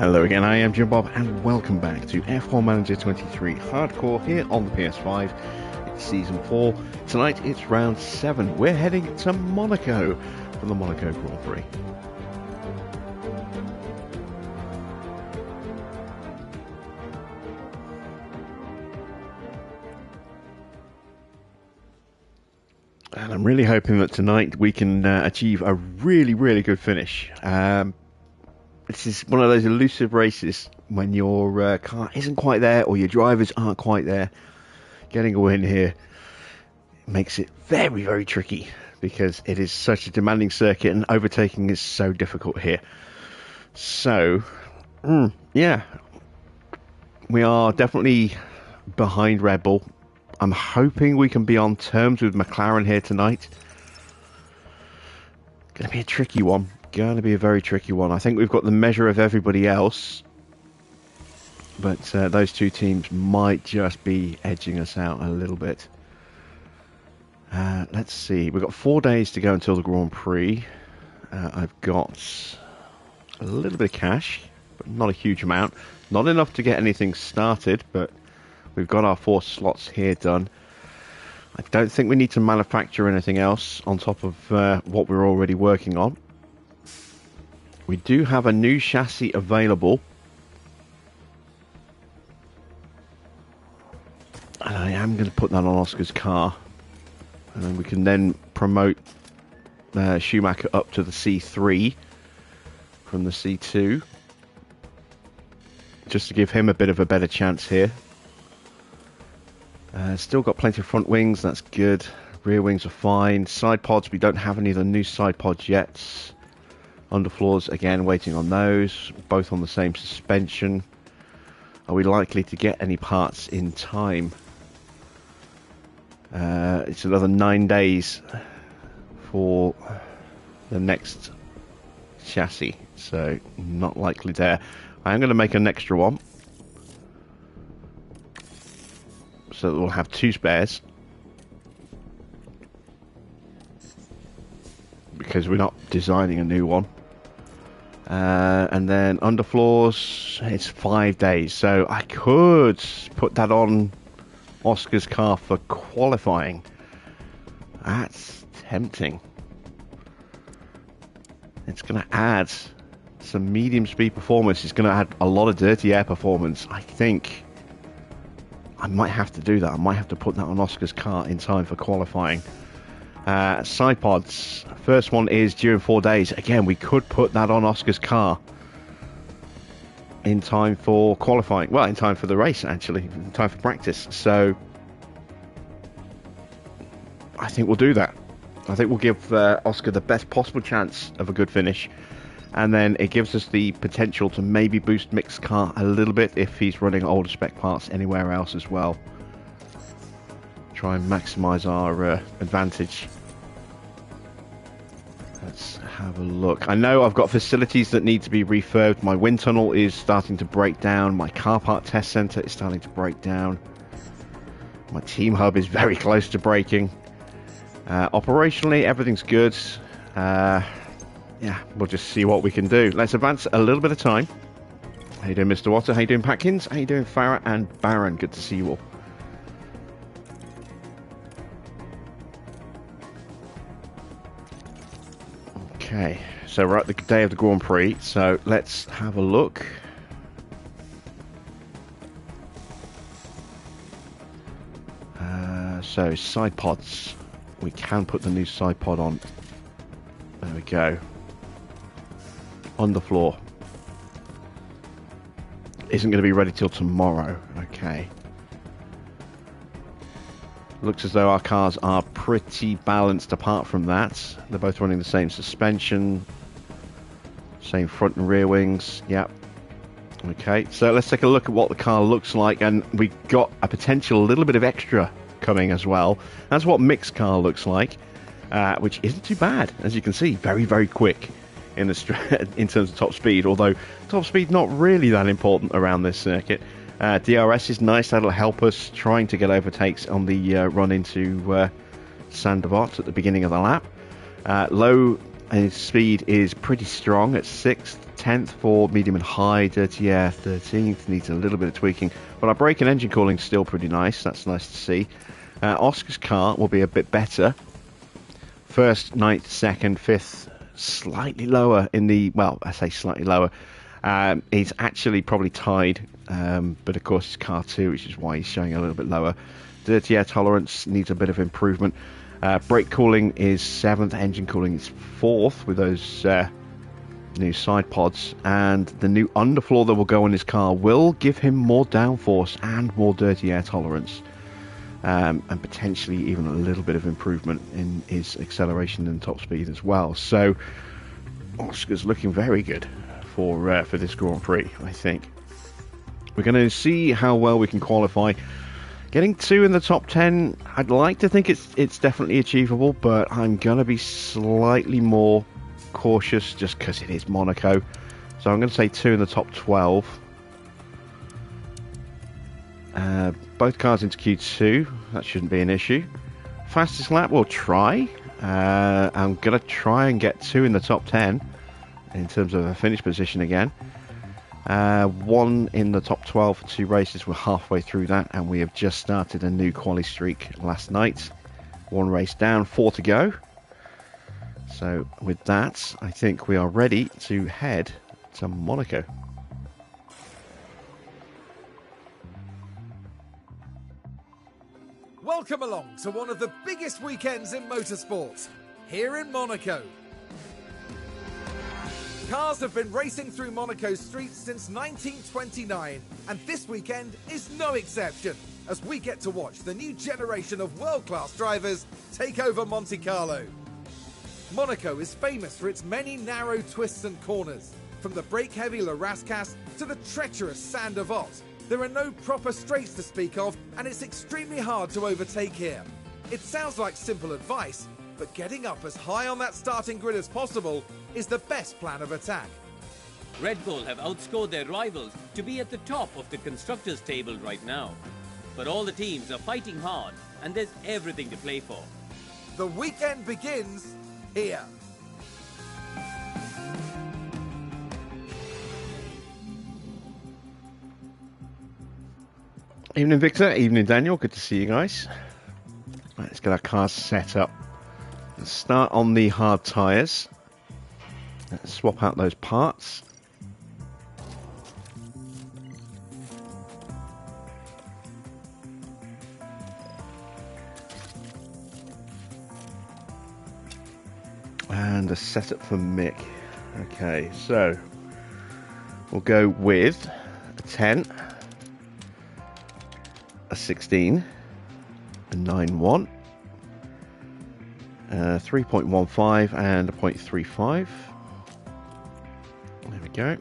Hello again, I am Jim Bob and welcome back to F1 Manager 23 Hardcore here on the PS5. It's Season 4. Tonight it's Round 7. We're heading to Monaco for the Monaco Grand Prix. And I'm really hoping that tonight we can achieve a really good finish. This is one of those elusive races when your car isn't quite there or your drivers aren't quite there. Getting a win here makes it very tricky because it is such a demanding circuit and overtaking is so difficult here. So, yeah, we are definitely behind Red Bull. I'm hoping we can be on terms with McLaren here tonight. Going to be a tricky one. Going to be a very tricky one. I think we've got the measure of everybody else, but those two teams might just be edging us out a little bit. Let's see. We've got 4 days to go until the Grand Prix. I've got a little bit of cash, but not a huge amount. Not enough to get anything started, but we've got our 4 slots here done. I don't think we need to manufacture anything else on top of what we're already working on. We do have a new chassis available. And I am going to put that on Oscar's car. And then we can then promote Schumacher up to the C3 from the C2. Just to give him a bit of a better chance here. Still got plenty of front wings, that's good. Rear wings are fine. Side pods, we don't have any of the new side pods yet. Underfloors, again, waiting on those. Both on the same suspension. Are we likely to get any parts in time? It's another 9 days for the next chassis, so not likely there. I am going to make an extra one, so that we'll have 2 spares. Because we're not designing a new one. And then underfloors, it's 5 days, so I could put that on Oscar's car for qualifying. That's tempting. It's going to add some medium speed performance. It's going to add a lot of dirty air performance. I think I might have to do that. I might have to put that on Oscar's car in time for qualifying. Side pods. First one is due in 4 days. Again, we could put that on Oscar's car in time for qualifying. Well, in time for the race, actually. In time for practice. So, I think we'll do that. I think we'll give Oscar the best possible chance of a good finish. And then it gives us the potential to maybe boost Mick's car a little bit if he's running older spec parts anywhere else as well. Try and maximise our advantage. Let's have a look. I know I've got facilities that need to be refurbed. My wind tunnel is starting to break down. My car part test centre is starting to break down. My team hub is very close to breaking. Operationally, everything's good. Yeah, we'll just see what we can do. Let's advance a little bit of time. How you doing, Mr. Water? How you doing, Patkins? How you doing, Farah and Baron? Good to see you all. Okay, so we're at the day of the Grand Prix, so let's have a look. So side pods, we can put the new side pod on. There we go. Underfloor isn't going to be ready till tomorrow. Okay. Looks as though our cars are pretty balanced apart from that. They're both running the same suspension. Same front and rear wings. Yep. Okay, so let's take a look at what the car looks like. And we got a potential little bit of extra coming as well. That's what Mick's car looks like. Which isn't too bad. As you can see, very quick in the in terms of top speed. Although top speed not really that important around this circuit. DRS is nice. That'll help us trying to get overtakes on the run into Saint-Devote at the beginning of the lap. Low His speed is pretty strong at 6th, 10th for medium and high, dirty air 13th, needs a little bit of tweaking, but our brake and engine cooling is still pretty nice, that's nice to see. Oscar's car will be a bit better. 1st, 9th, 2nd, 5th, slightly lower in the, well, I say slightly lower, he's actually probably tied, but of course it's car 2, which is why he's showing a little bit lower. Dirty air tolerance needs a bit of improvement. Brake cooling is 7th, engine cooling is 4th with those new side pods, and the new underfloor that will go on his car will give him more downforce and more dirty air tolerance, and potentially even a little bit of improvement in his acceleration and top speed as well. So Oscar's looking very good for this Grand Prix, I think. We're going to see how well we can qualify. Getting 2 in the top 10, I'd like to think it's definitely achievable, but I'm going to be slightly more cautious just because it is Monaco. So I'm going to say 2 in the top 12. Both cars into Q2, that shouldn't be an issue. Fastest lap, we'll try. I'm going to try and get 2 in the top 10 in terms of a finish position again. 1 in the top 12 for 2 races. We're halfway through that, and we have just started a new quali streak last night. 1 race down, 4 to go. So with that, I think we are ready to head to Monaco. Welcome along to one of the biggest weekends in motorsport, here in Monaco. Cars have been racing through Monaco's streets since 1929, and this weekend is no exception, as we get to watch the new generation of world-class drivers take over Monte Carlo. Monaco is famous for its many narrow twists and corners. From the brake-heavy Le Rascasse to the treacherous Sand of Ott, there are no proper straights to speak of, and it's extremely hard to overtake here. It sounds like simple advice, but getting up as high on that starting grid as possible is the best plan of attack. Red Bull have outscored their rivals to be at the top of the constructors' table right now. But all the teams are fighting hard, and there's everything to play for. The weekend begins here. Evening Victor, evening Daniel, good to see you guys. Right, let's get our cars set up. Let's start on the hard tyres. Let's swap out those parts. And a setup for Mick. Okay, so we'll go with a 10, a 16, a 9.1, 3.15 and a 0.35. There we go.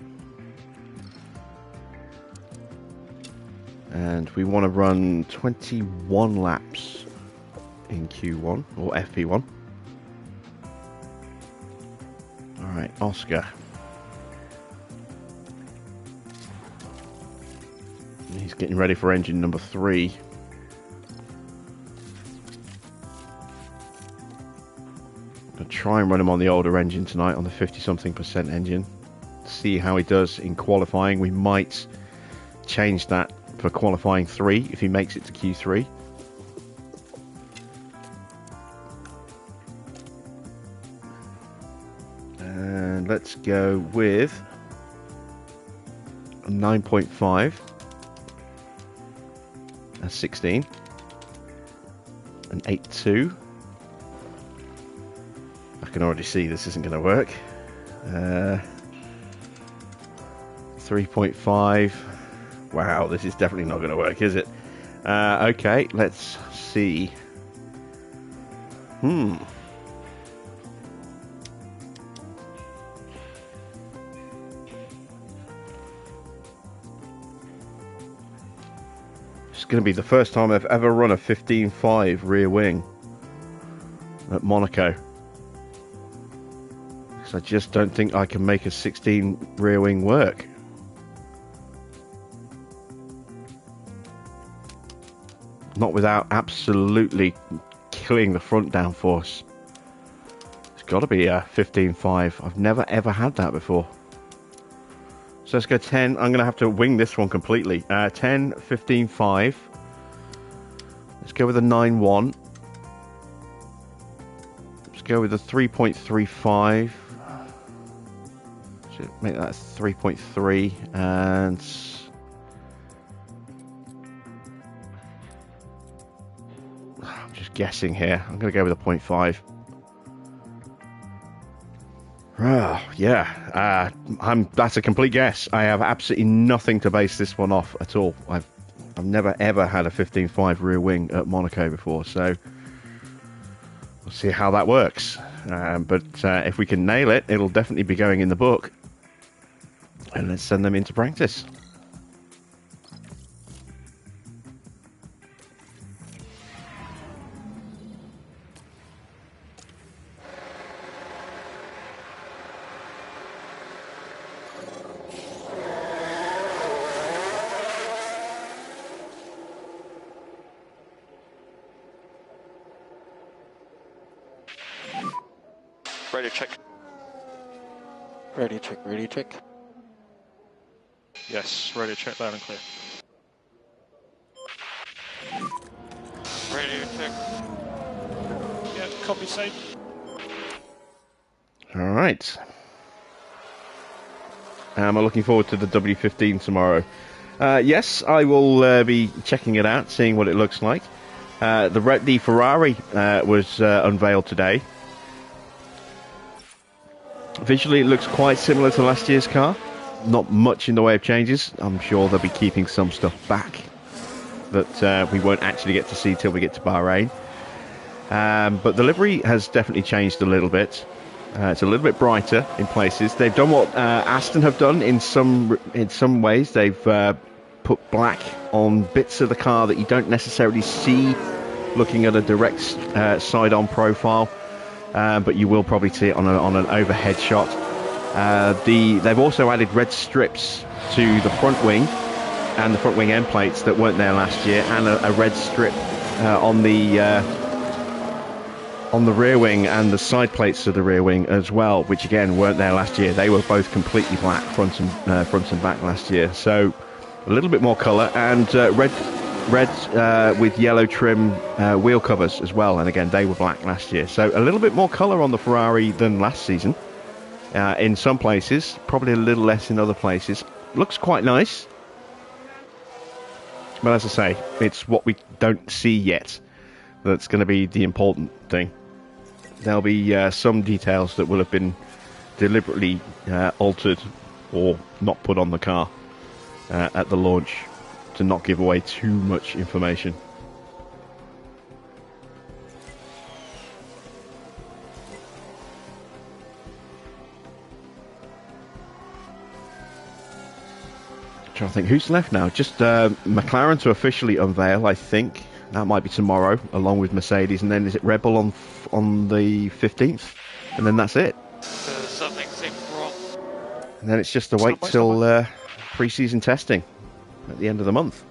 And we want to run 21 laps in Q1 or FP1. Alright, Oscar. He's getting ready for engine number 3. I'll try and run him on the older engine tonight, on the 50-something% engine. See how he does in qualifying. We might change that for qualifying 3 if he makes it to Q3. And let's go with a 9.5, a 16, an 8.2. I can already see this isn't going to work. 3.5. Wow, this is definitely not going to work, is it? Okay, let's see. It's going to be the first time I've ever run a 15.5 rear wing at Monaco. Because I just don't think I can make a 16 rear wing work. Not without absolutely killing the front downforce. It's got to be a 15.5. I've never ever had that before. So let's go 10. I'm going to have to wing this one completely. 10, 15.5. Let's go with a 9.1. Let's go with a 3.35. Should make that 3.3. And I'm just guessing here. I'm going to go with a 0.5. Oh, yeah, that's a complete guess. I have absolutely nothing to base this one off at all. I've never ever had a 15.5 rear wing at Monaco before, so we'll see how that works. But if we can nail it, it'll definitely be going in the book. And let's send them into practice. Radio check. Radio check, radio check. Yes, radio check loud and clear. Radio check. Yeah, copy safe. All right. I'm looking forward to the W15 tomorrow. Yes, I will be checking it out, seeing what it looks like. The Ferrari was unveiled today. Visually, it looks quite similar to last year's car. Not much in the way of changes. I'm sure they'll be keeping some stuff back that we won't actually get to see till we get to Bahrain. But the livery has definitely changed a little bit. It's a little bit brighter in places. They've done what Aston have done in some ways. They've put black on bits of the car that you don't necessarily see looking at a direct side-on profile. But you will probably see it on an overhead shot. They've also added red strips to the front wing and the front wing end plates that weren't there last year, and a red strip on the rear wing and the side plates of the rear wing as well, which again weren't there last year. They were both completely black front and back last year. So a little bit more colour, and red with yellow trim wheel covers as well, and again they were black last year. So a little bit more colour on the Ferrari than last season in some places, probably a little less in other places. Looks quite nice, but as I say, it's what we don't see yet that's going to be the important thing. There'll be some details that will have been deliberately altered or not put on the car at the launch to not give away too much information. I'm trying to think who's left now. Just McLaren to officially unveil, I think. That might be tomorrow, along with Mercedes, and then is it Red Bull on the 15th? And then that's it. Something seems wrong. And then it's just to wait till pre-season testing at the end of the month.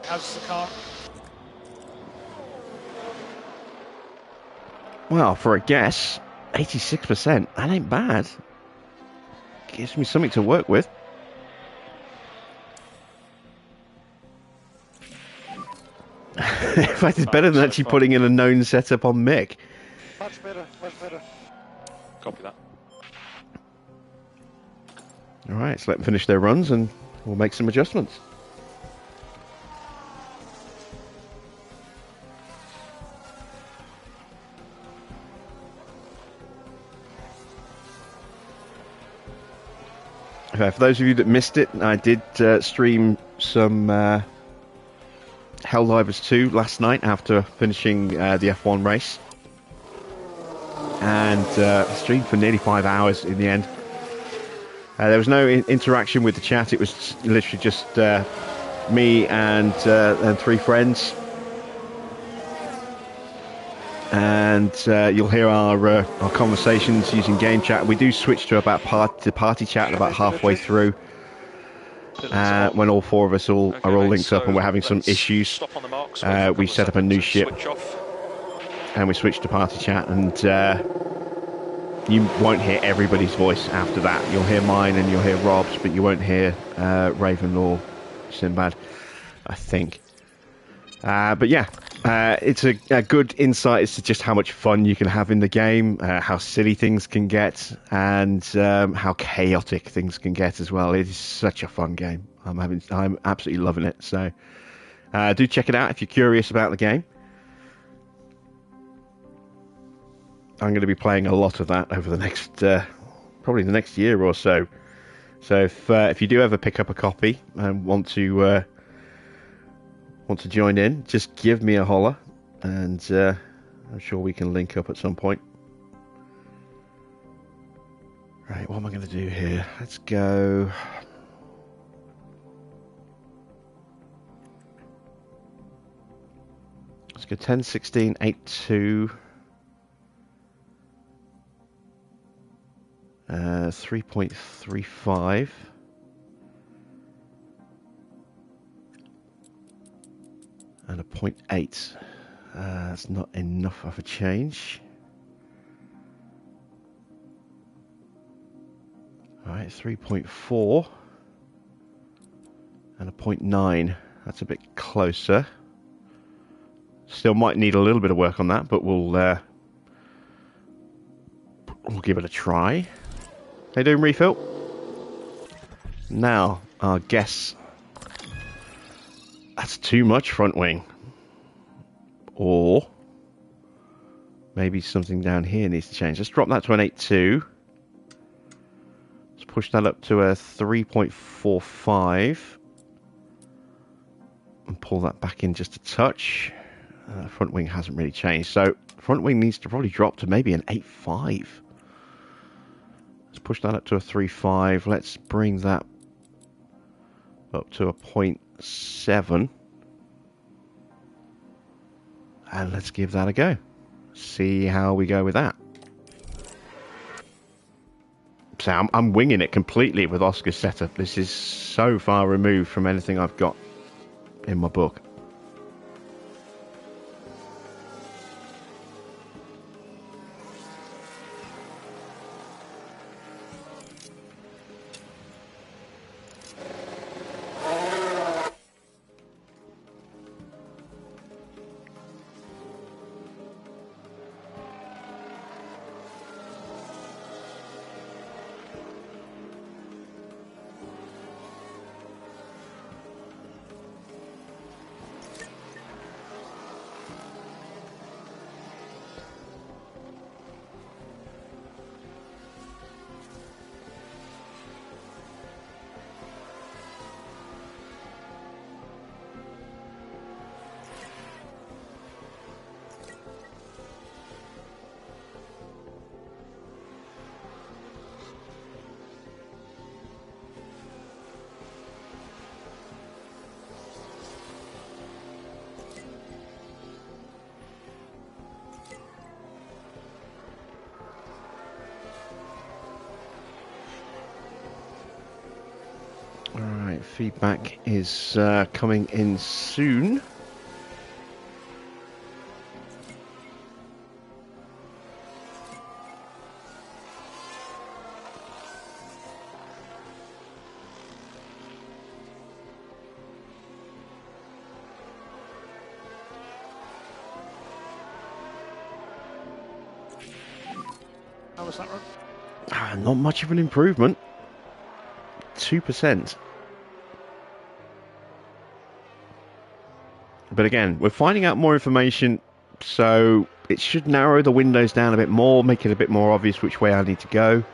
How's the car? Well, for a guess, 86%. That ain't bad. Gives me something to work with. In fact, it's better than actually putting in a known setup on Mick. Much better, much better. Copy that. All right, let's let them finish their runs and we'll make some adjustments. Okay, for those of you that missed it, I did stream some Helldivers 2 last night after finishing the F1 race. And streamed for nearly 5 hours in the end. There was no interaction with the chat. It was literally just me and 3 friends. And you'll hear our conversations using game chat. We do switch to about party chat about halfway through. when all four of us are all mate, linked up and we're having some let's issues. Stop on the marks, wait for a We couple set of up a new seconds ship and switch off. and we switch to party chat, and you won't hear everybody's voice after that. You'll hear mine and you'll hear Rob's, but you won't hear Raven or Sinbad, I think. But yeah, it's a good insight as to just how much fun you can have in the game, how silly things can get, and how chaotic things can get as well. It is such a fun game. I'm absolutely loving it. So do check it out if you're curious about the game. I'm going to be playing a lot of that over the next, probably the next year or so. So if you do ever pick up a copy and want to join in, just give me a holler, and I'm sure we can link up at some point. Right, what am I going to do here? Let's go. Let's go 10, 16, 8, 2. 3.35. And a 0.8. That's not enough of a change. Alright, 3.4. And a 0.9. That's a bit closer. Still might need a little bit of work on that, but we'll give it a try. How you doing, Refill? Now, our guess. That's too much front wing. Or maybe something down here needs to change. Let's drop that to an 8.2. Let's push that up to a 3.45. And pull that back in just a touch. Front wing hasn't really changed. So front wing needs to probably drop to maybe an 8.5. Let's push that up to a 3.5. Let's bring that up to a 0.7. And let's give that a go. See how we go with that. So I'm winging it completely with Oscar's setup. This is so far removed from anything I've got in my book. Alright, feedback is coming in soon. How was that run? Not much of an improvement. 2%. But again, we're finding out more information, so it should narrow the windows down a bit more, make it a bit more obvious which way I need to go.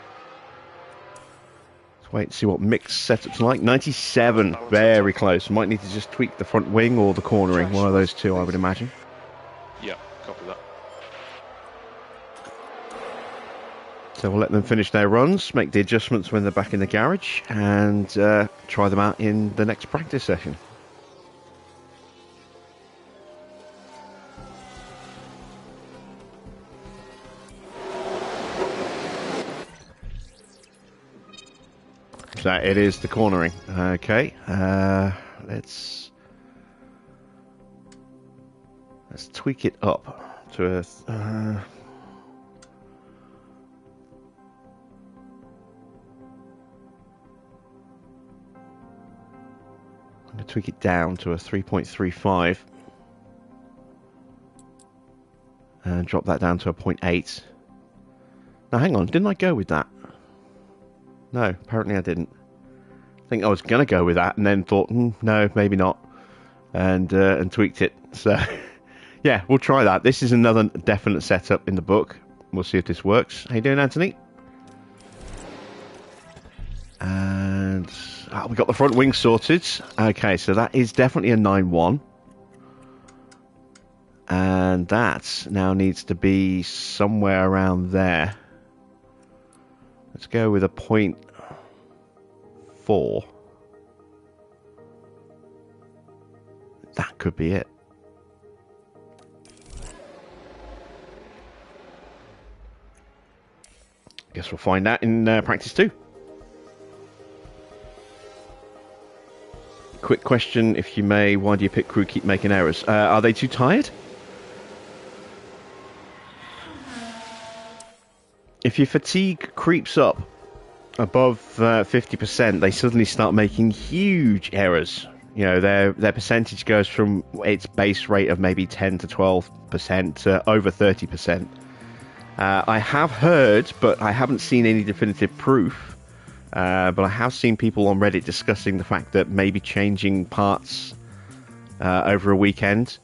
Let's wait and see what mixed setup's like. 97, very close. Might need to just tweak the front wing or the cornering, one of those two, I would imagine. Yeah, copy that. So we'll let them finish their runs, make the adjustments when they're back in the garage, and try them out in the next practice session. So it is the cornering. Okay, let's tweak it up to a. I'm going to tweak it down to a 3.35 and drop that down to a 0.8. Now hang on, didn't I go with that? No, apparently I didn't. I think I was going to go with that and then thought, no, maybe not, and tweaked it. So, yeah, we'll try that. This is another definite setup in the book. We'll see if this works. How you doing, Anthony? And we got the front wing sorted. Okay, so that is definitely a 9-1. And that now needs to be somewhere around there. Let's go with a 0.4. That could be it. Guess we'll find out in practice 2. Quick question, if you may, why do your pit crew keep making errors? Are they too tired? If your fatigue creeps up above 50%, they suddenly start making huge errors. You know, their percentage goes from its base rate of maybe 10 to 12% to over 30%. I have heard, but I haven't seen any definitive proof, but I have seen people on Reddit discussing the fact that maybe changing parts over a weekend,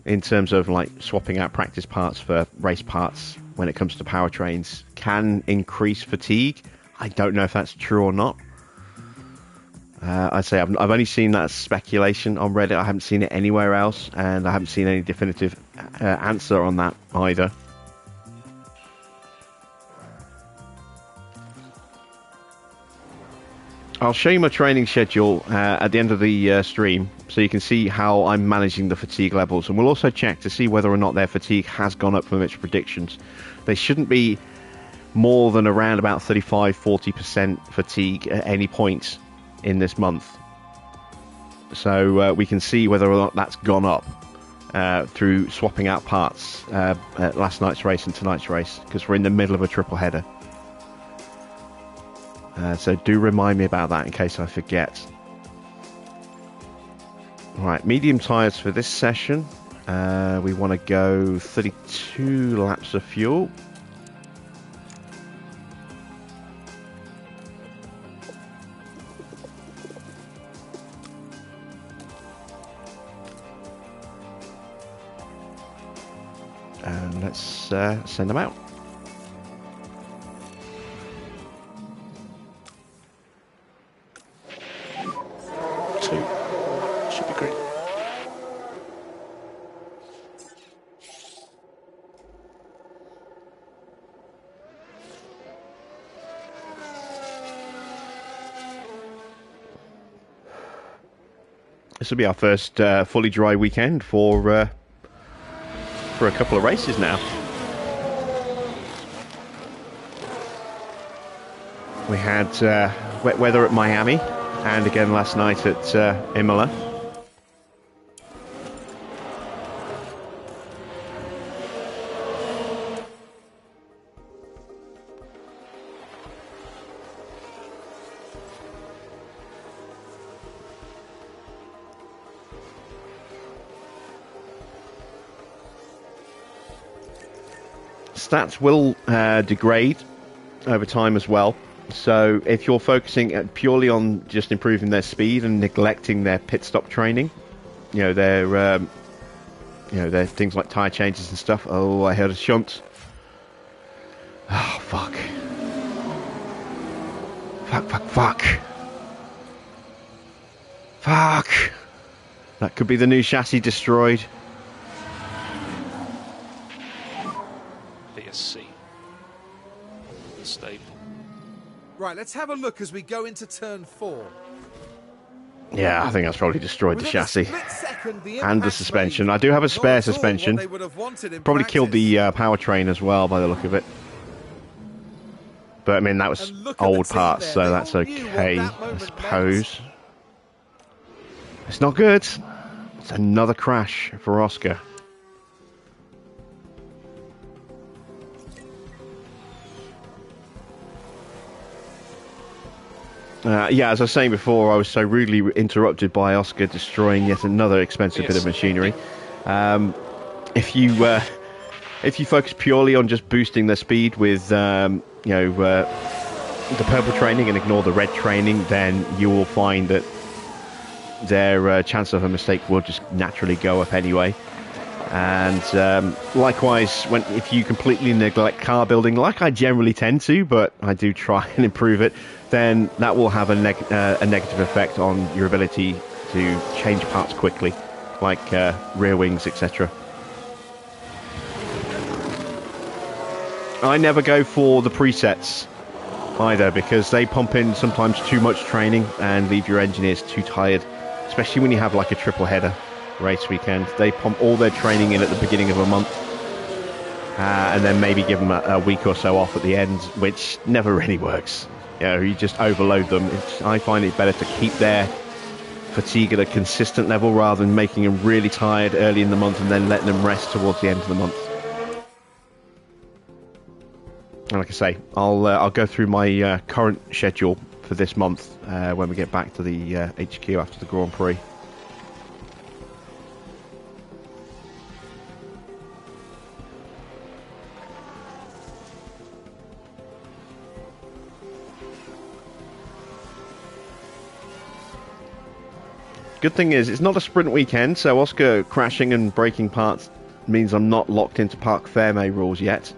in terms of like swapping out practice parts for race parts when it comes to powertrains, can increase fatigue. I don't know if that's true or not. I'd say I've only seen that as speculation on Reddit. I haven't seen it anywhere else, and I haven't seen any definitive answer on that either. I'll show you my training schedule at the end of the stream, so you can see how I'm managing the fatigue levels, and we'll also check to see whether or not their fatigue has gone up from its predictions. They shouldn't be more than around about 35-40% fatigue at any point in this month, so we can see whether or not that's gone up through swapping out parts at last night's race and tonight's race, because we're in the middle of a triple header. So do remind me about that in case I forget. Right, medium tyres for this session. We want to go 32 laps of fuel. And let's send them out. Should be great. This will be our first fully dry weekend for a couple of races now. We had wet weather at Miami, and again last night at Imola. Stats will degrade over time as well. So if you're focusing purely on just improving their speed and neglecting their pit stop training, you know, their things like tyre changes and stuff. Oh, I heard a shunt. Oh, fuck. Fuck. That could be the new chassis destroyed. BSC. Stable. Right, let's have a look as we go into turn 4. Yeah, I think that's probably destroyed the Within a chassis split second, the and the impact's suspension. made. I do have a Not spare at all suspension. what they would have wanted in Probably killed practice. the powertrain as well by the look of it. But I mean, that was And look at the old team parts, there. so They that's all knew what okay, that I moment suppose. It's not good. It's another crash for Oscar. Yeah, as I was saying before, I was so rudely interrupted by Oscar destroying yet another expensive bit of machinery. If you focus purely on just boosting their speed with the purple training and ignore the red training, then you will find that their chance of a mistake will just naturally go up anyway. And likewise, if you completely neglect car building, like I generally tend to, but I do try and improve it, then that will have a negative effect on your ability to change parts quickly, like rear wings, etc. I never go for the presets either, because they pump in sometimes too much training and leave your engineers too tired, especially when you have like a triple header race weekend. They pump all their training in at the beginning of a month, and then maybe give them a week or so off at the end, which never really works. You just overload them. I find it better to keep their fatigue at a consistent level rather than making them really tired early in the month and then letting them rest towards the end of the month. And like I say, I'll go through my current schedule for this month when we get back to the HQ after the Grand Prix. Good thing is, it's not a sprint weekend, so Oscar crashing and breaking parts means I'm not locked into Parc Fermé rules yet.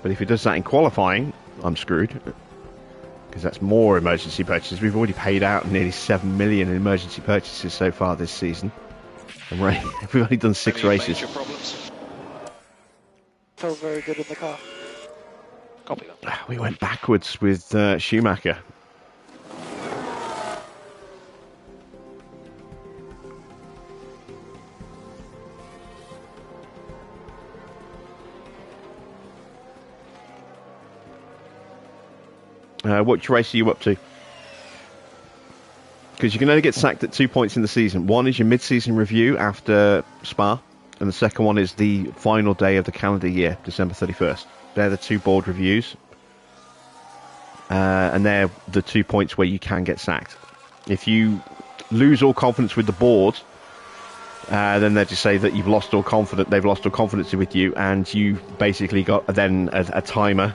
But if he does that in qualifying, I'm screwed, because that's more emergency purchases. We've already paid out nearly 7 million in emergency purchases so far this season, and we've only done 6 races. Felt very good in the car. Copy that. We went backwards with Schumacher. Which race are you up to? Because you can only get sacked at 2 points in the season. One is your mid-season review after Spa, and the second one is the final day of the calendar year, December 31st. They're the 2 board reviews, and they're the 2 points where you can get sacked. If you lose all confidence with the board, then they just say that you've lost all confidence. They've lost all confidence with you, and you basically got then a timer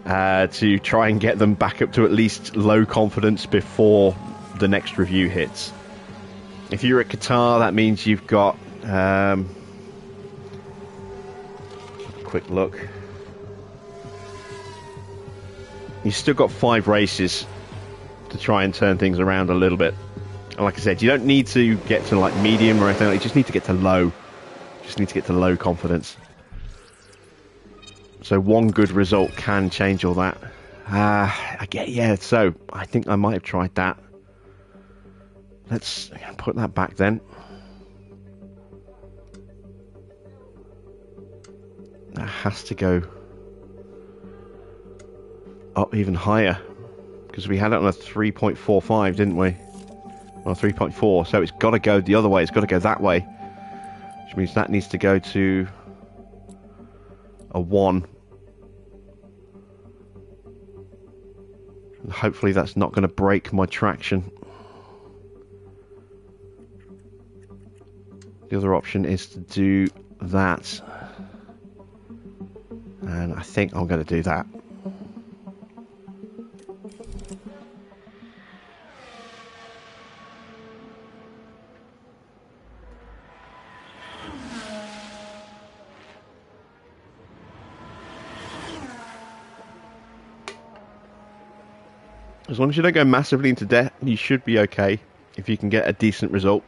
to try and get them back up to at least low confidence before the next review hits. If you're at Qatar, that means you've got a quick look. You've still got 5 races to try and turn things around a little bit. And like I said, you don't need to get to like medium or anything. You just need to get to low. Just need to get to low confidence. So one good result can change all that. So I think I might have tried that. Let's put that back then. That has to go up even higher, because we had it on a 3.45, didn't we? Or 3.4, so it's got to go the other way. It's got to go that way, which means that needs to go to a 1. And hopefully that's not going to break my traction. The other option is to do that, and I think I'm going to do that. As long as you don't go massively into debt, you should be okay if you can get a decent result.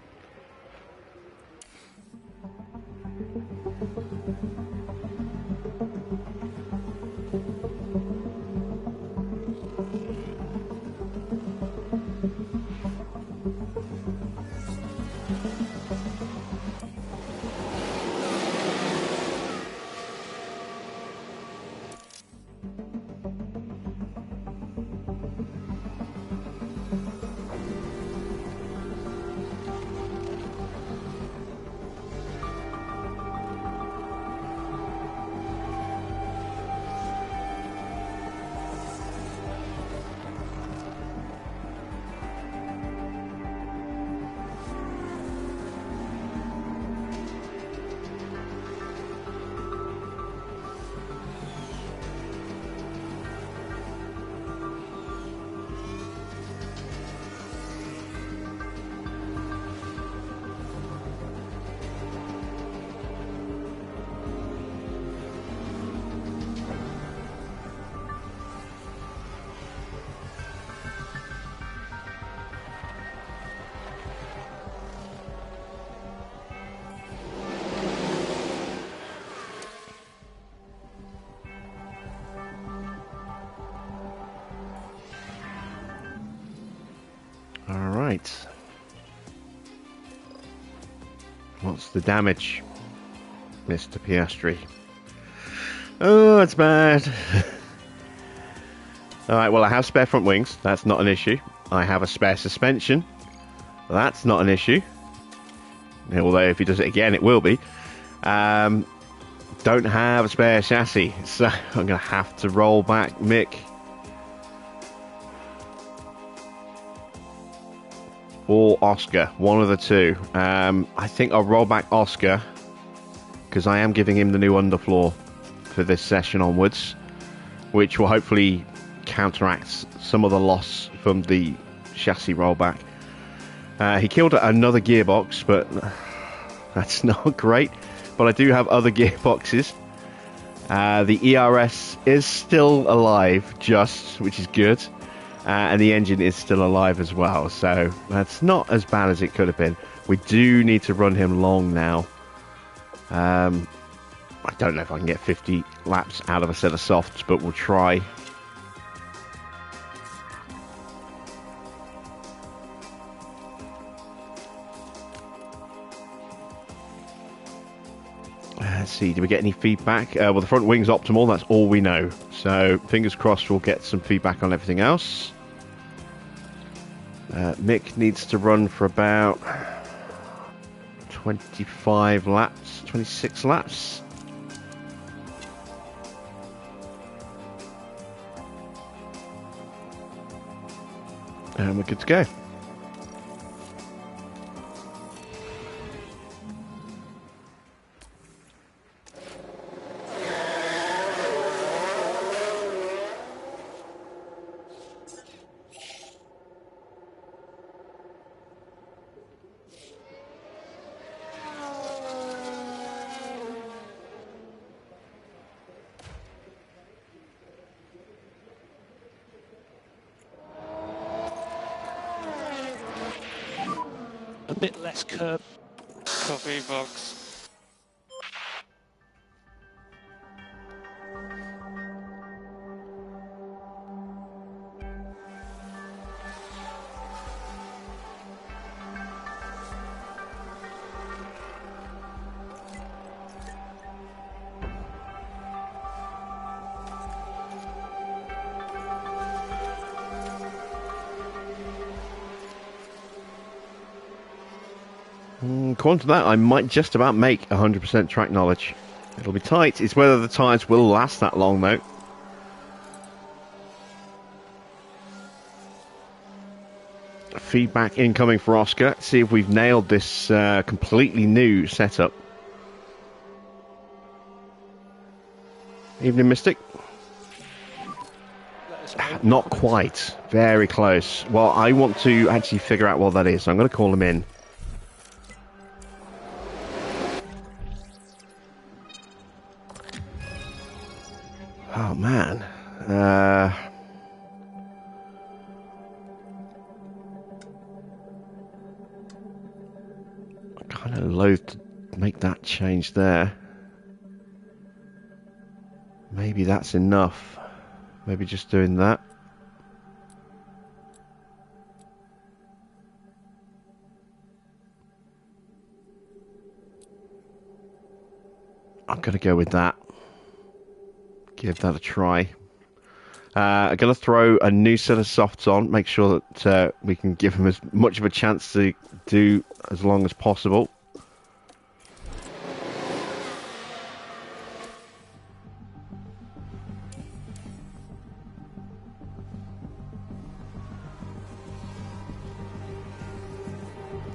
right. What's the damage, Mr. Piastri? Oh, it's bad. Alright, well, I have spare front wings. That's not an issue. I have a spare suspension. That's not an issue. Although, if he does it again, it will be. Don't have a spare chassis, so I'm going to have to roll back Mick. Or Oscar, one of the two. I think I'll roll back Oscar, because I am giving him the new underfloor for this session onwards, which will hopefully counteract some of the loss from the chassis rollback. He killed another gearbox, but that's not great. But I do have other gearboxes. The ERS is still alive, which is good. And the engine is still alive as well, so that's not as bad as it could have been. We do need to run him long now. I don't know if I can get 50 laps out of a set of softs, but we'll try. Let's see, do we get any feedback? Well, the front wing's optimal, that's all we know. So, fingers crossed we'll get some feedback on everything else. Mick needs to run for about 25 laps, 26 laps. And we're good to go. A bit less curb. Coffee box. According to that, I might just about make 100% track knowledge. It'll be tight. It's whether the tyres will last that long, though. Feedback incoming for Oscar. See if we've nailed this completely new setup. Evening, Mystic. Not quite. Very close. Well, I want to actually figure out what that is, so I'm going to call him in. Oh, man. I'm kind of loath to make that change there. Maybe that's enough. Maybe just doing that. I'm going to go with that. Give that a try. I'm going to throw a new set of softs on, make sure that we can give him as much of a chance to do as long as possible.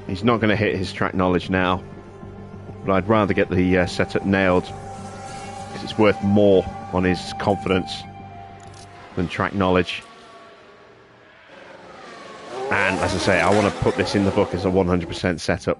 He's not going to hit his track knowledge now, but I'd rather get the setup nailed, because it's worth more on his confidence than track knowledge. And as I say, I want to put this in the book as a 100% setup.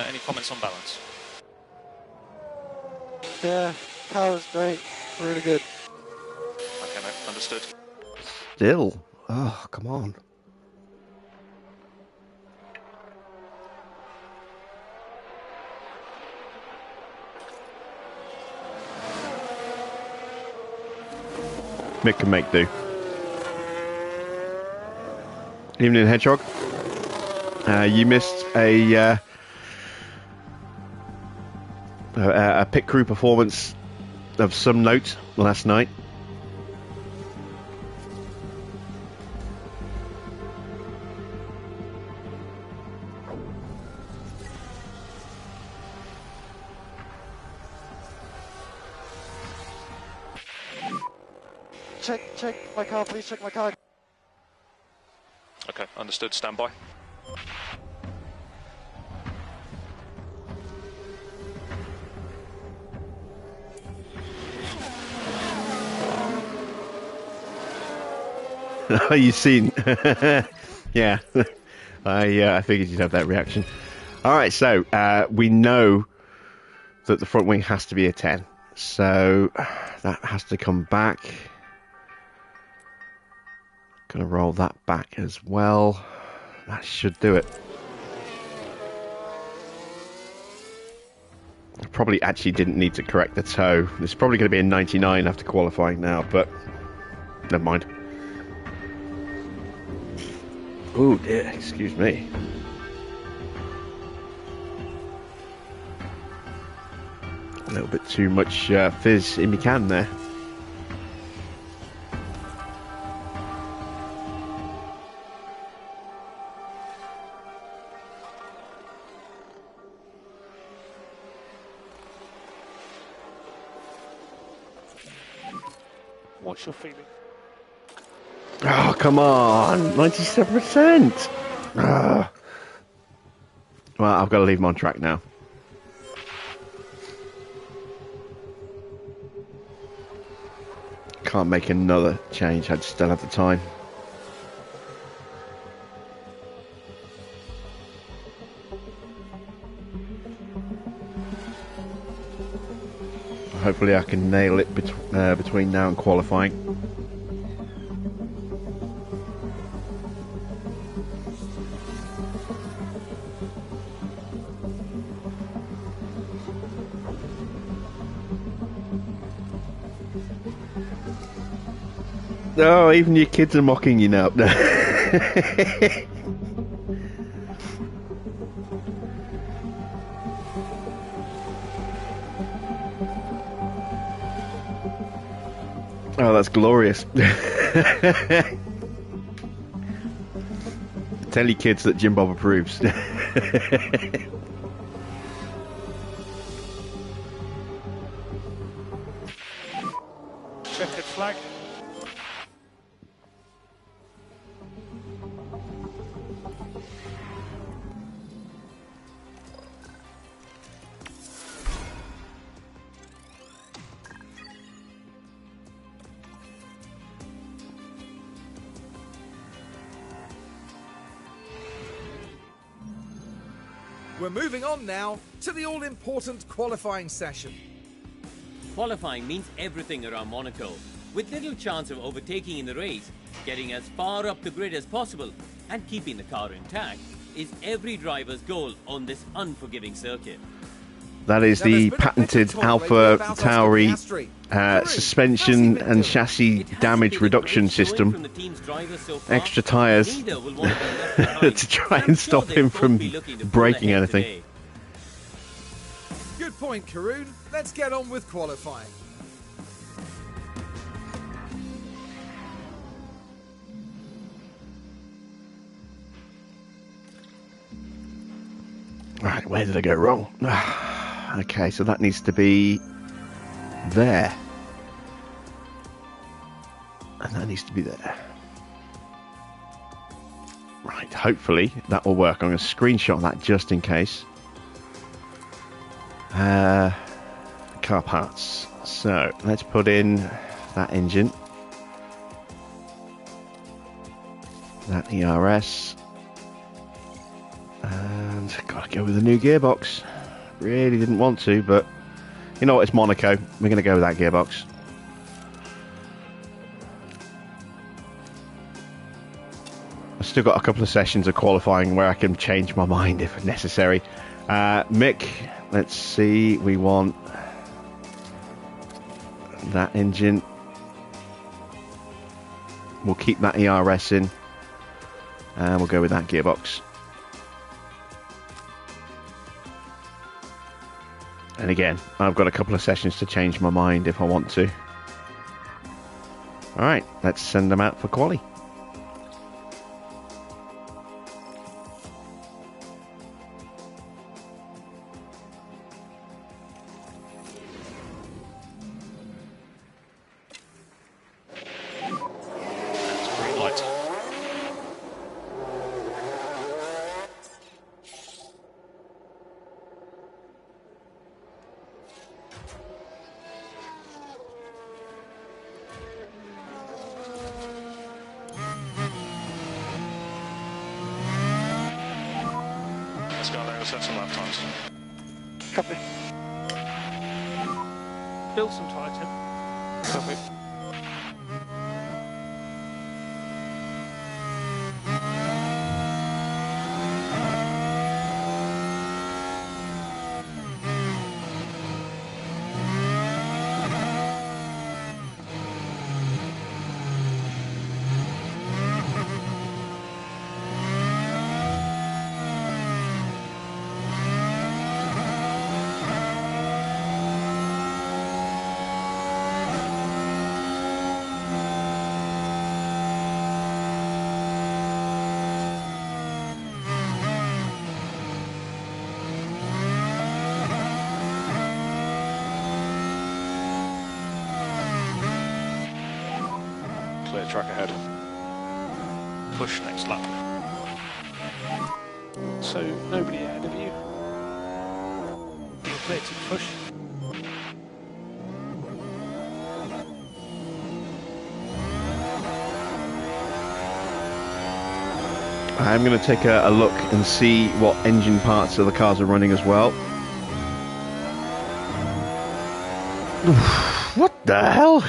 Any comments on balance? Yeah, power's great. Really good. Okay, mate. Understood. Still, Oh, come on. Mick can make do. Evening, Hedgehog. You missed a pit crew performance of some note last night. Check my car, please check my car. Okay, understood. Stand by. Oh, you've seen. Yeah. I figured you'd have that reaction. All right, so we know that the front wing has to be a 10. So that has to come back. Going to roll that back as well. That should do it. I probably actually didn't need to correct the toe. It's probably going to be a 99 after qualifying now, but never mind. Oh dear, excuse me. A little bit too much fizz in my can there. What's your feeling? Oh, come on. 97%. Ah. Well, I've got to leave him on track now. Can't make another change. I just don't have the time. Hopefully I can nail it between now and qualifying. Oh, even your kids are mocking you now. Oh, that's glorious. Tell your kids that Jim Bob approves. Checkered flag. We're moving on now to the all-important qualifying session. Qualifying means everything around Monaco, with little chance of overtaking in the race. Getting as far up the grid as possible and keeping the car intact is every driver's goal on this unforgiving circuit. That is the patented Alpha Tauri suspension and chassis damage reduction system. Extra tyres to try and stop him from breaking anything. Good point, Karun. Let's get on with qualifying. Right, where did I go wrong? Okay, so that needs to be there. And that needs to be there. Right, hopefully that will work. I'm going to screenshot that just in case. Car parts. So, let's put in that engine. That ERS. And gotta go with the new gearbox. Really didn't want to, but you know what, it's Monaco. We're going to go with that gearbox. still got a couple of sessions of qualifying where I can change my mind if necessary. Mick, let's see. We want that engine. We'll keep that ERS in. And we'll go with that gearbox. And again, I've got a couple of sessions to change my mind if I want to. Alright, let's send them out for quali. Green light. Let's go there, set some lap times. Copy. Build some time, Tim. Copy. Clear track ahead. Push next lap. So nobody ahead of you. You're clear to push. I'm going to take a look and see what engine parts of the cars are running as well. What the hell?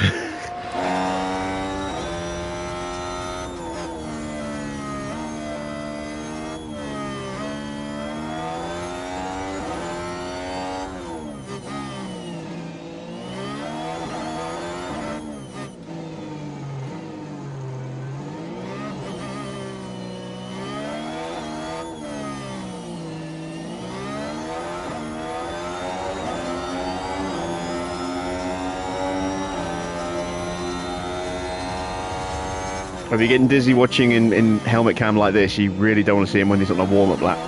If you're getting dizzy watching in helmet cam like this, you really don't want to see him when he's on a warm-up lap.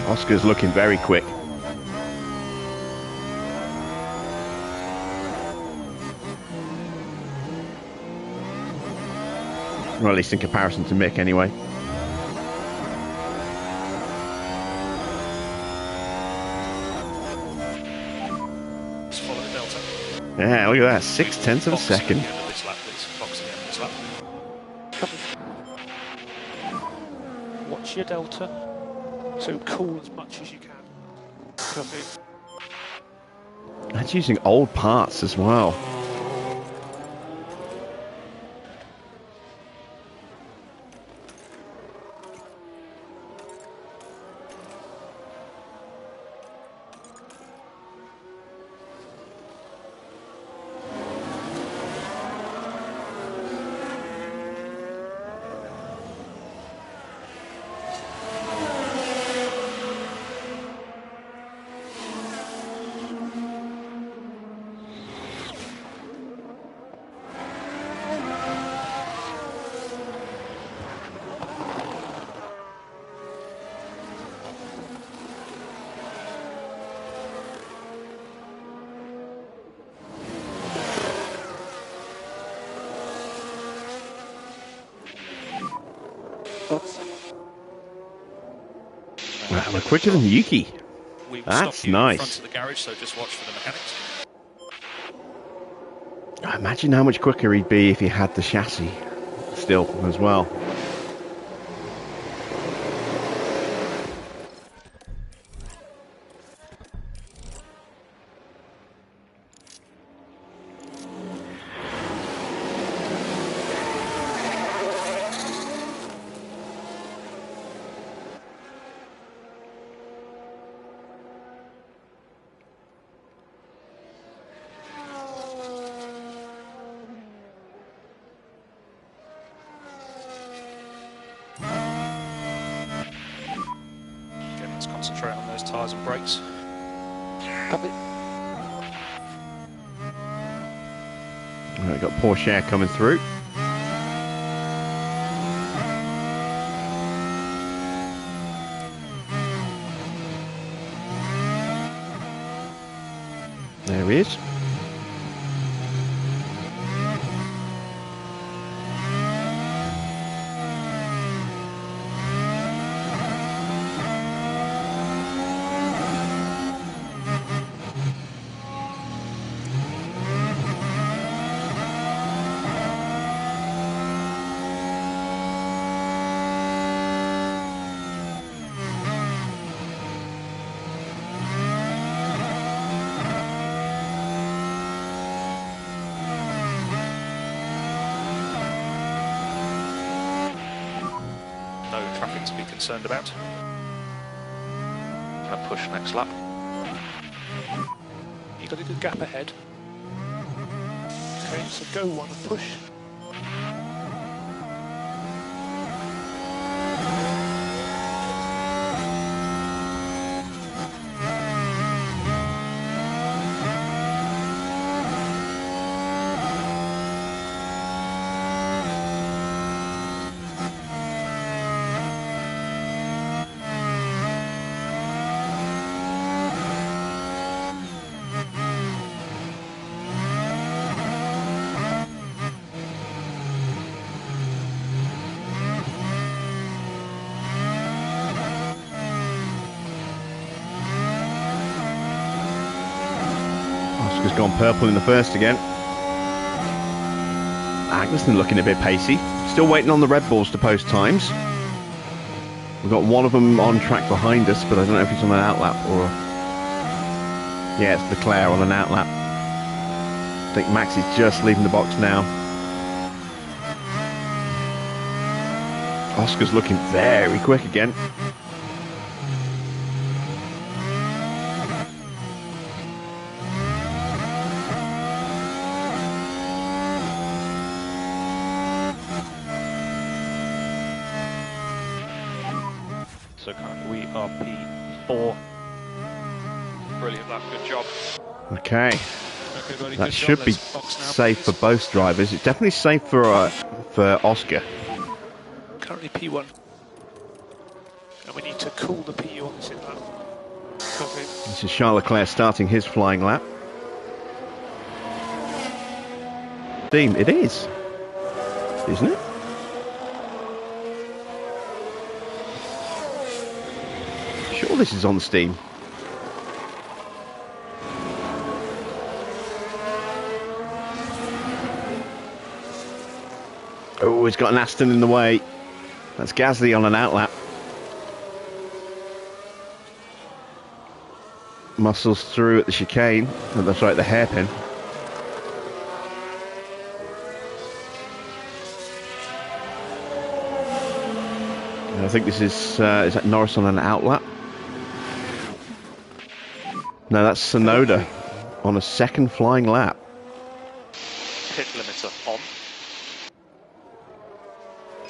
Oscar's looking very quick. Well, at least in comparison to Mick, anyway. Let's follow the delta. Yeah, look at that, 0.6 of a second. Box at the end of this lap, please. Box at the end of this lap. Copy. Watch your delta. So cool as much as you can. Copy. That's using old parts as well. Oops. Wow, we're quicker than Yuki. We will That's stop you nice. in front of the garage, so just watch for the mechanics. Imagine how much quicker he'd be if he had the chassis still as well. concentrate on those tyres and brakes. Copy. Right, got Porsche coming through. There he is. No traffic to be concerned about. Gonna push next lap. You got a good gap ahead. Okay, so go one and push. Oscar's gone purple in the first again. Magnussen looking a bit pacey. Still waiting on the Red Bulls to post times. We've got one of them on track behind us, but I don't know if he's on an outlap or... Yeah, it's Leclerc on an outlap. I think Max is just leaving the box now. Oscar's looking very quick again. So currently we are P4. Brilliant lap, good job. Okay. Okay, buddy, That good should job. be Let's box now, safe for please. both drivers. It's definitely safe for Oscar. Currently P1. And we need to cool the PU on this in lap. Copy. This is Charles Leclerc starting his flying lap. Steam, it is, isn't it? Sure, this is on steam. Oh, he's got an Aston in the way. That's Gasly on an outlap. Muscles through at the chicane. Oh, that's right, the hairpin. And I think this is that Norris on an outlap? No, that's Sonoda on a second flying lap. Pit limiter on.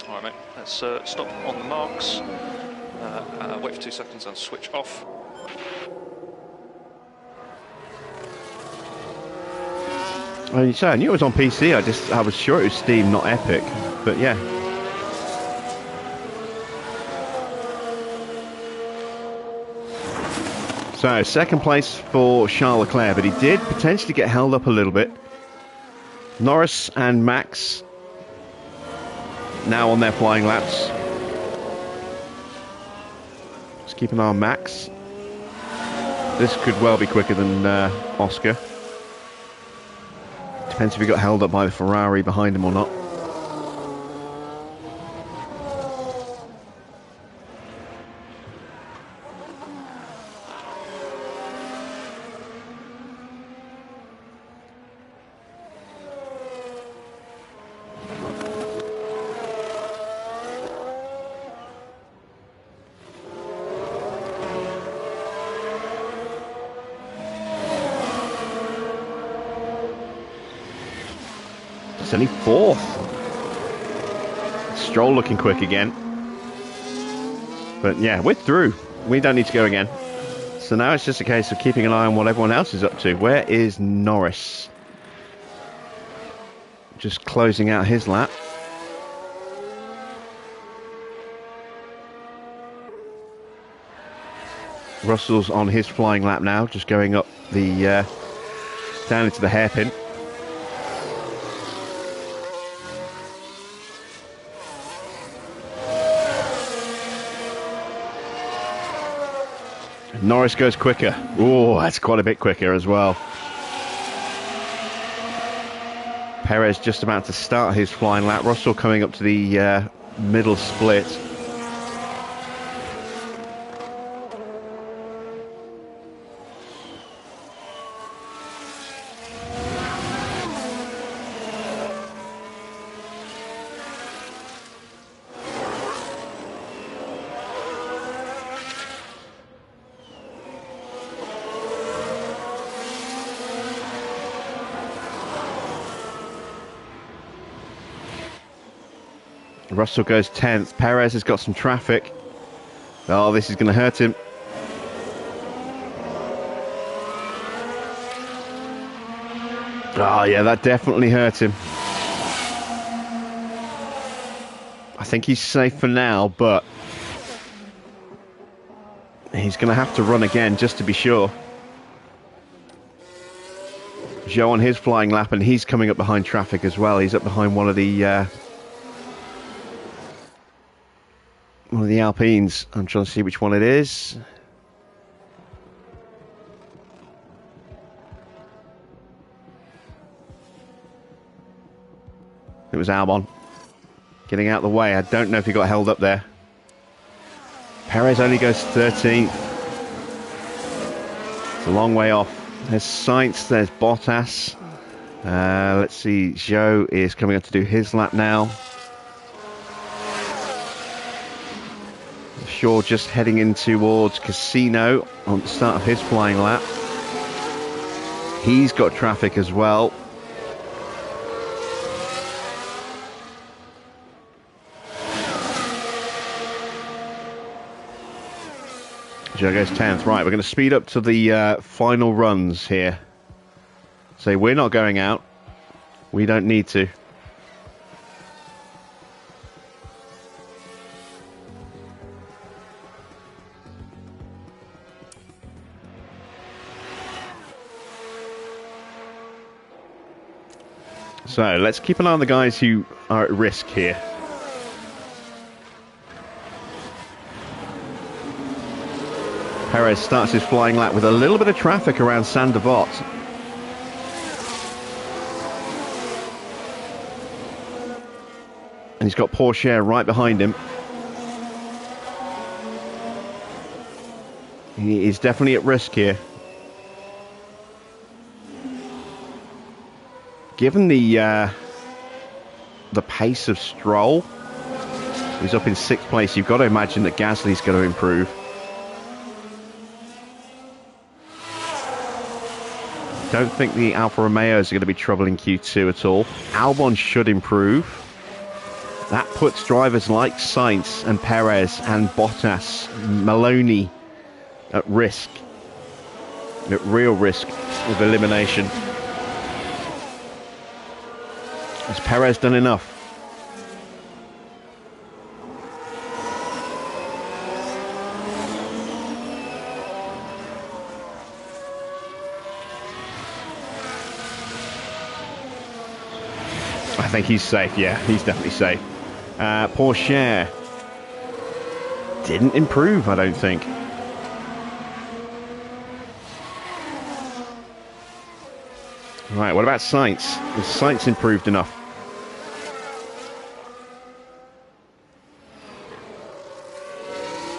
Alright mate, let's stop on the marks, wait for 2 seconds and switch off. Well, you say, I knew it was on PC, I was sure it was Steam, not Epic, but yeah. So, second place for Charles Leclerc, but he did potentially get held up a little bit. Norris and Max now on their flying laps. Just keep an eye on Max. This could well be quicker than Oscar. Depends if he got held up by the Ferrari behind him or not. It's only fourth. Stroll looking quick again. But yeah, we're through. we don't need to go again. So now it's just a case of keeping an eye on what everyone else is up to. Where is Norris? Just closing out his lap. Russell's on his flying lap now, just going up the down into the hairpin. Norris goes quicker. Oh, that's quite a bit quicker as well. Perez just about to start his flying lap. Russell coming up to the middle split. Russell goes 10th. Perez has got some traffic. Oh, this is going to hurt him. Oh, yeah, that definitely hurt him. I think he's safe for now, but he's going to have to run again just to be sure. Joe on his flying lap, and he's coming up behind traffic as well. He's up behind one of the Alpines. I'm trying to see which one it is. It was Albon. Getting out of the way. I don't know if he got held up there. Perez only goes 13th. It's a long way off. There's Sainz, there's Bottas. Let's see, Joe is coming up to do his lap now. Shaw just heading in towards Casino on the start of his flying lap. He's got traffic as well. Joe goes 10th. Right, we're going to speed up to the final runs here. So we're not going out. We don't need to. So let's keep an eye on the guys who are at risk here. Perez starts his flying lap with a little bit of traffic around Saint-Devot. And he's got Porsche right behind him. He is definitely at risk here. Given the pace of Stroll, who's up in 6th place, you've got to imagine that Gasly's going to improve. Don't think the Alfa Romeos are going to be troubling Q2 at all. Albon should improve. That puts drivers like Sainz and Perez and Bottas, Maloney at risk, at real risk of elimination. Has Perez done enough? I think he's safe, yeah, he's definitely safe. Porsche didn't improve, I don't think. Right, what about Sainz? Has Sainz improved enough?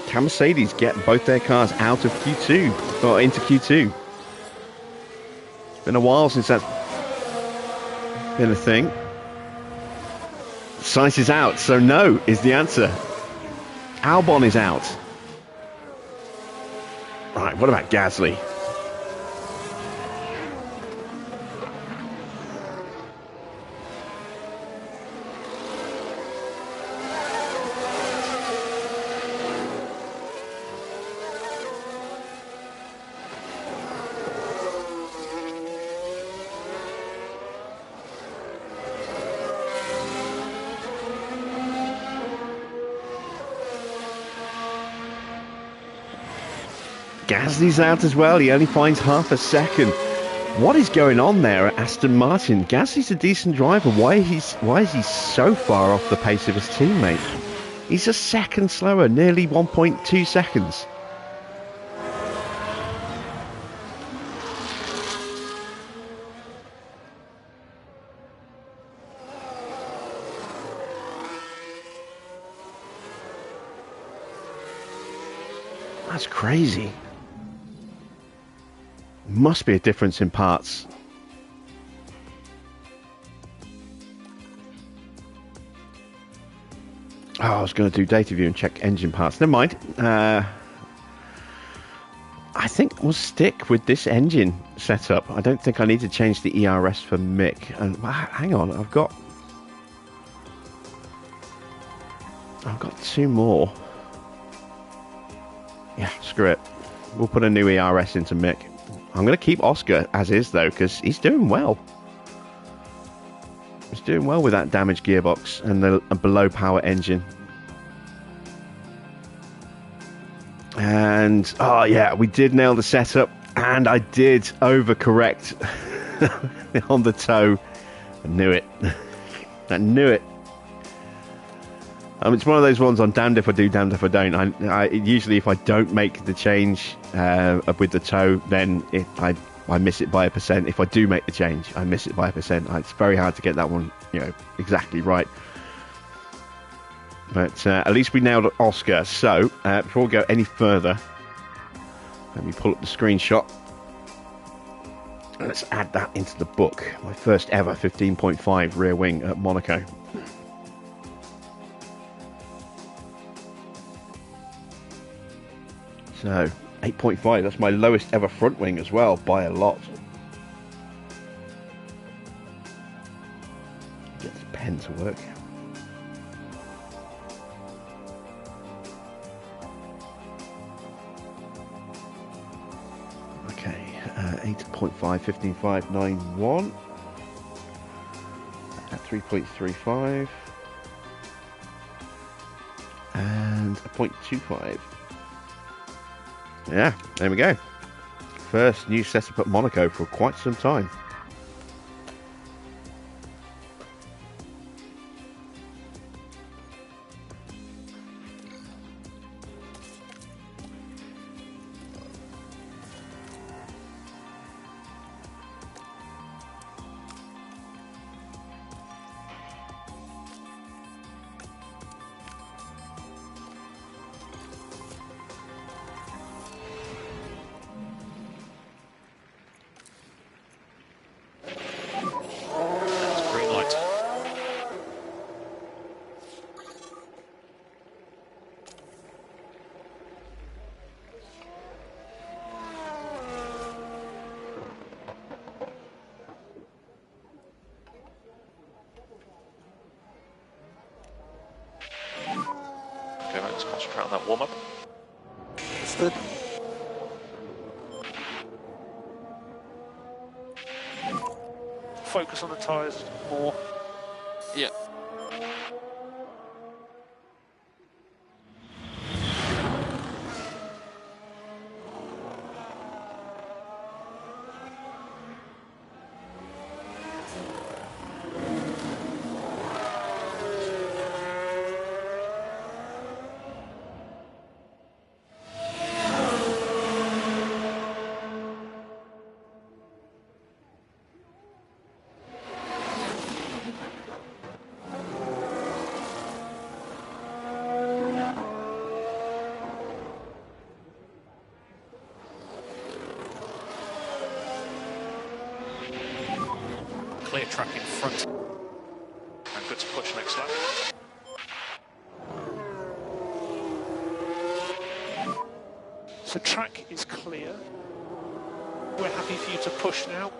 Can Mercedes get both their cars out of Q2, or into Q2? It's been a while since that's been a thing. Sainz is out, so no is the answer. Albon is out. Right, what about Gasly? Gasly's out as well. He only finds half a second. What is going on there at Aston Martin? Gasly's a decent driver. Why is he so far off the pace of his teammate? He's a second slower, nearly 1.2 seconds. That's crazy. Must be a difference in parts. Oh, I was going to do data view and check engine parts. Never mind. I think we'll stick with this engine setup. I don't think I need to change the ERS for Mick. And hang on, I've got 2 more. Yeah, screw it. We'll put a new ERS into Mick. I'm going to keep Oscar as is, though, because he's doing well. He's doing well with that damaged gearbox and the below power engine. And, oh yeah, we did nail the setup, and I did overcorrect on the toe. I knew it. I knew it. It's one of those ones on damned if I do, damned if I don't. I usually, if I don't make the change with the toe, then I miss it by 1%. If I do make the change, I miss it by 1%. It's very hard to get that one, exactly right. But at least we nailed Oscar. So before we go any further, let me pull up the screenshot. Let's add that into the book. My first ever 15.5 rear wing at Monaco. So, 8.5, that's my lowest ever front wing as well, by a lot. Get this pen to work. Okay, 8.5, 15.5, 9.1. At 3.35. And a 0.25. Yeah, there we go. First new setup at Monaco for quite some time. Let's concentrate on that warm-up. Understood. Focus on the tyres more. Yeah. Clear track in front. And good to push next lap. So track is clear. We're happy for you to push now.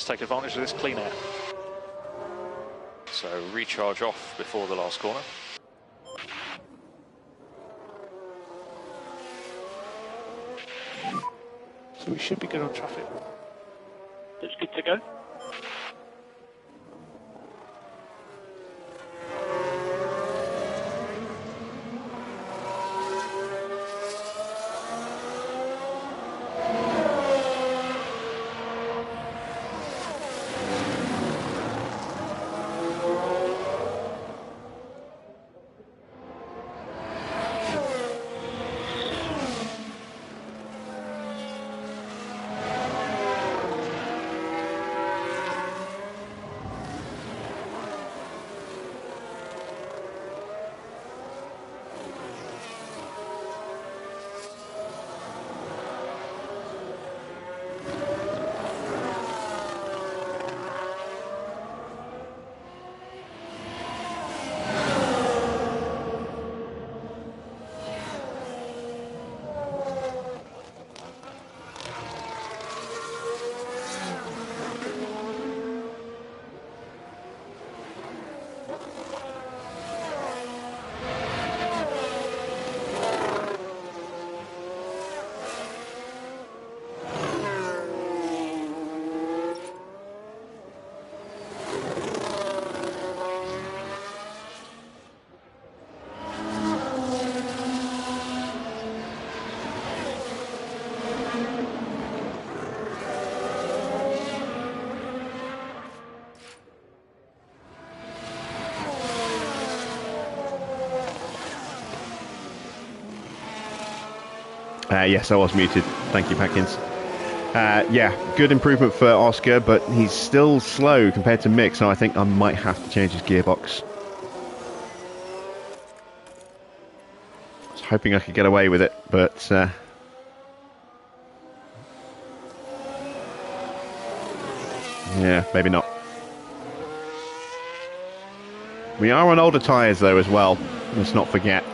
take advantage of this clean air. So recharge off before the last corner. So we should be good on traffic. It's good to go. Yes, I was muted. Thank you, Packins. Yeah, good improvement for Oscar, but he's still slow compared to Mick, so I think I might have to change his gearbox. I was hoping I could get away with it, but... yeah, maybe not. We are on older tyres, though, as well. Let's not forget.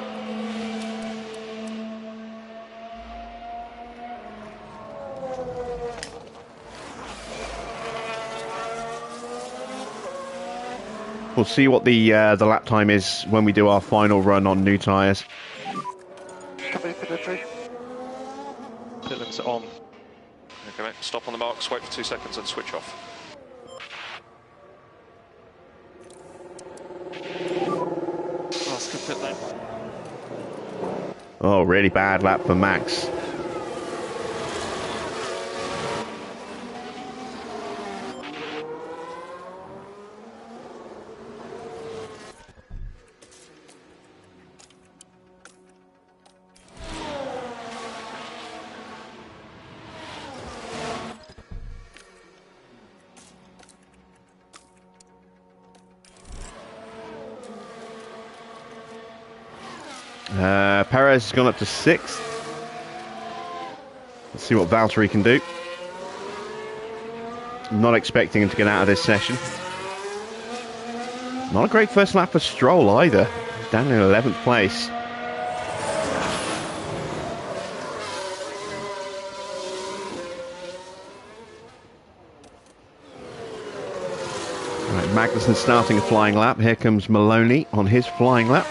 We'll see what the lap time is when we do our final run on new tyres. Pillars on. Okay, mate. Stop on the marks, wait for 2 seconds and switch off. Oscar pit lane. Oh, really bad lap for Max. Perez has gone up to 6th. Let's see what Valtteri can do. I'm not expecting him to get out of this session. Not a great first lap for Stroll either. Down in 11th place. Right, Magnussen starting a flying lap. Here comes Maloney on his flying lap.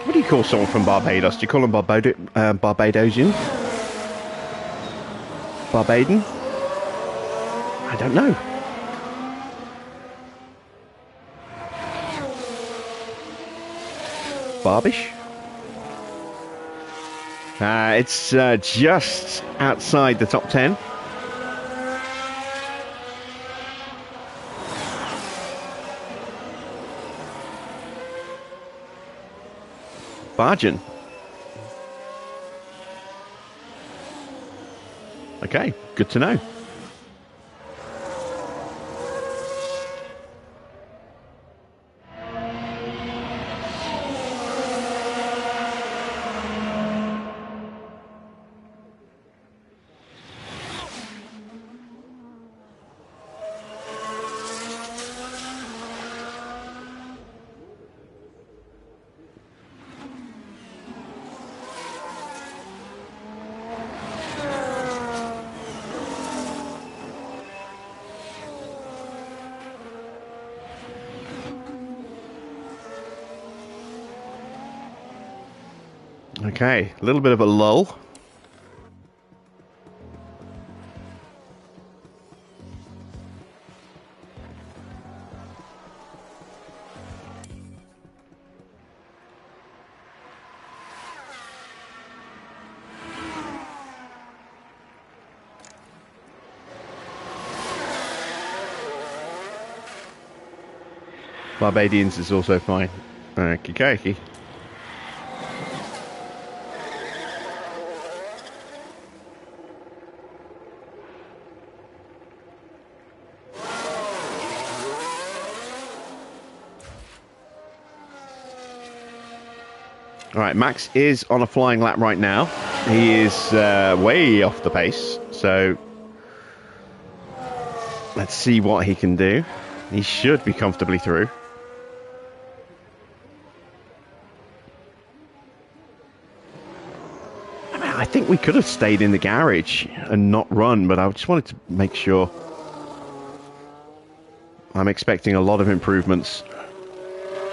What do you call someone from Barbados? Do you call them Barbadosian? Barbadan? I don't know. Barbish? It's just outside the top 10. Bargain. Okay, good to know. Okay, a little bit of a lull. Barbadians is also fine. Okie. Alright, Max is on a flying lap right now. He is way off the pace, so let's see what he can do. He should be comfortably through. I think we could have stayed in the garage and not run, but I just wanted to make sure. I'm expecting a lot of improvements.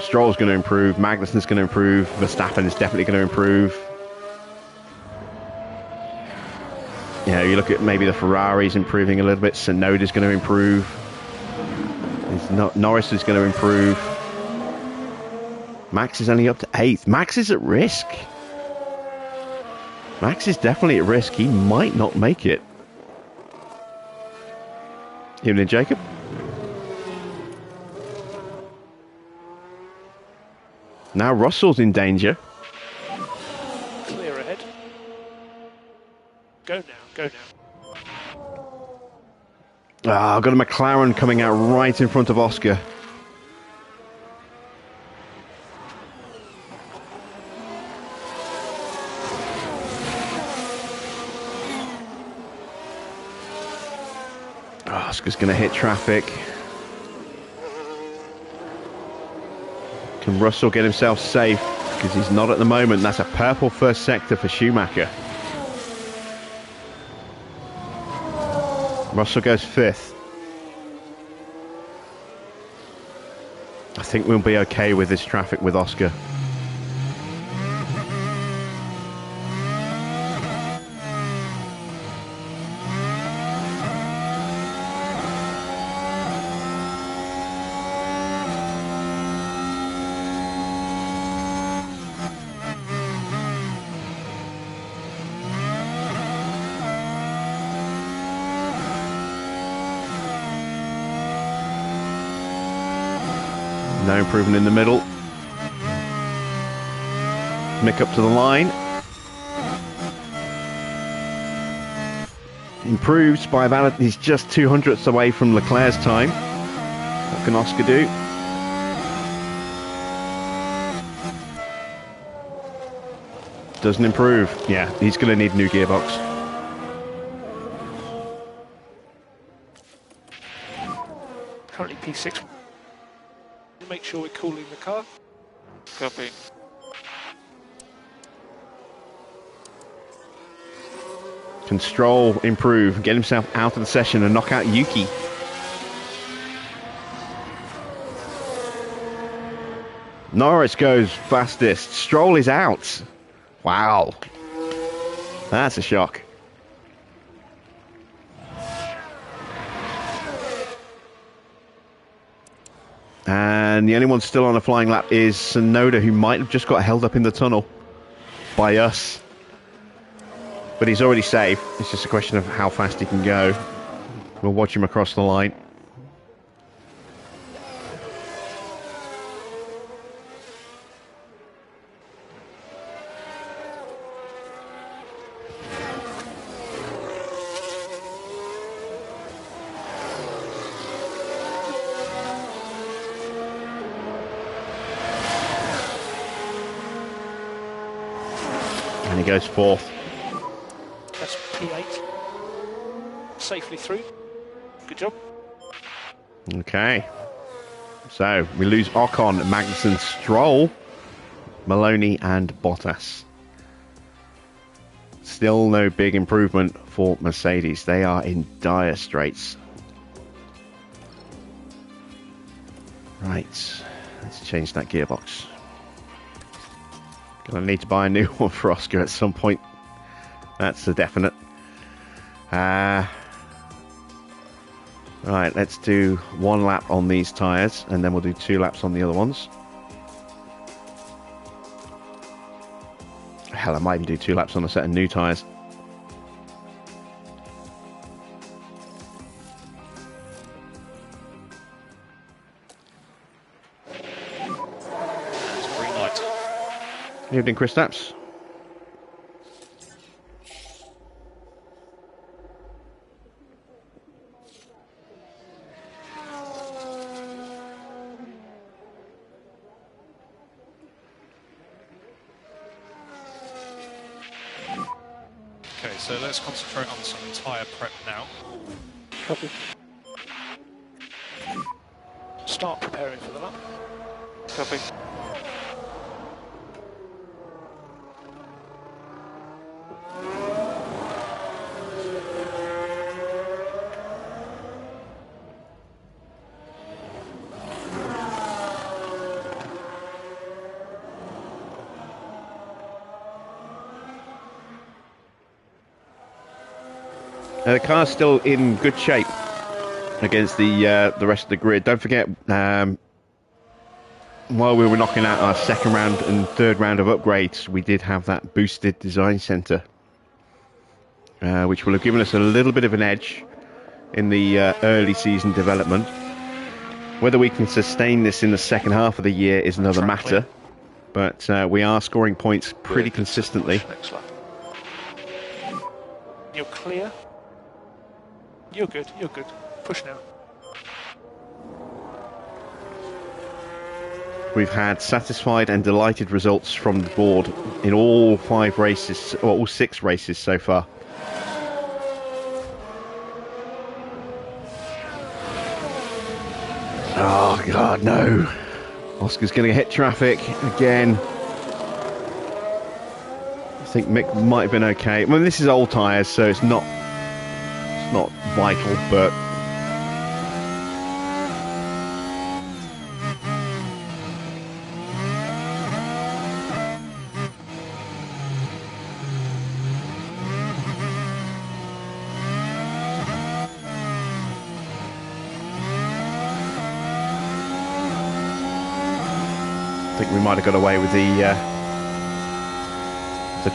Stroll's going to improve, Magnussen's going to improve, Verstappen is definitely going to improve. You know, you look at maybe the Ferraris improving a little bit, Tsunoda's going to improve. Norris is going to improve. Max is only up to 8th. Max is at risk. Max is definitely at risk. He might not make it. Evening, Jacob. Now Russell's in danger. Clear ahead. Go now. I've got a McLaren coming out right in front of Oscar. Oscar's going to hit traffic. Can Russell get himself safe? Because he's not at the moment. That's a purple first sector for Schumacher. Russell goes 5th. I think we'll be okay with this traffic with Oscar. No improvement in the middle. Mick up to the line. Improves by about, he's just 200ths away from Leclerc's time. What can Oscar do? Doesn't improve. Yeah, he's going to need a new gearbox. Currently P6. Make sure we're cooling the car. Copy. Can Stroll improve, get himself out of the session and knock out Yuki? Norris goes fastest. Stroll is out. Wow. That's a shock. And the only one still on a flying lap is Tsunoda, who might have just got held up in the tunnel by us. But he's already safe. It's just a question of how fast he can go. We'll watch him across the line. And he goes 4th. That's P8. Safely through. Good job. Okay. So we lose Ocon, Magnussen, Stroll, Maloney and Bottas. Still no big improvement for Mercedes. They are in dire straits. Right. Let's change that gearbox. Gonna need to buy a new one for Oscar at some point. That's a definite. Right, let's do 1 lap on these tyres, and then we'll do 2 laps on the other ones. Hell, I might even do 2 laps on a set of new tyres. Green light. Evening, Chris Stapps. Okay, so let's concentrate on some tyre prep now. Copy. Start preparing for the lap. Copy. The car's still in good shape against the rest of the grid. Don't forget, while we were knocking out our second round and third round of upgrades, we did have that boosted design centre, which will have given us a little bit of an edge in the early season development. Whether we can sustain this in the second half of the year is another matter, but we are scoring points pretty consistently. Next lap. You're clear. You're good, you're good. Push now. We've had satisfied and delighted results from the board in all 5 races, or all 6 races so far. Oh God, no! Oscar's going to hit traffic again. I think Mick might have been okay. I mean, this is old tyres, so it's not vital, but I think we might have got away with the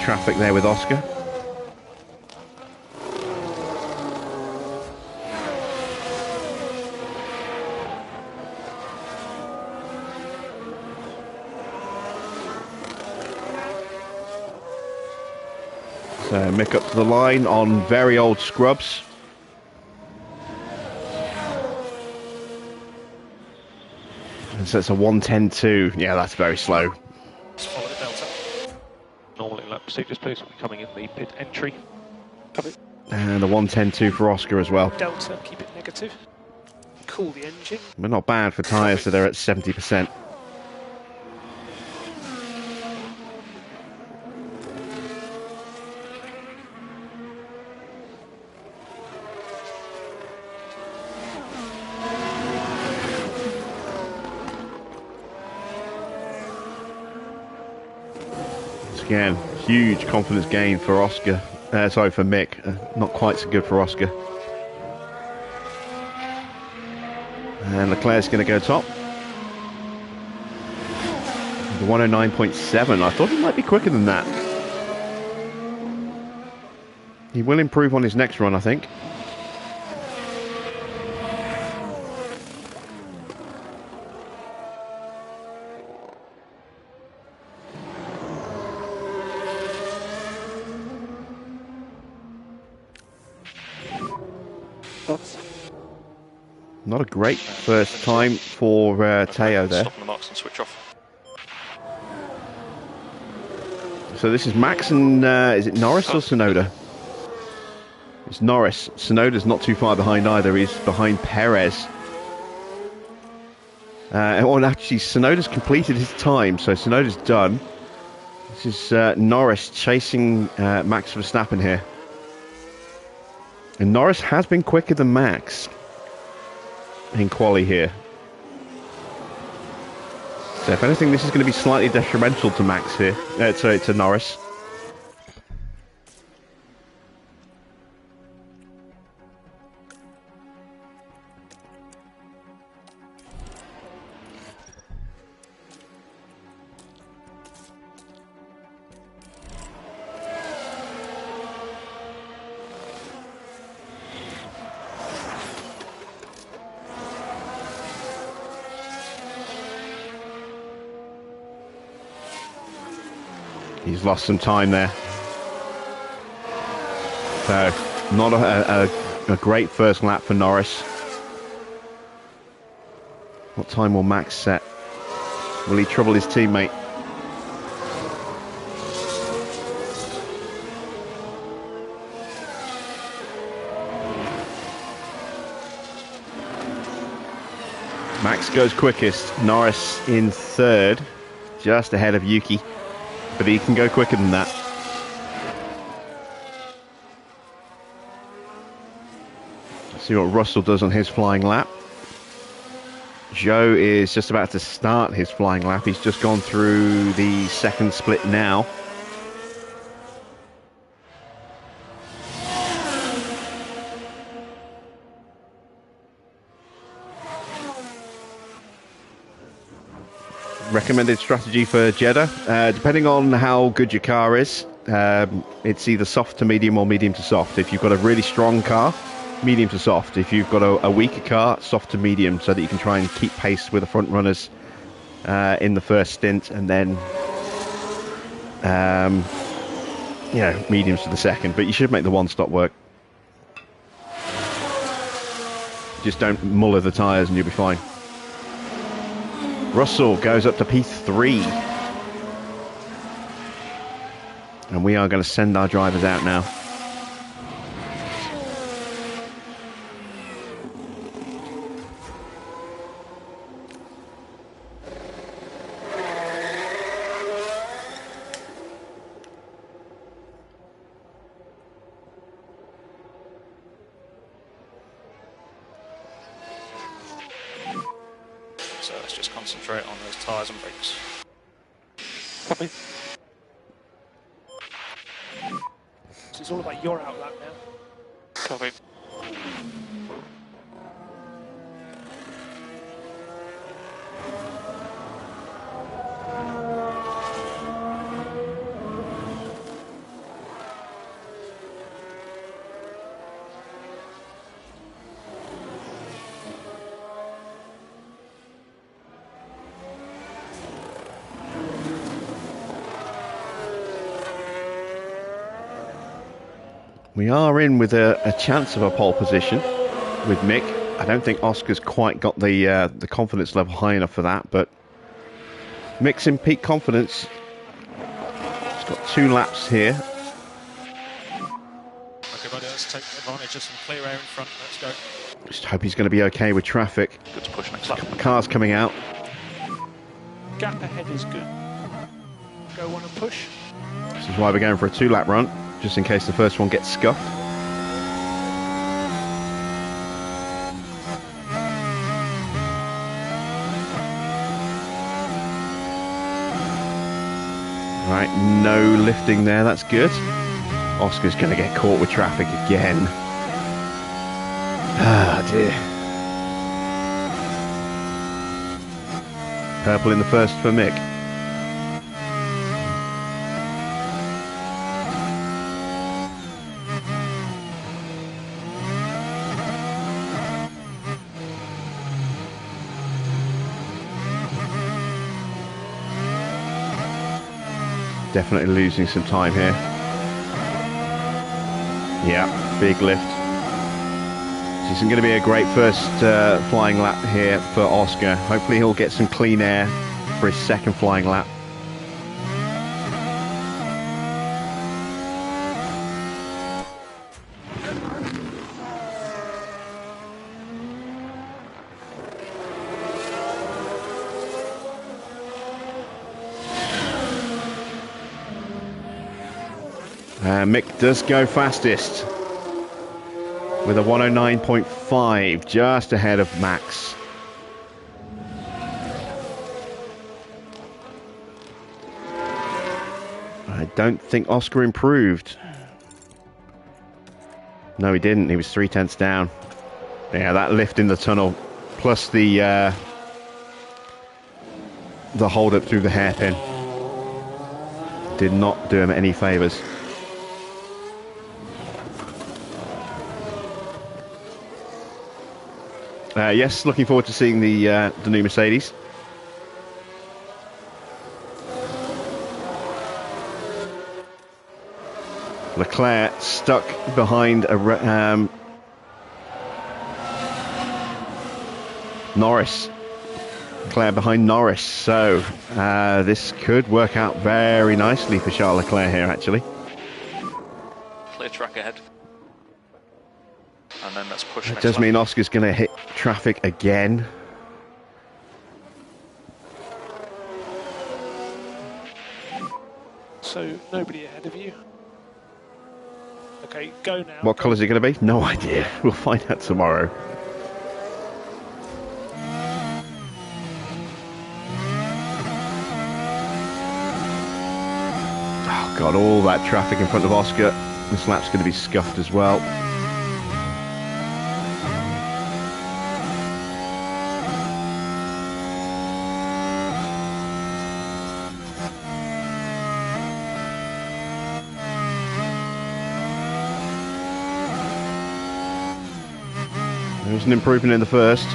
traffic there with Oscar. So Mick up to the line on very old scrubs. And so it's a 1:10.2. Yeah, that's very slow. Let's follow the delta. Normally lap procedures, please. We're coming in the pit entry. Copy. And a 1:10.2 for Oscar as well. Delta, keep it negative. Cool the engine. But not bad for tyres that are at 70%. Again, huge confidence gain for Oscar. Sorry, for Mick. Not quite so good for Oscar. And Leclerc's going to go top. The 109.7. I thought he might be quicker than that. He will improve on his next run, I think. Not a great first time for Teo there. Stop the marks and switch off. So this is Max and is it Norris or Tsunoda? It's Norris. Tsunoda's not too far behind either. He's behind Perez. Well, actually, Tsunoda's completed his time, so Tsunoda's done. This is Norris chasing Max Verstappen here. And Norris has been quicker than Max in quali here. So if anything, this is going to be slightly detrimental to Max here, to Norris. He's lost some time there. So, not a great first lap for Norris. What time will Max set? Will he trouble his teammate? Max goes quickest. Norris in third, just ahead of Yuki. But he can go quicker than that. Let's see what Russell does on his flying lap. Joe is just about to start his flying lap. He's just gone through the second split now. Recommended strategy for Jeddah, depending on how good your car is, it's either soft to medium or medium to soft. If you've got a really strong car, medium to soft. If you've got a weaker car, soft to medium, so that you can try and keep pace with the front runners in the first stint, and then mediums for the second. But you should make the one stop work. Just don't muller the tyres and you'll be fine. Russell goes up to P3. And we are going to send our drivers out now. So let's just concentrate on those tyres and brakes. Copy. So it's all about your outlap now. Copy. We are in with a chance of a pole position with Mick. I don't think Oscar's quite got the confidence level high enough for that, but Mick's in peak confidence. He's got 2 laps here. Okay, buddy, let's take advantage of some clear air in front. Let's go. Just hope he's going to be okay with traffic. Good to push next lap. Cars coming out. Gap ahead is good. Go on and push. This is why we're going for a 2-lap run, just in case the first one gets scuffed. Right, no lifting there, that's good. Oscar's going to get caught with traffic again. Ah, dear. Purple in the first for Mick. Definitely losing some time here. Yeah, big lift. This isn't going to be a great first flying lap here for Oscar. Hopefully he'll get some clean air for his second flying lap. Mick does go fastest with a 109.5, just ahead of Max. don't think Oscar improved. No, he didn't. He was 0.3 down. Yeah, that lift in the tunnel, plus the hold up through the hairpin, did not do him any favours. Yes, looking forward to seeing the new Mercedes. Leclerc stuck behind a Norris. Leclerc behind Norris, so this could work out very nicely for Charles Leclerc here, actually. Clear track ahead. And then let's push. It does mean Oscar's going to hit traffic again. So nobody ahead of you. Okay, go now. What colour is it going to be? No idea. We'll find out tomorrow. Oh God, all that traffic in front of Oscar. This lap's going to be scuffed as well. There was an improvement in the first.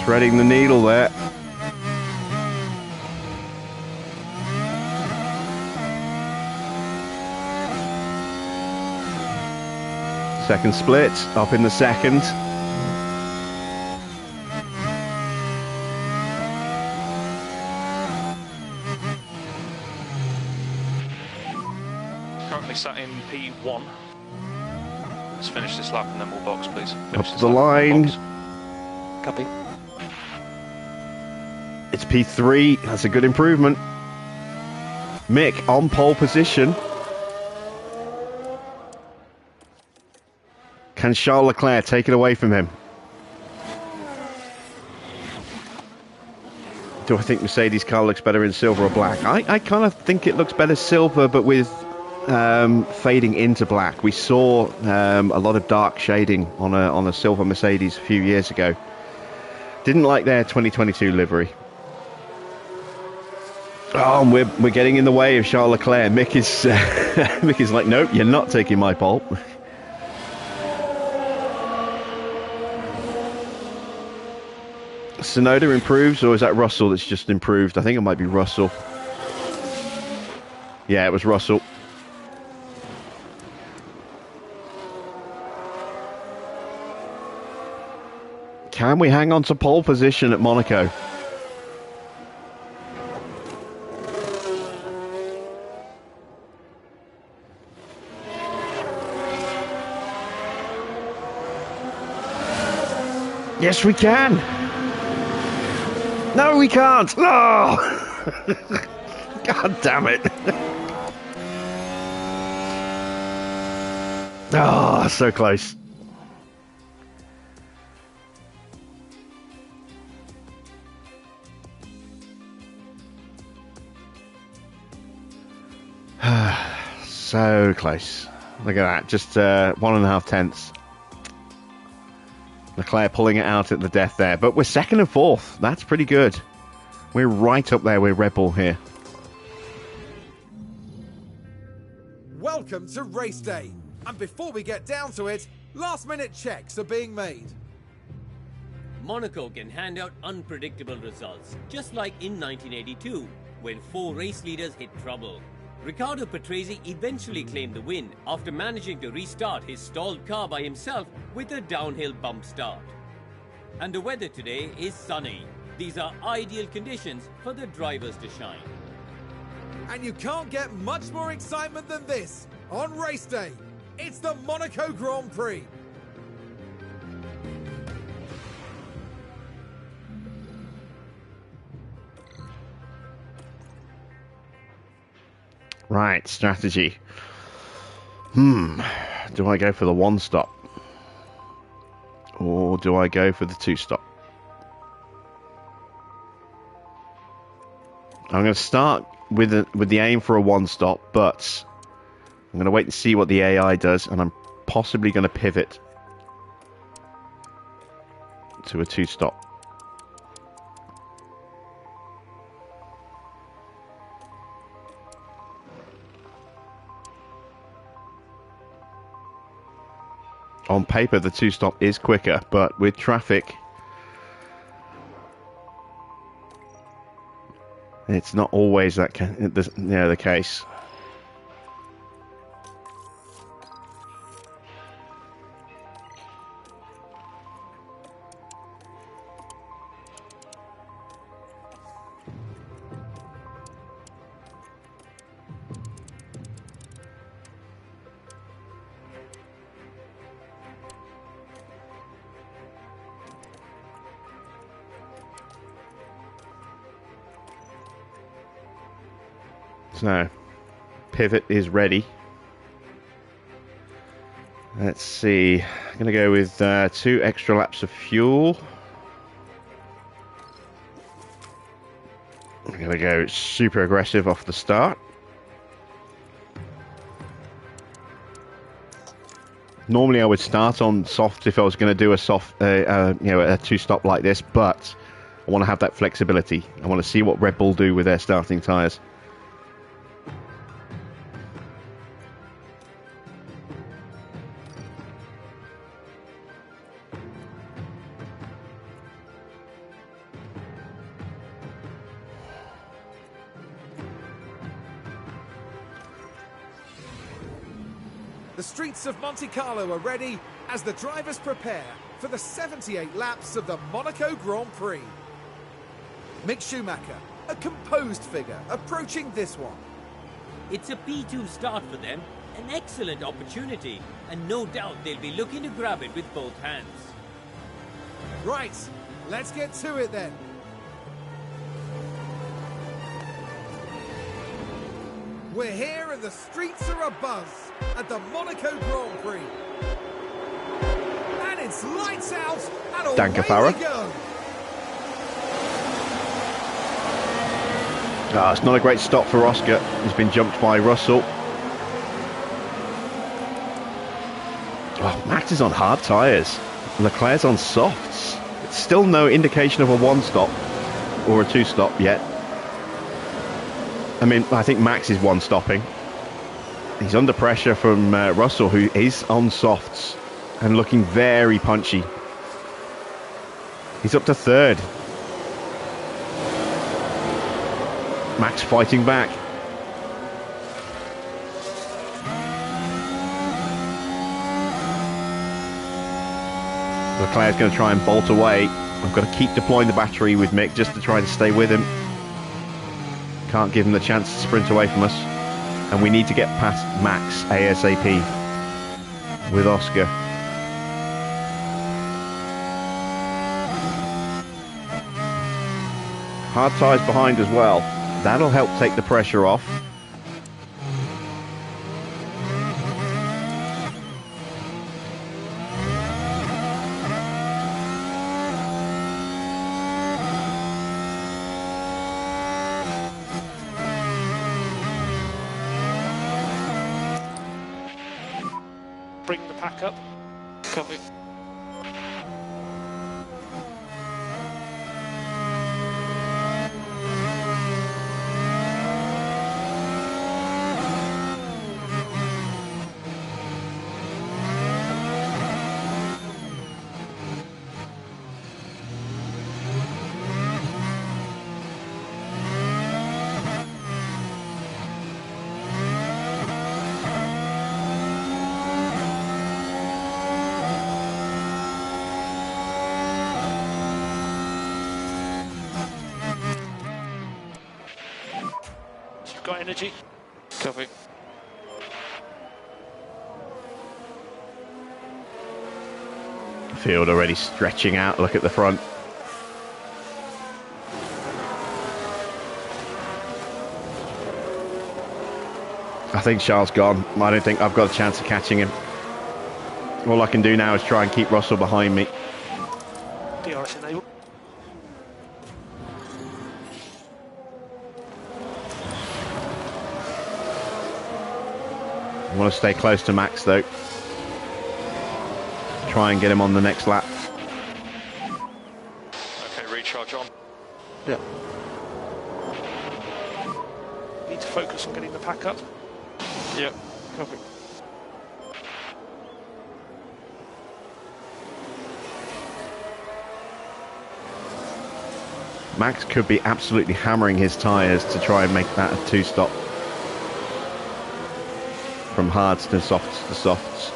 Threading the needle there. Second split, up in the second. Currently sat in P1. Let's finish this lap and then we'll box, please. Up the line. Copy. It's P3, that's a good improvement. Mick on pole position. Can Charles Leclerc take it away from him? Do I think Mercedes' car looks better in silver or black? I kind of think it looks better silver, but with fading into black. We saw a lot of dark shading on a silver Mercedes a few years ago. Didn't like their 2022 livery. Oh, and we're getting in the way of Charles Leclerc. Mick is like, nope, you're not taking my pole. Sonoda improves, or is that Russell that's just improved? I think it might be Russell. Yeah, it was Russell. Can we hang on to pole position at Monaco? Yes, we can. No, we can't. No. God damn it. Oh, so close. So close. Look at that. Just 1.5 tenths. Leclerc pulling it out at the death there. But we're second and fourth. That's pretty good. We're right up there with Red Bull here. Welcome to race day. And before we get down to it, last-minute checks are being made. Monaco can hand out unpredictable results, just like in 1982, when 4 race leaders hit trouble. Riccardo Patrese eventually claimed the win after managing to restart his stalled car by himself with a downhill bump start. And the weather today is sunny. These are ideal conditions for the drivers to shine. And you can't get much more excitement than this on race day. It's the Monaco Grand Prix. Right, strategy. Do I go for the one stop? Or do I go for the two stop? I'm going to start with the aim for a one stop, but I'm going to wait and see what the AI does, and I'm possibly going to pivot to a two stop. On paper, the two stop is quicker, but with traffic, it's not always the case. So, pivot is ready. Let's see. I'm going to go with 2 extra laps of fuel. I'm going to go super aggressive off the start. Normally I would start on soft if I was going to do a soft, a two stop like this, but I want to have that flexibility. I want to see what Red Bull do with their starting tyres. The streets of Monte Carlo are ready as the drivers prepare for the 78 laps of the Monaco Grand Prix. Mick Schumacher, a composed figure, approaching this one. It's a P2 start for them, an excellent opportunity, and no doubt they'll be looking to grab it with both hands. Right, let's get to it then. We're here and the streets are abuzz at the Monaco Grand Prix. And it's lights out and away Danke, Farah. we go. It's not a great stop for Oscar. He's been jumped by Russell. Oh, Max is on hard tyres. Leclerc's on softs. It's still no indication of a one stop or a two stop yet. I mean, I think Max is one stopping. He's under pressure from Russell, who is on softs and looking very punchy. He's up to third. Max fighting back. Leclerc's going to try and bolt away. I've got to keep deploying the battery with Mick just to try to stay with him. Can't give him the chance to sprint away from us. And we need to get past Max ASAP with Oscar. Hard tyres behind as well. That'll help take the pressure off. Bring the pack up. Copy. Got energy? Copy. Field already stretching out. Look at the front. I think Charles gone. I don't think I've got a chance of catching him. All I can do now is try and keep Russell behind me. DRS enabled. I want to stay close to Max though. Try and get him on the next lap. Okay, recharge on. Yeah. Need to focus on getting the pack up. Yep. Copy. Max could be absolutely hammering his tyres to try and make that a two-stop. From hards to softs to softs.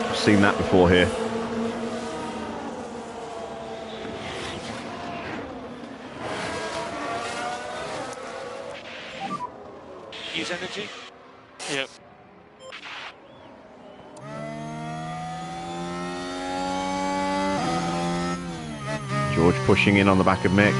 I've seen that before here. Use energy. Yep. George pushing in on the back of Mick.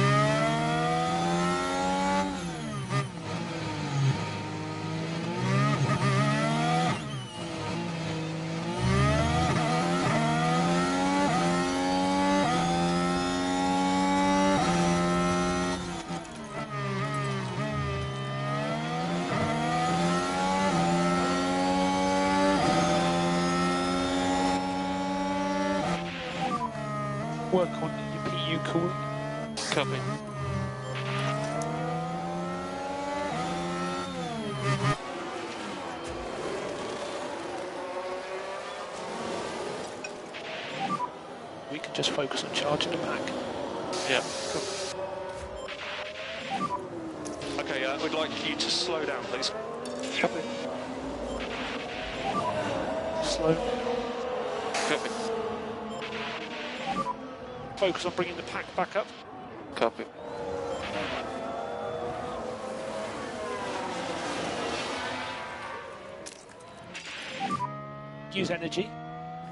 Work on your PU cooling. Copy. We can just focus on charging the pack. Yep. Okay, we'd like you to slow down, please. Copy. Slow. Copy. Focus on bringing the pack back up. Copy. Use energy.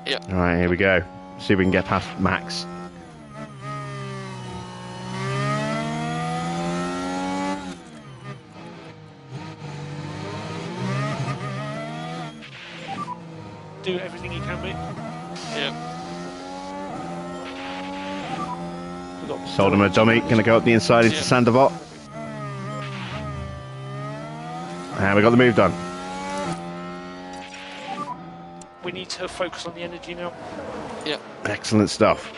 Yep. Alright, here we go. See if we can get past Max. Do everything you can, mate. Yep. We've got Sold him a dummy. Going to go up the inside into Yeah. Sandoval. And we got the move done. We need to focus on the energy now. Yep. Excellent stuff.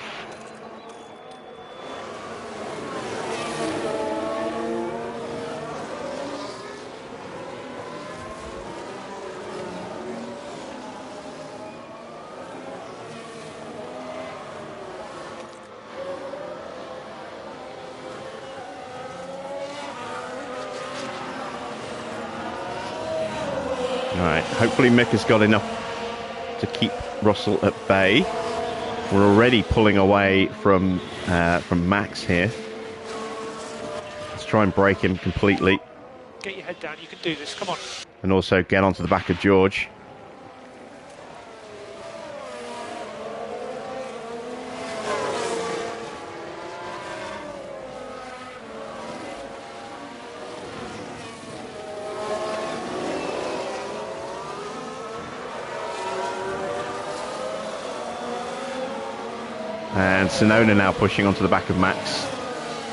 Alright, hopefully Mick has got enough to keep Russell at bay. We're already pulling away from Max here. Let's try and break him completely. Get your head down, you can do this, come on. And also get onto the back of George. And Sonona now pushing onto the back of Max.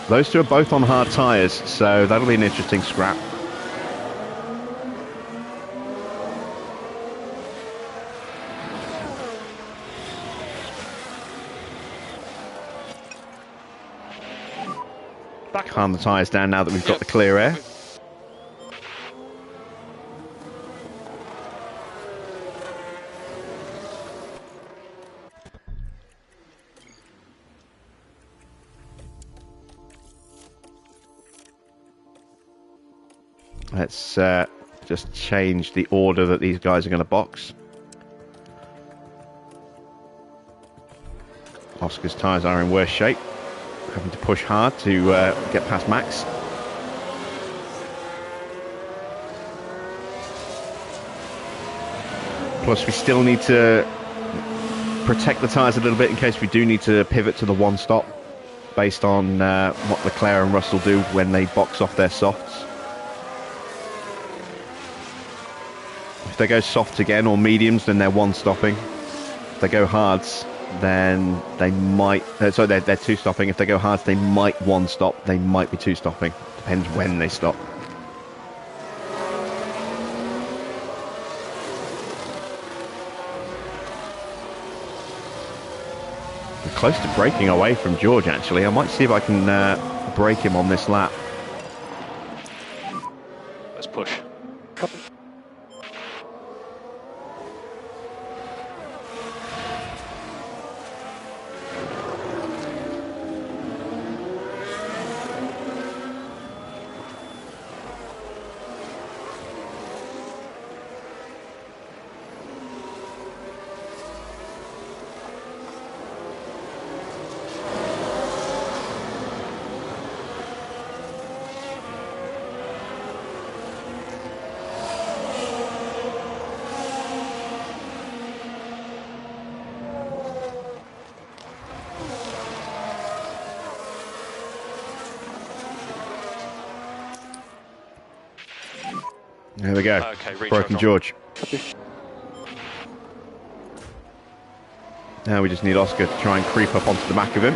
Those two are both on hard tyres, so that'll be an interesting scrap. Calm the tyres down now that we've got the clear air. Let's just change the order that these guys are going to box. Oscar's tyres are in worse shape, having to push hard to get past Max. Plus we still need to protect the tyres a little bit in case we do need to pivot to the one stop based on what Leclerc and Russell do when they box off their softs. they go softs again or mediums, then they're one stopping. If they go hards, then they might. Sorry, they're two stopping. If they go hards, they might one stop. They might be two stopping. Depends when they stop. We're close to breaking away from George, actually. I might see if I can break him on this lap. Let's push. There we go. Okay, Broken George. Now we just need Oscar to try and creep up onto the back of him.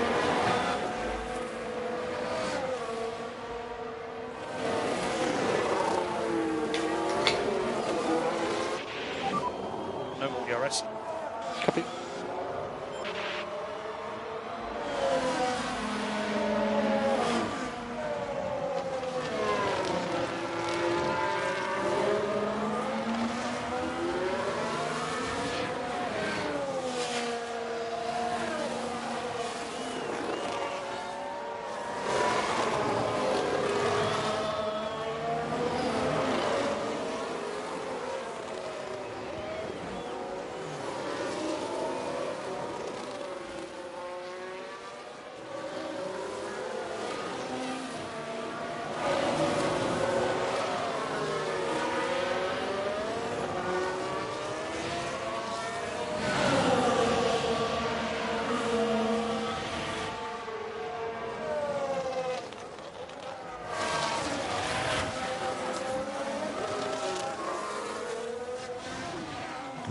No more DRS. Copy.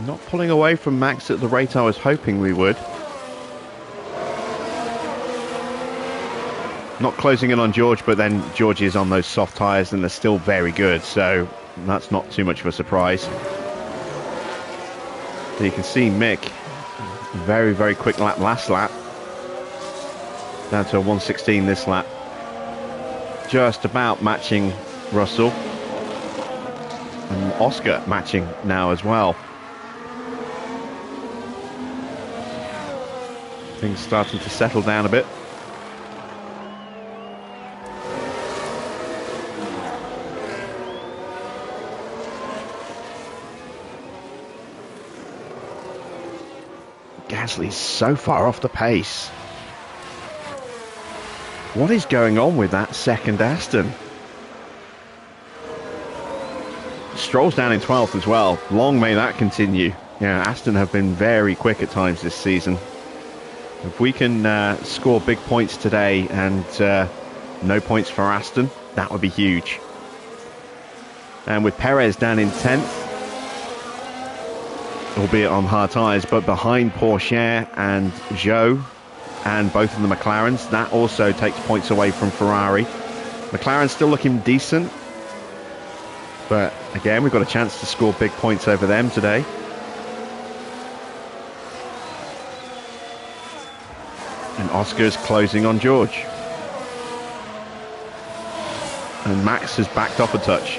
Not pulling away from Max at the rate I was hoping we would. Not closing in on George, but then George is on those soft tyres and they're still very good, so that's not too much of a surprise. So you can see Mick, very, very quick lap last lap. Down to a 1:16 this lap. Just about matching Russell. And Oscar matching now as well. Things starting to settle down a bit. Gasly's so far off the pace. What is going on with that second Aston? Stroll's down in 12th as well. Long may that continue. Yeah, Aston have been very quick at times this season. If we can score big points today and no points for Aston, that would be huge. And with Perez down in 10th, albeit on hard tyres, but behind Pourchaire and Zhou and both of the McLarens, that also takes points away from Ferrari. McLaren's still looking decent, but again, we've got a chance to score big points over them today. And Oscar's closing on George. And Max has backed off a touch.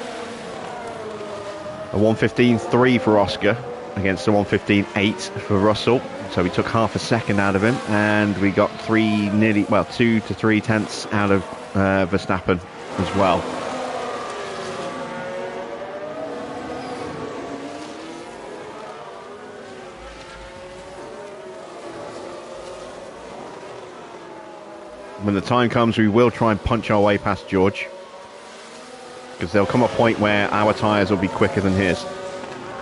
A 1:15.3 for Oscar against a 1:15.8 for Russell. So we took half a second out of him, and we got 2 to 3 tenths out of Verstappen as well. When the time comes, we will try and punch our way past George, because there'll come a point where our tyres will be quicker than his,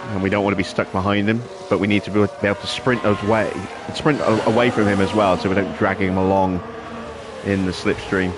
and we don't want to be stuck behind him, but we need to be able to sprint away from him as well, so we don't drag him along in the slipstream.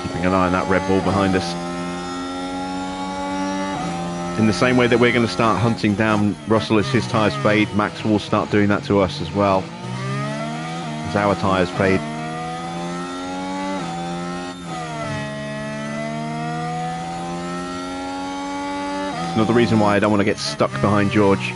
Keeping an eye on that Red Bull behind us. In the same way that we're going to start hunting down Russell as his tyres fade, Max will start doing that to us as well, as our tyres fade. It's another reason why I don't want to get stuck behind George.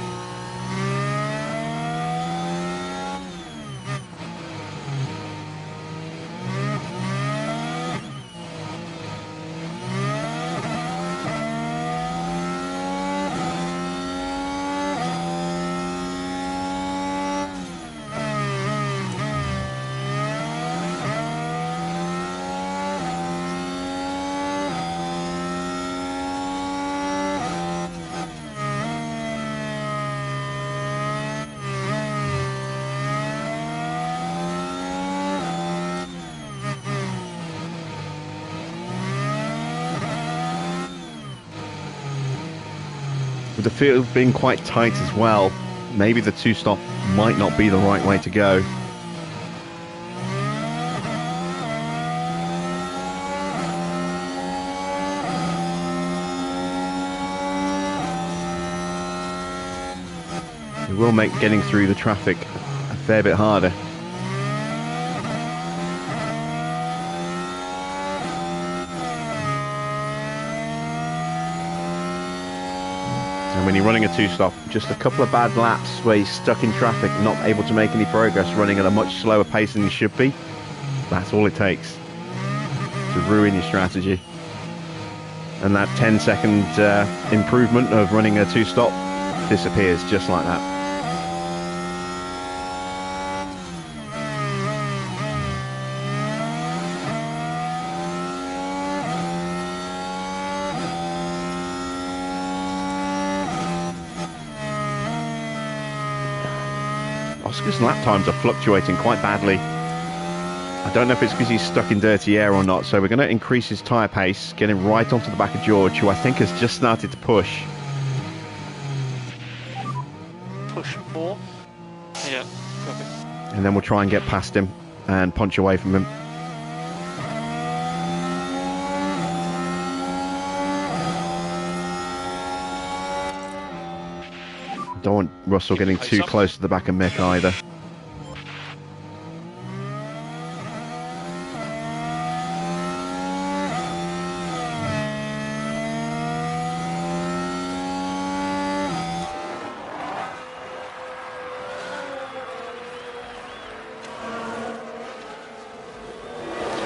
With the field being quite tight as well, maybe the two-stop might not be the right way to go. It will make getting through the traffic a fair bit harder. And when you're running a two-stop, just a couple of bad laps where you're stuck in traffic, not able to make any progress, running at a much slower pace than you should be, that's all it takes to ruin your strategy. And that 10-second improvement of running a two-stop disappears just like that. Oscar's lap times are fluctuating quite badly. I don't know if it's because he's stuck in dirty air or not, so we're going to increase his tyre pace, get him right onto the back of George, who I think has just started to push. Push more. Yeah, perfect. And then we'll try and get past him and punch away from him. Don't want Russell getting too close to the back of Mick either.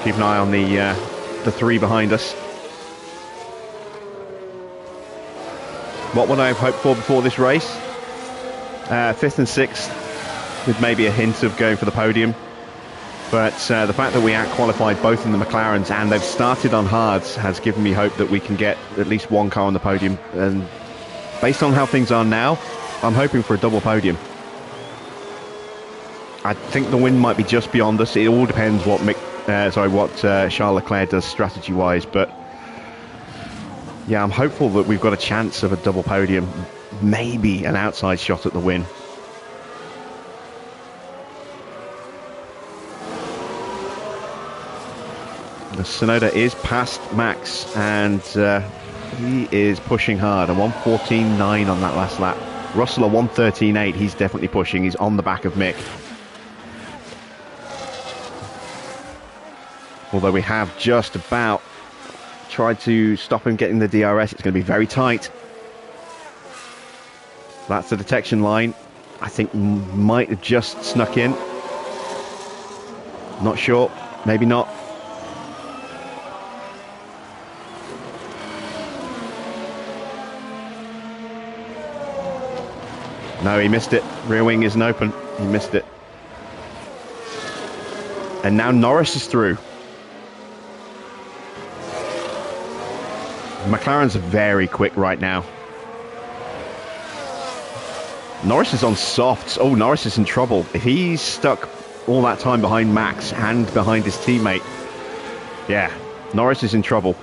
Keep an eye on the three behind us. What would I have hoped for before this race? 5th and 6th, with maybe a hint of going for the podium. But the fact that we out-qualified both in the McLarens and they've started on hards has given me hope that we can get at least one car on the podium. And based on how things are now, I'm hoping for a double podium. I think the win might be just beyond us. It all depends what Charles Leclerc does strategy-wise. But yeah, I'm hopeful that we've got a chance of a double podium. Maybe an outside shot at the win. The Sonoda is past Max, and he is pushing hard. A 1:14.9 on that last lap. Russell a 1:13.8. He's definitely pushing. He's on the back of Mick. Although we have just about tried to stop him getting the DRS. It's going to be very tight. That's the detection line. I think might have just snuck in. Not sure. Maybe not. No, he missed it. Rear wing isn't open. He missed it. And now Norris is through. McLaren's very quick right now. Norris is on softs. Oh, Norris is in trouble. If he's stuck all that time behind Max and behind his teammate, yeah, Norris is in trouble.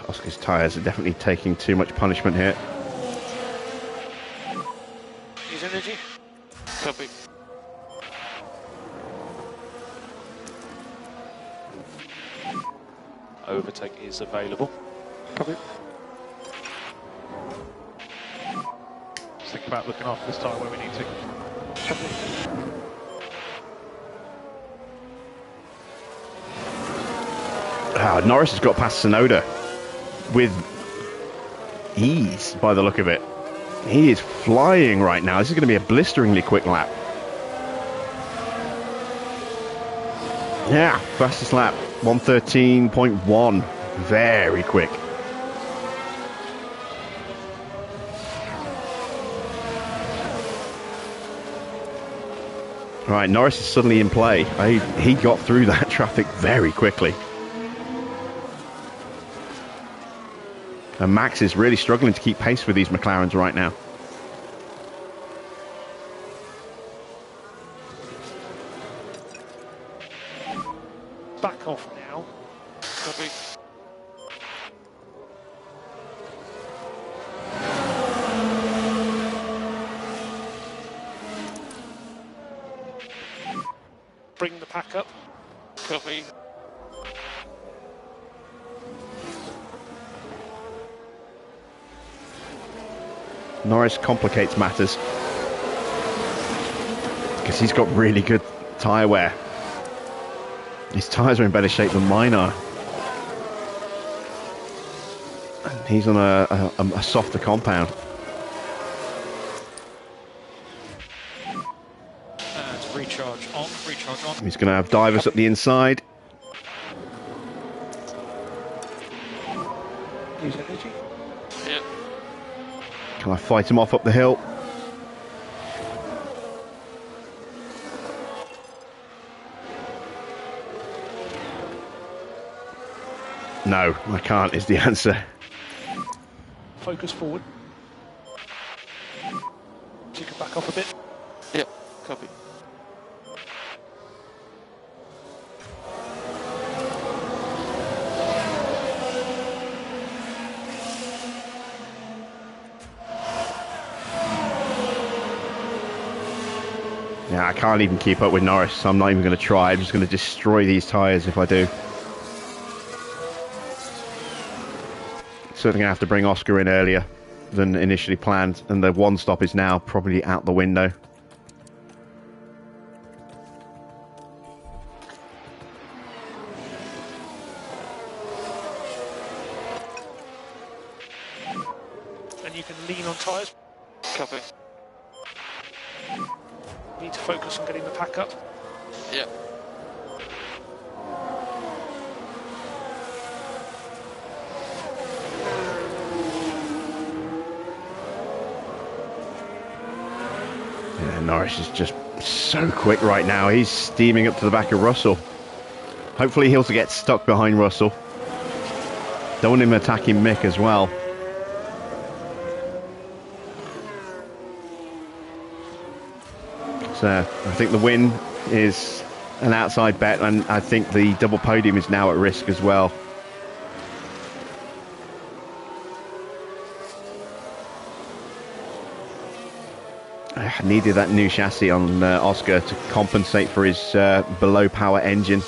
Oscar's tyres are definitely taking too much punishment here. Use energy. Copy. Overtake is available. Copy. Just think about looking after this tyre where we need to. Copy. Norris has got past Sonoda with ease by the look of it. He is flying right now. This is going to be a blisteringly quick lap. Yeah, fastest lap, 1:13.1. Very quick. Right, Norris is suddenly in play. He got through that traffic very quickly. And Max is really struggling to keep pace with these McLarens right now. Back off now. Copy. Bring the pack up. Copy. Norris complicates matters because he's got really good tyre wear. His tyres are in better shape than mine are. He's on a softer compound. And recharge on, recharge on. He's going to have divers up the inside. Use energy. Yeah. Can I fight him off up the hill? No, I can't is the answer. Focus forward. You can back off a bit. Yep, copy. Yeah, I can't even keep up with Norris, so I'm not even going to try. I'm just going to destroy these tyres if I do. Certainly going to have to bring Oscar in earlier than initially planned, and the one stop is now probably out the window. And you can lean on tyres. Copy. Need to focus on getting the pack up. Yep. Yeah, Norris is just so quick right now. He's steaming up to the back of Russell. Hopefully he'll get stuck behind Russell. Don't want him attacking Mick as well. So I think the win is an outside bet, and I think the double podium is now at risk as well. I needed that new chassis on Oscar to compensate for his below power engine.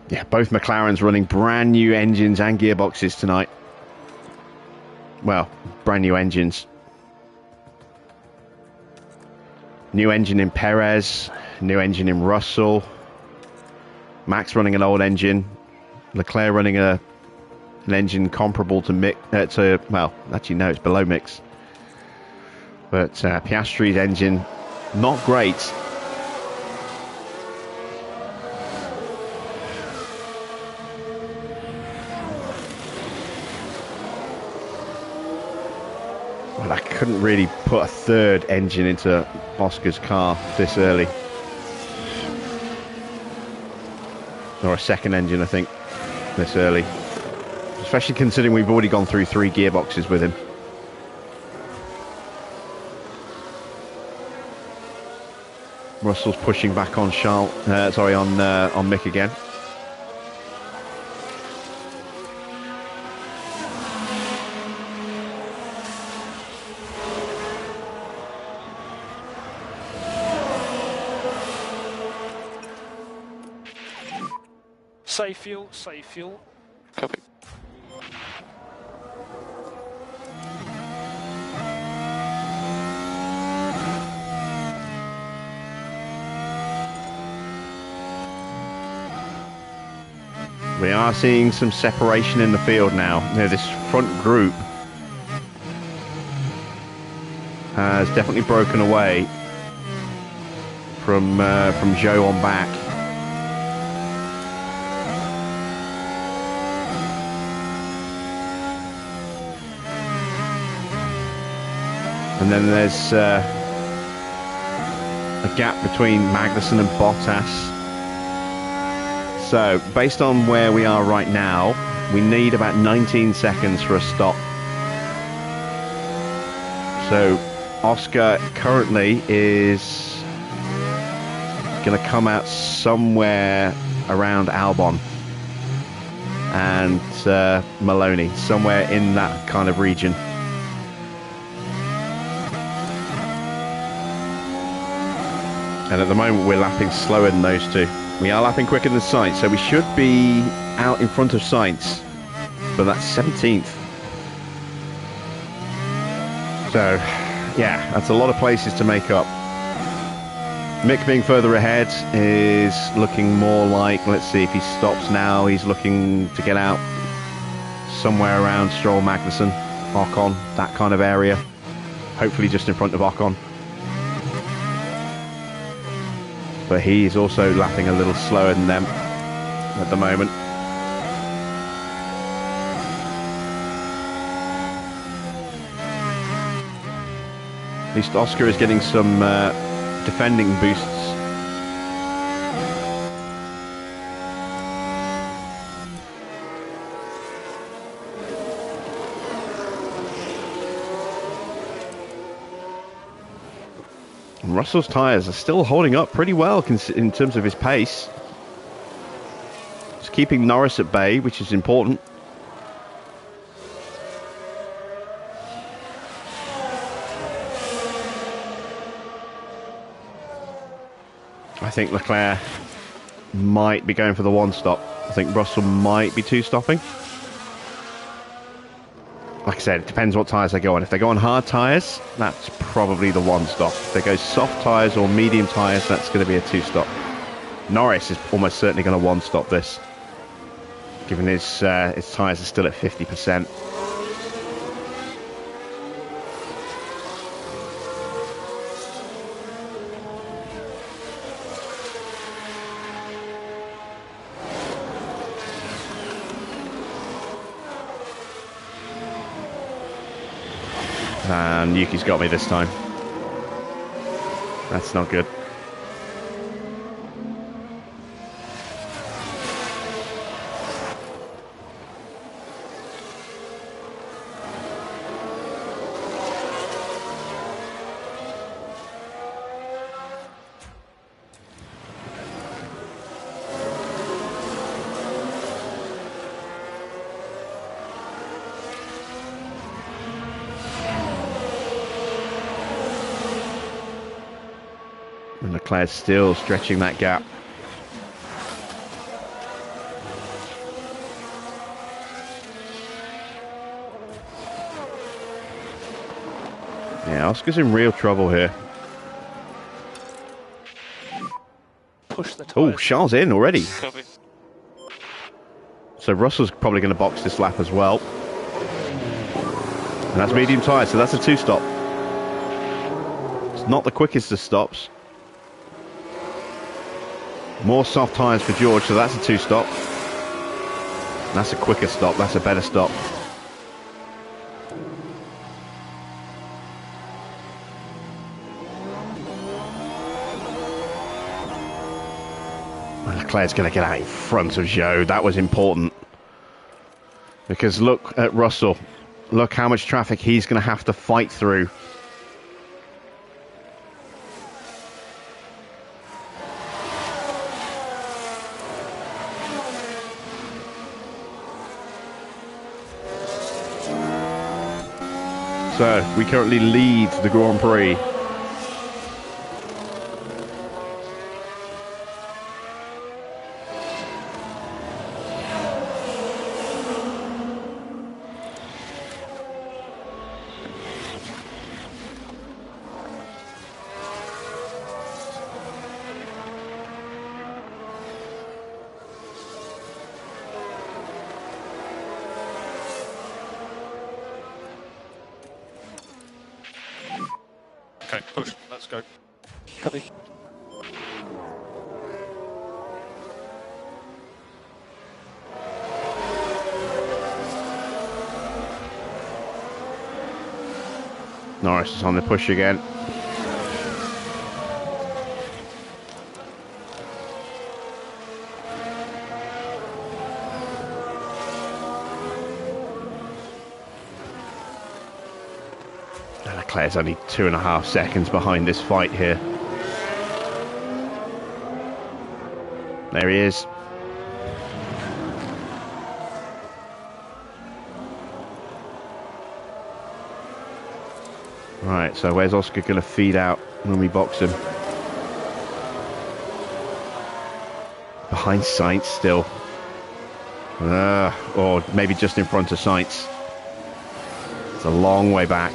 Yeah, both McLarens running brand new engines and gearboxes tonight. Well, brand new engines. New engine in Perez, new engine in Russell. Max running an old engine. Leclerc running an engine comparable to Mick. Well, actually no, it's below Mick's. But Piastri's engine, not great. Well, I couldn't really put a third engine into Oscar's car this early. Or a second engine, I think, this early. Especially considering we've already gone through 3 gearboxes with him. Russell's pushing back on Charles. Sorry, on Mick again. Save fuel, save fuel. Copy. We are seeing some separation in the field now. This front group has definitely broken away from Joe on back. And then there's a gap between Magnussen and Bottas. So, based on where we are right now, we need about 19 seconds for a stop. So, Oscar currently is going to come out somewhere around Albon and Maloney, somewhere in that kind of region. And at the moment we're lapping slower than those two. We are lapping quicker than Sainz, so we should be out in front of Sainz, but that's 17th. So, yeah, that's a lot of places to make up. Mick being further ahead is looking more like, let's see, if he stops now, he's looking to get out somewhere around Stroll, Magnussen, Ocon, that kind of area. Hopefully just in front of Ocon. But he is also lapping a little slower than them at the moment. At least Oscar is getting some defending boosts. Russell's tyres are still holding up pretty well in terms of his pace. It's keeping Norris at bay, which is important. I think Leclerc might be going for the one stop. I think Russell might be two stopping. Like I said, it depends what tyres they go on. If they go on hard tyres, that's probably the one stop. If they go soft tyres or medium tyres, that's going to be a two stop. Norris is almost certainly going to one stop this, given his tyres are still at 50%. And Yuki's got me this time. That's not good. And Leclerc's still stretching that gap. Yeah, Oscar's in real trouble here. Push the tyres. Oh, Charles in already. Copy. So Russell's probably going to box this lap as well. And that's medium tyre, so that's a two stop. It's not the quickest of stops. More soft tyres for George, so that's a two stop. That's a quicker stop, that's a better stop. Leclerc's going to get out in front of Joe. That was important. Because look at Russell. Look how much traffic he's going to have to fight through. So we currently lead the Grand Prix. Okay, push. Let's go. Copy. Norris is on the push again. Leclerc's only 2.5 seconds behind this fight here. There he is. Right, so where's Oscar going to feed out when we box him? Behind Sainz still. Or maybe just in front of Sainz. It's a long way back.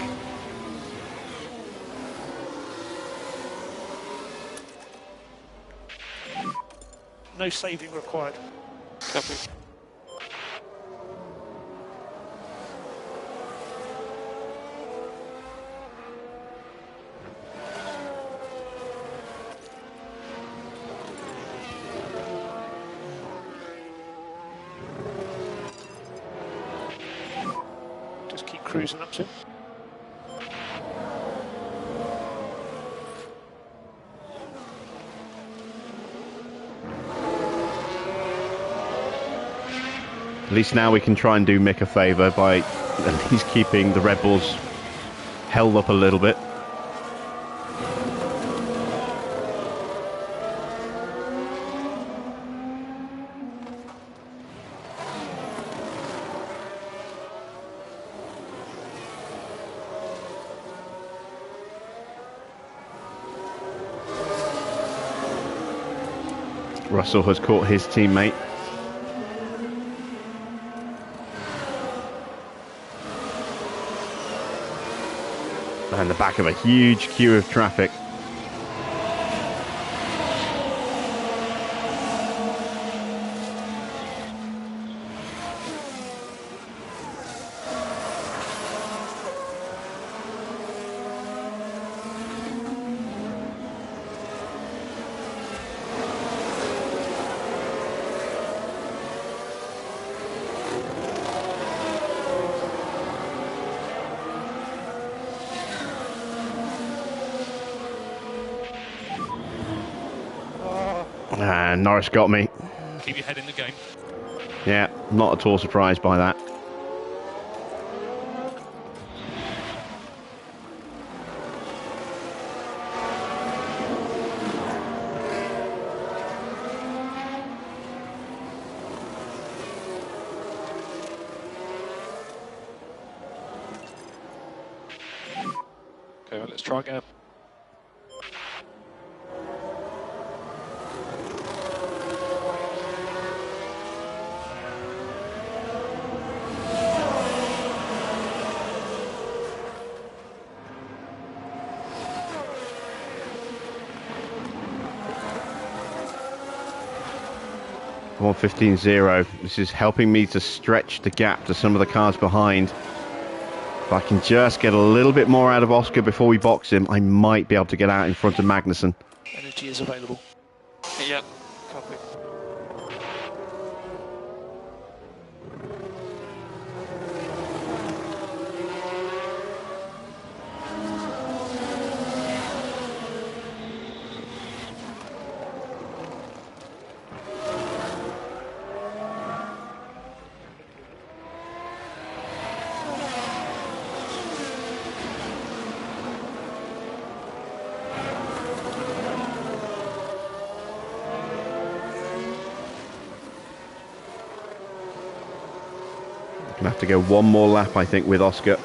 No saving required. Copy. Just keep cruising up to him. At least now we can try and do Mick a favour by at least keeping the Red Bulls held up a little bit. Russell has caught his teammate. And the back of a huge queue of traffic. And Norris got me. Keep your head in the game. Yeah, not at all surprised by that. Okay, well, let's try again. One 15.0. This is helping me to stretch the gap to some of the cars behind. If I can just get a little bit more out of Oscar before we box him, I might be able to get out in front of Magnussen. Energy is available. Yeah, copy. Gonna have to go one more lap, I think, with Oscar.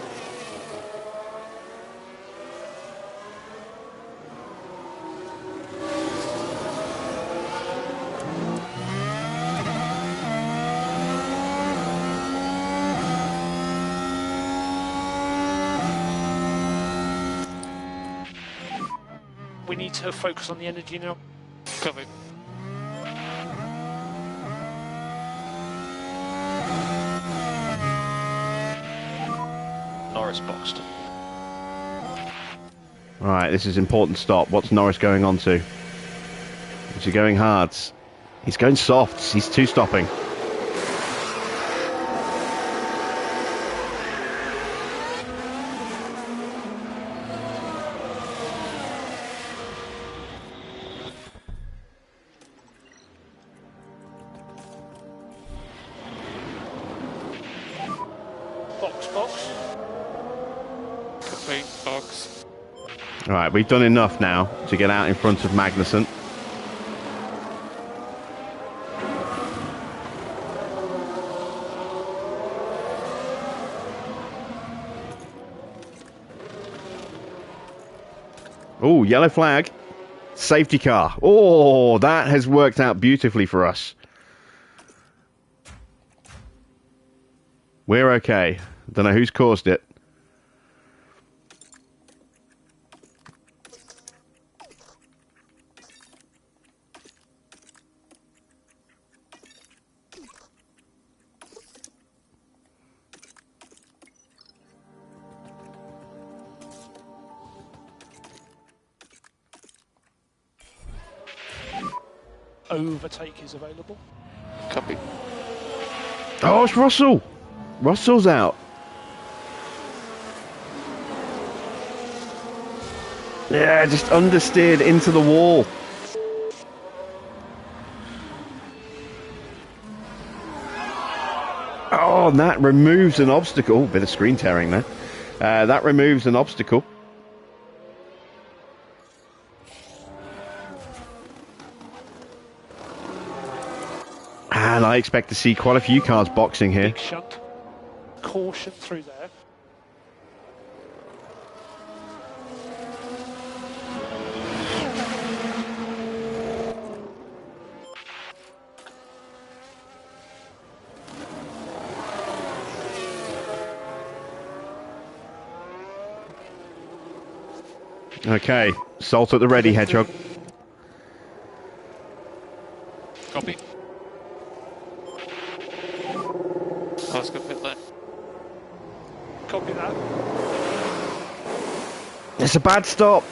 We need to focus on the energy now. Copy. Norris boxed. Right, this is important stop. What's Norris going on to? Is he going hards? He's going softs. He's two stopping. Box, box. Copy. Box. Alright, we've done enough now to get out in front of Magnussen. Oh, yellow flag. Safety car. Oh, that has worked out beautifully for us. We're okay. Don't know who's caused it. Overtake is available. Copy. Oh, it's Russell. Russell's out. Yeah, just understeered into the wall. Oh, and that removes an obstacle. Bit of screen tearing there. That removes an obstacle. And I expect to see quite a few cars boxing here. Big shunt. Caution through there. Okay, salt at the ready, Hedgehog. Copy. Let's go pit lane. Copy that. It's a bad stop.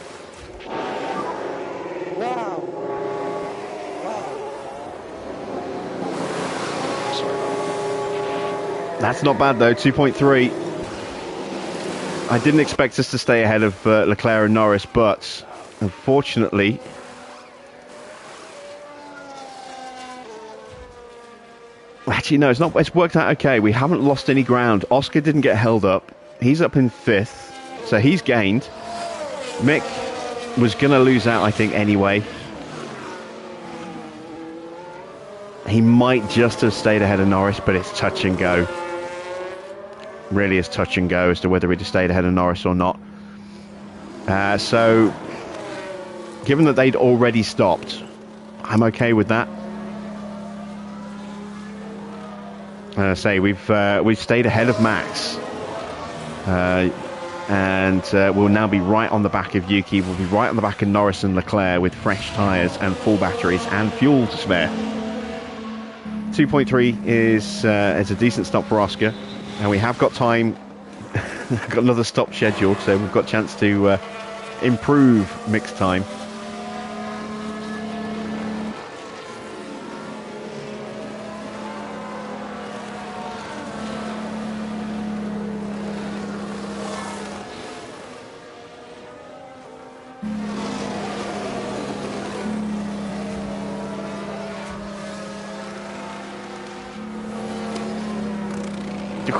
That's not bad though, 2.3. I didn't expect us to stay ahead of Leclerc and Norris, but unfortunately... Actually, no, it's worked out okay. We haven't lost any ground. Oscar didn't get held up. He's up in 5th, so he's gained. Mick was going to lose out, I think, anyway. He might just have stayed ahead of Norris, but it's touch and go. Really is touch and go as to whether he'd have stayed ahead of Norris or not. So, given that they'd already stopped, I'm okay with that. Say we've stayed ahead of Max, and we'll now be right on the back of Yuki. We'll be right on the back of Norris and Leclerc with fresh tyres and full batteries and fuel to spare. 2.3 is a decent stop for Oscar, and we have got time. Got another stop scheduled, so we've got a chance to improve mixed time.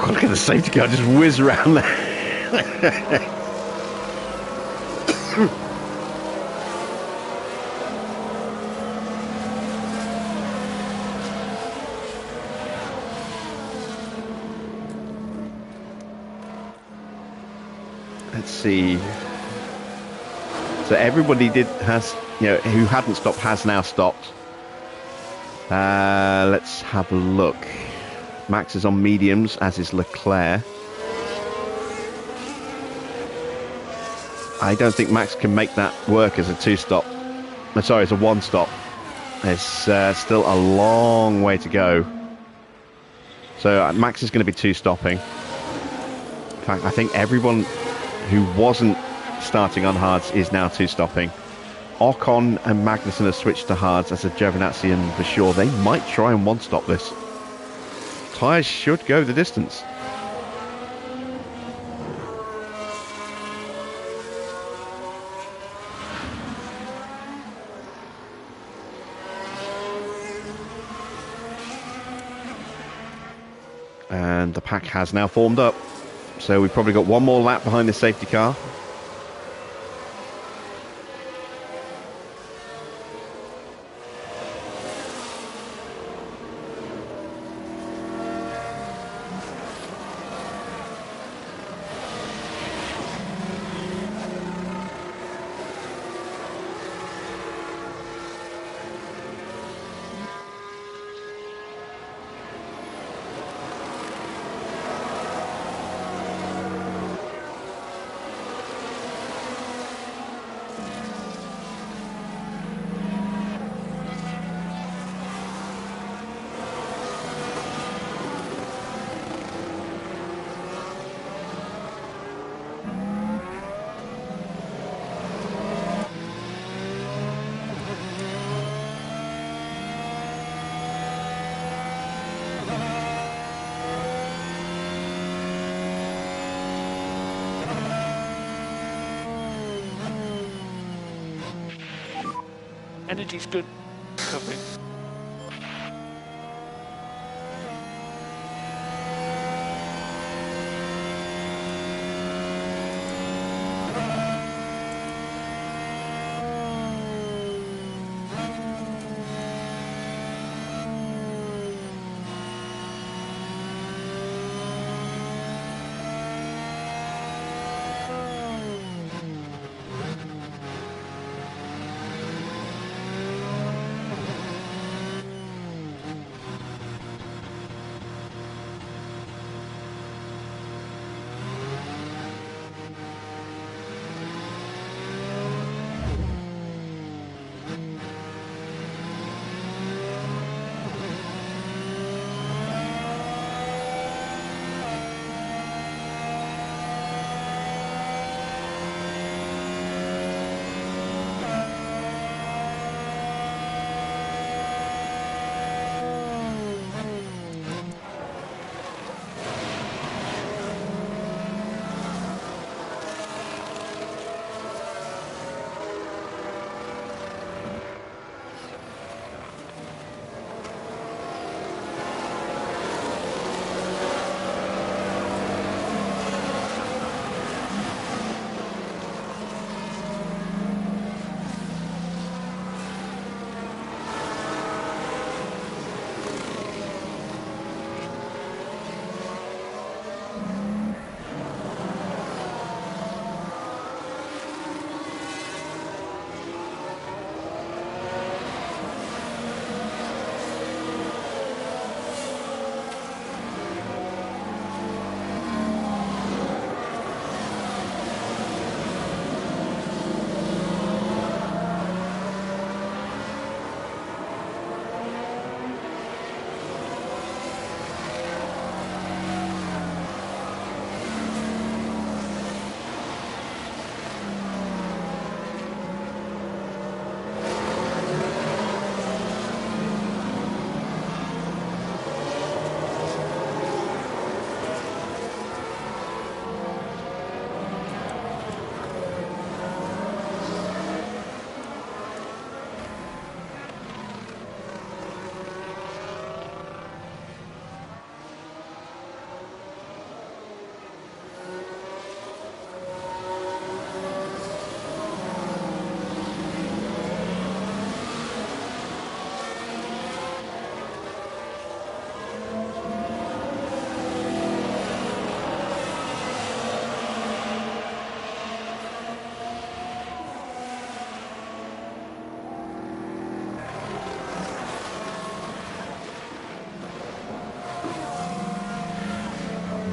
Look at the safety car just whiz around there. Let's see. So everybody who hadn't stopped has now stopped. Let's have a look. Max is on mediums, as is Leclerc. I don't think Max can make that work as a two-stop. Sorry, as a one-stop. There's still a long way to go. So Max is going to be two-stopping. In fact, I think everyone who wasn't starting on hards is now two-stopping. Ocon and Magnussen have switched to hards, as a Giovinazzi and Vershaw. They might try and one-stop this. Tyres should go the distance. And the pack has now formed up. So we've probably got one more lap behind the safety car. Energy's good. Covering.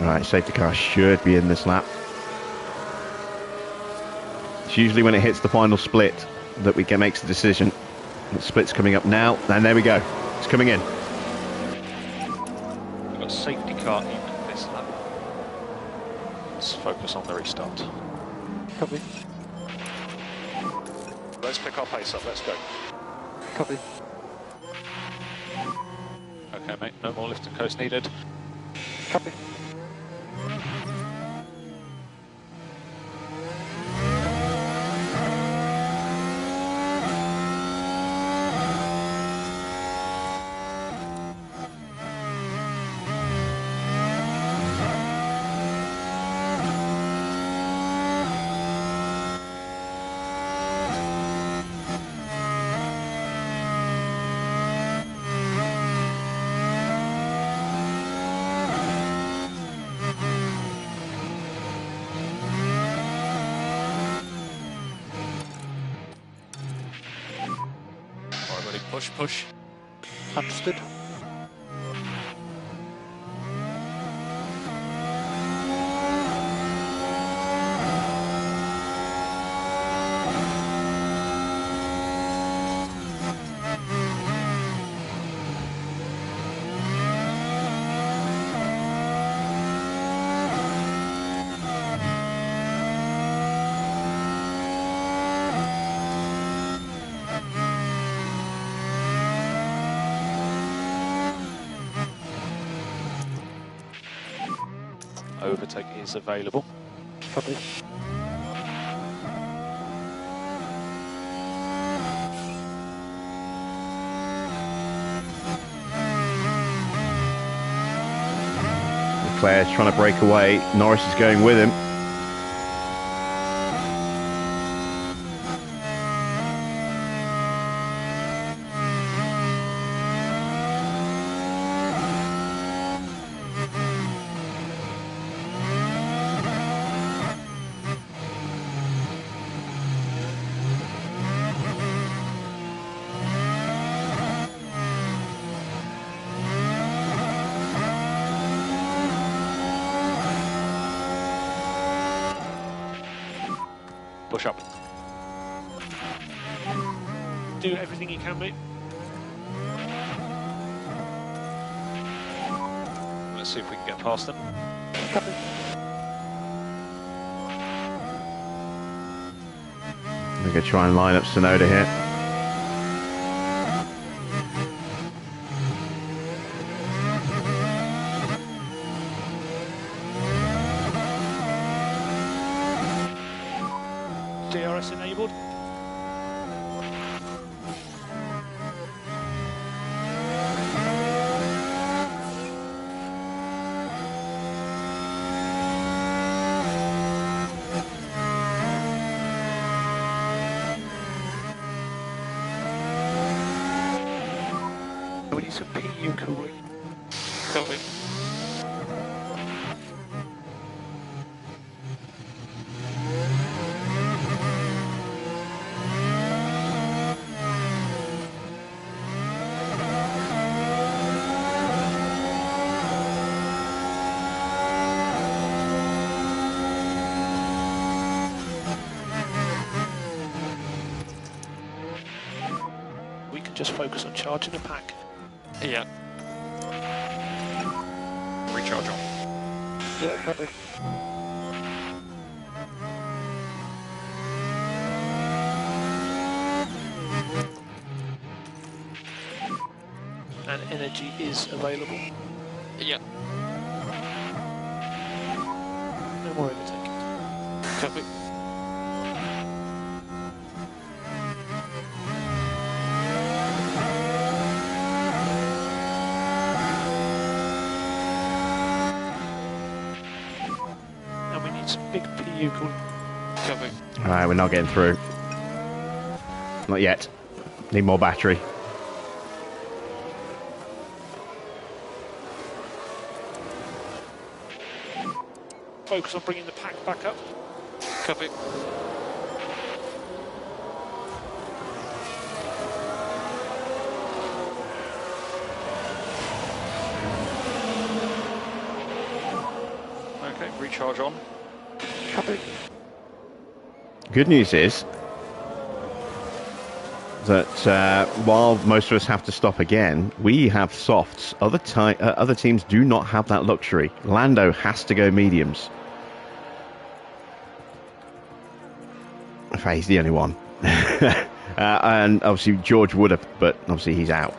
Right, safety car should be in this lap. It's usually when it hits the final split that makes the decision. The split's coming up now, and there we go. It's coming in. We've got a safety car in this lap. Let's focus on the restart. Copy. Let's pick our pace up, let's go. Copy. Okay mate, no more lift and coast needed. Copy. Push. Understood. Overtake is available. Copy. Leclerc's trying to break away. Norris is going with him. Push up. Do everything you can, mate. Let's see if we can get past them. Copy. We're going to try and line up Sonoda here. DRS enabled. We need some PU cooling. Copy. We can just focus on charging the pack. Yeah. Recharge on. Yeah, copy. And energy is available. Yeah. No more overtaking. Copy. And we need some big PU cooling. Copy. Alright, we're not getting through. Not yet. Need more battery. Focus on bringing the pack back up. Copy. Okay, recharge on. Copy. Good news is that while most of us have to stop again, we have softs. Other teams do not have that luxury. Lando has to go mediums. In fact, he's the only one. And obviously George would have, but obviously he's out.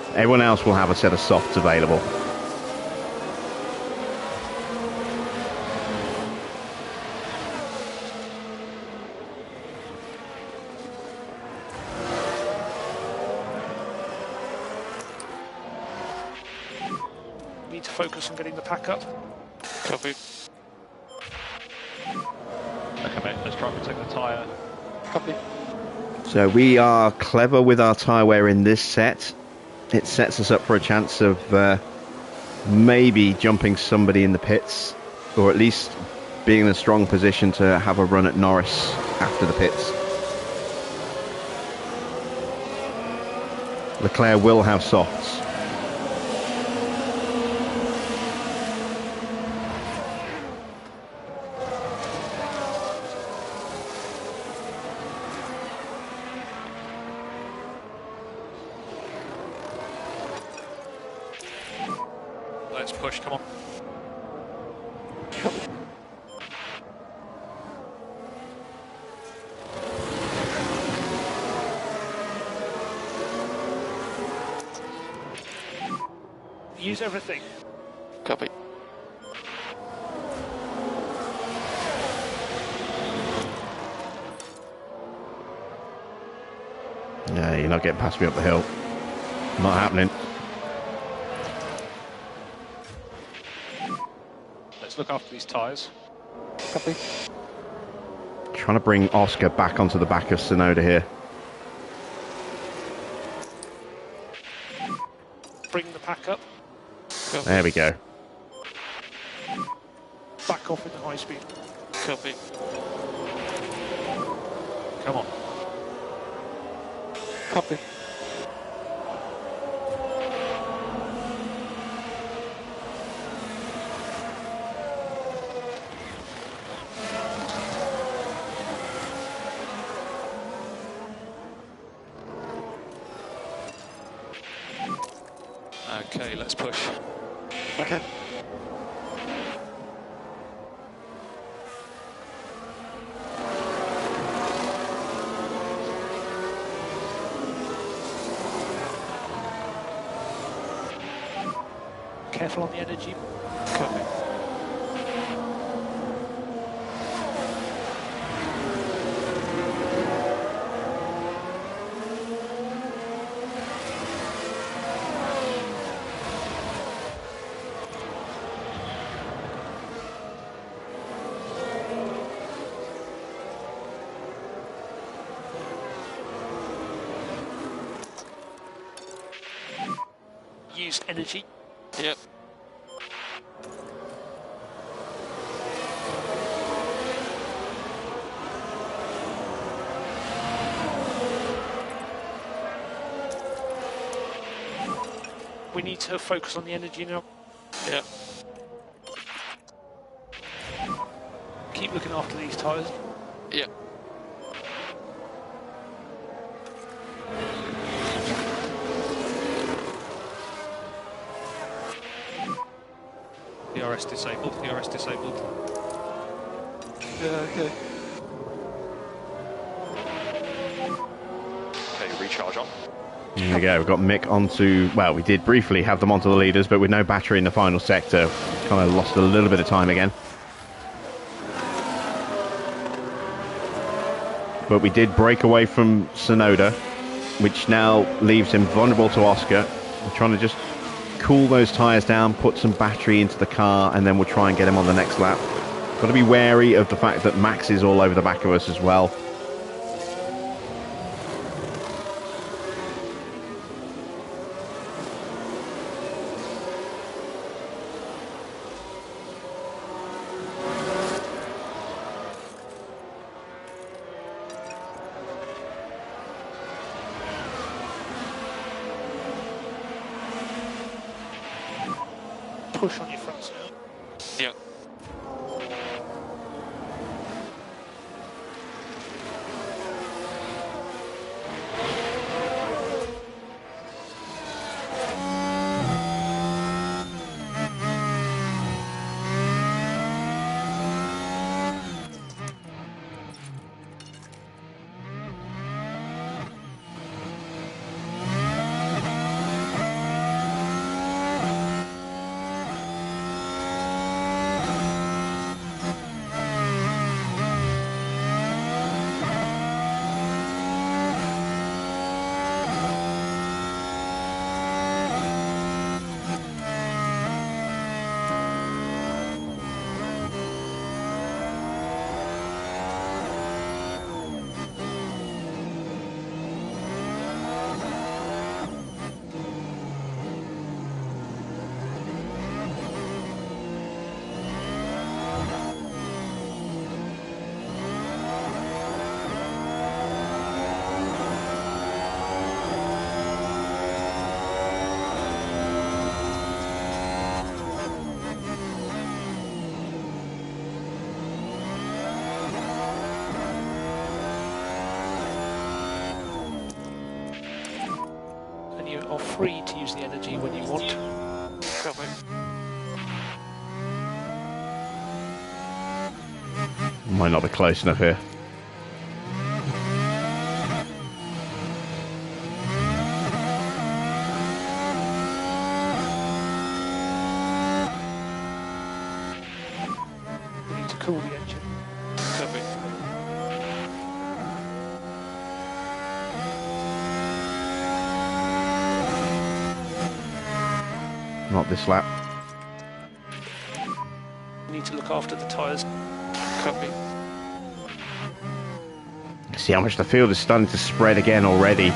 Everyone else will have a set of softs available. Need to focus on getting the pack up. Copy. Okay, mate, let's try and protect the tyre. Copy. So we are clever with our tyre wear in this set. It sets us up for a chance of maybe jumping somebody in the pits, or at least being in a strong position to have a run at Norris after the pits. Leclerc will have softs. Let's push, come on. Use everything. Copy. Yeah, you're not getting past me up the hill. Not happening. Let's look after these tyres. Copy. Trying to bring Oscar back onto the back of Sonoda here. Bring the pack up. Copy. There we go. Back off in the high speed. Copy. Come on. Copy. Okay, let's push. Okay. Careful on the energy. Copy. Use energy. Yep. We need to focus on the energy now. Yep. Keep looking after these tyres. Yep. DRS disabled, DRS disabled. Yeah, okay. Okay, recharge on. There we go. We've got Mick onto... Well, we did briefly have them onto the leaders, but with no battery in the final sector, kind of lost a little bit of time again. But we did break away from Sonoda, which now leaves him vulnerable to Oscar. We're trying to just cool those tyres down, put some battery into the car, and then we'll try and get him on the next lap. Got to be wary of the fact that Max is all over the back of us as well. Push on your front now. Yep. are free to use the energy when you want. Copy. Might not be close enough here. We need to cool the engine. Copy. Not this lap. We need to look after the tyres. Copy. See how much the field is starting to spread again already.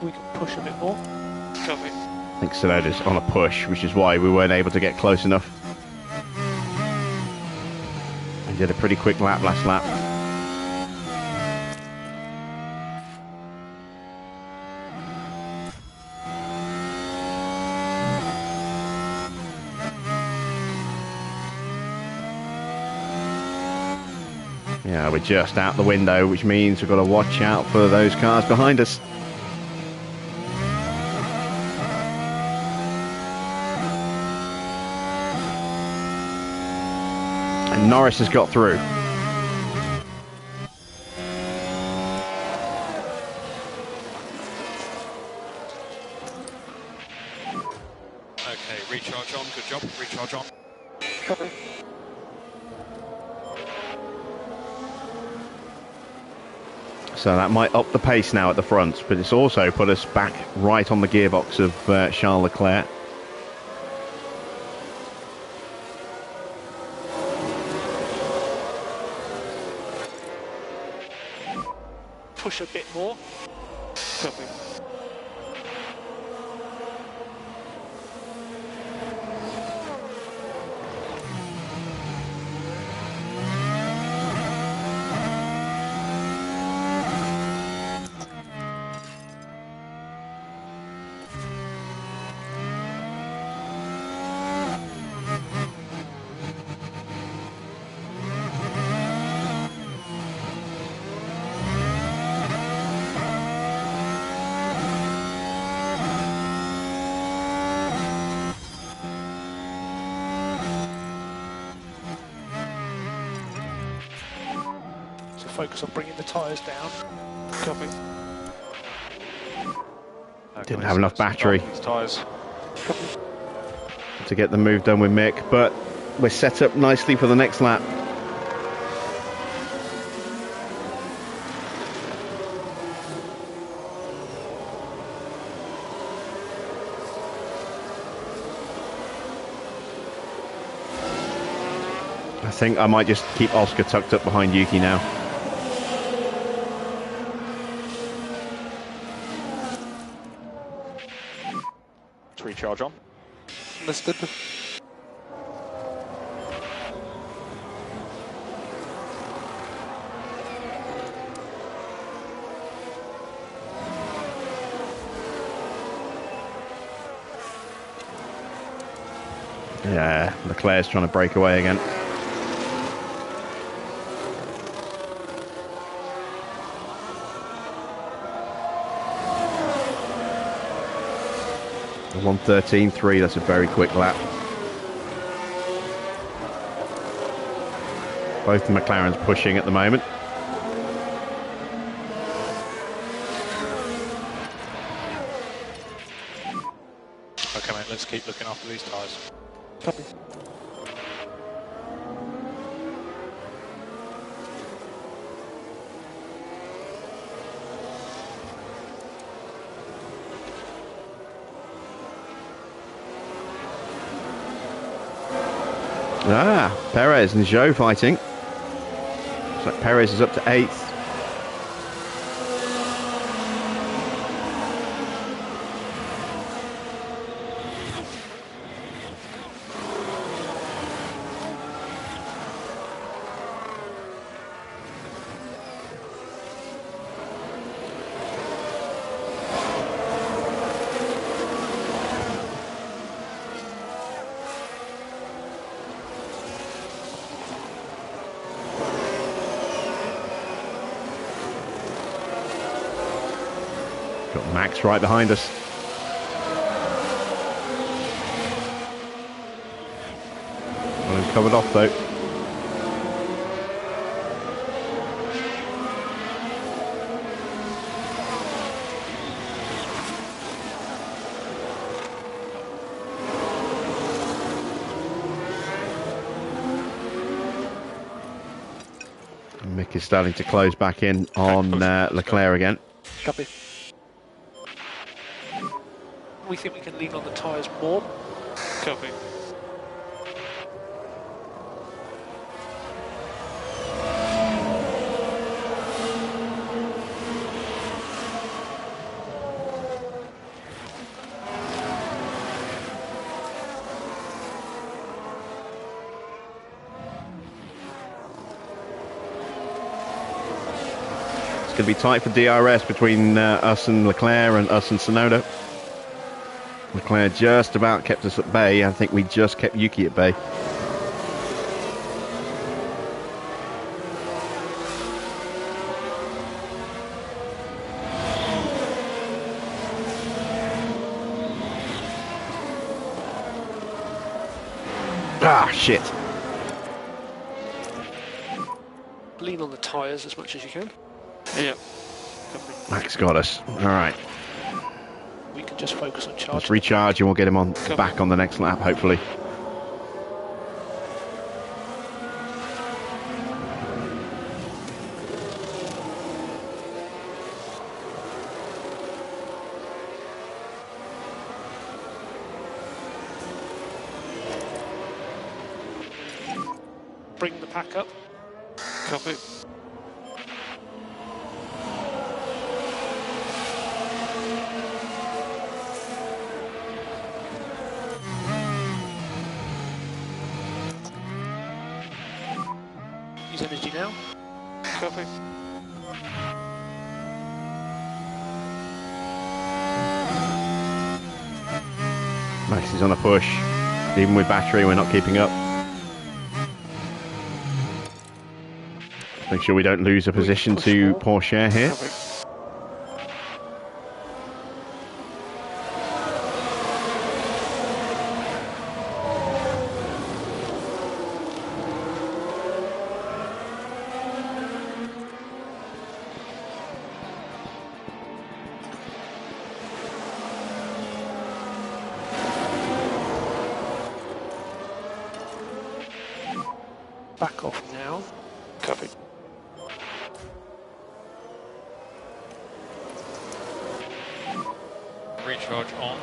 We can push a bit more. Copy. I think Sonoda's on a push, which is why we weren't able to get close enough. We did a pretty quick lap last lap. Yeah, we're just out the window, which means we've got to watch out for those cars behind us. And Norris has got through. Okay, recharge on. Good job. Recharge on. Copy. So that might up the pace now at the front, but it's also put us back right on the gearbox of Charles Leclerc. Push a bit more. Copy. Focus on bringing the tyres down. Copy. Didn't have enough battery These tyres. to get the move done with Mick, but we're set up nicely for the next lap. I think I might just keep Oscar tucked up behind Yuki now. Let's recharge on. Listed. Yeah, Leclerc's trying to break away again. A 1:13.3, that's a very quick lap. Both the McLarens pushing at the moment. Okay, mate, let's keep looking after these tyres. Copy. Ah, Perez and Zhou fighting. Looks like Perez is up to 8th. Got Max right behind us. Well, he's covered off though. Mick is starting to close back in on Leclerc again. Copy. We think we can lean on the tyres more. Copy. It's going to be tight for DRS between us and Leclerc and us and Sonoda. Leclerc just about kept us at bay. I think we just kept Yuki at bay. Ah, shit. Lean on the tyres as much as you can. Yeah. Max got us. All right. We can just focus on charge. Let's recharge and we'll get him on back on the next lap, hopefully. Bring the pack up. Copy. Use energy now. Copy. Max is on a push. Even with battery, we're not keeping up. Make sure we don't lose a position to Porsche here. Copy. Back off now. Copy. Recharge on.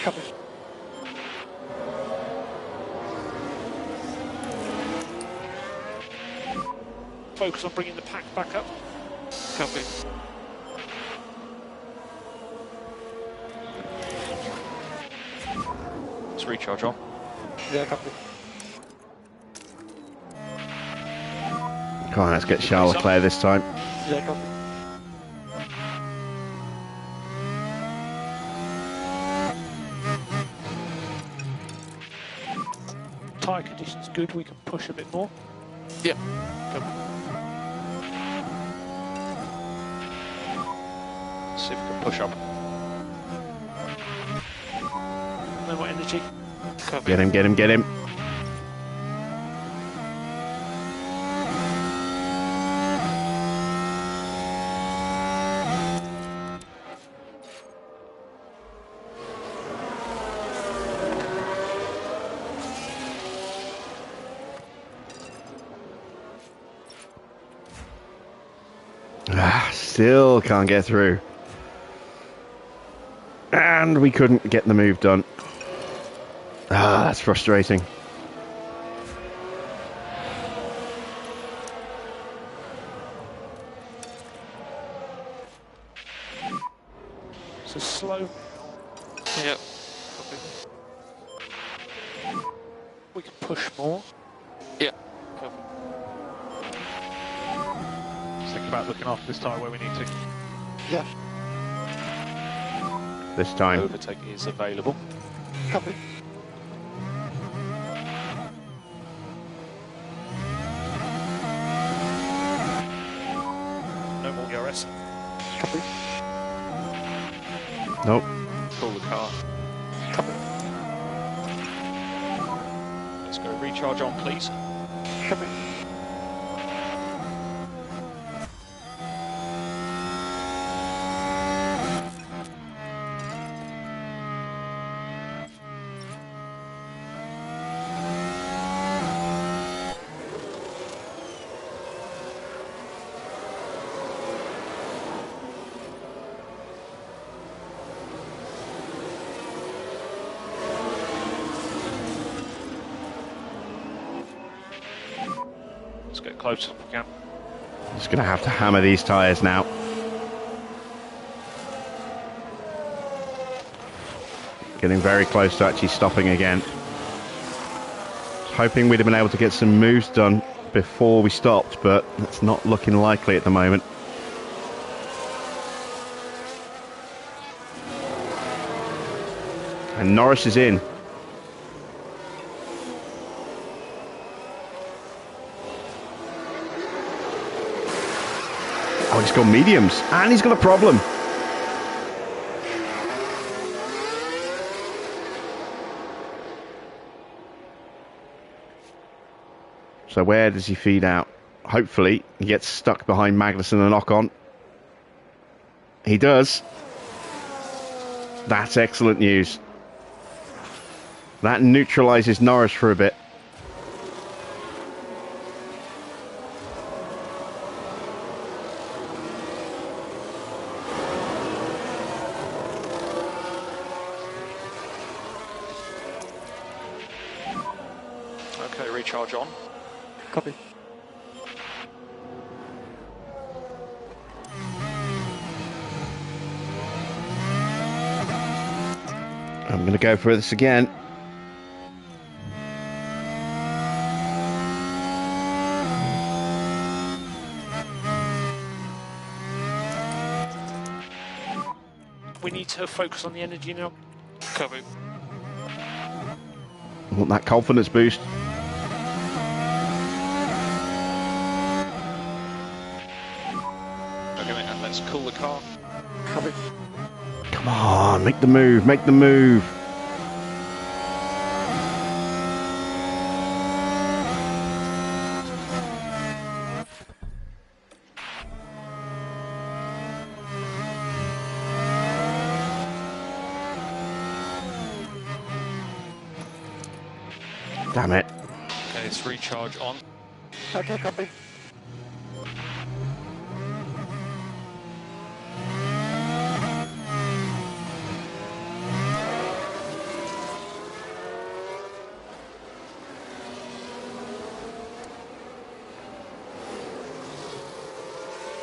Copy. Focus on bringing the pack back up. Copy. Let's recharge on. Yeah, copy. Come on, let's get Charles Leclerc this time. Yeah, copy. Tyre conditions good, we can push a bit more. Yeah. Copy. See if we can push up. No more energy. Copy. Get him, get him, get him. Still can't get through. And we couldn't get the move done. Ah, that's frustrating. So slow. Yep. We can push more. Yeah. Copy. Let's think about looking after this tyre where we need to. Yeah. This time. Overtake is available. Copy. No more DRS. Copy. Nope. Cool the car. Copy. Let's go recharge on, please. Copy. Let's get close if we can. Just going to have to hammer these tyres now. Getting very close to actually stopping again. Hoping we'd have been able to get some moves done before we stopped, but that's not looking likely at the moment. And Norris is in. Oh, he's got mediums, and he's got a problem. So where does he feed out? Hopefully he gets stuck behind Magnussen and Ocon. He does. That's excellent news. That neutralises Norris for a bit. Okay, recharge on. Copy. I'm going to go for this again. We need to focus on the energy now. Copy. I want that confidence boost. Okay, mate, and let's cool the car. Copy. Come on, make the move, make the move. Damn it. Okay, it's recharge on. Okay, copy.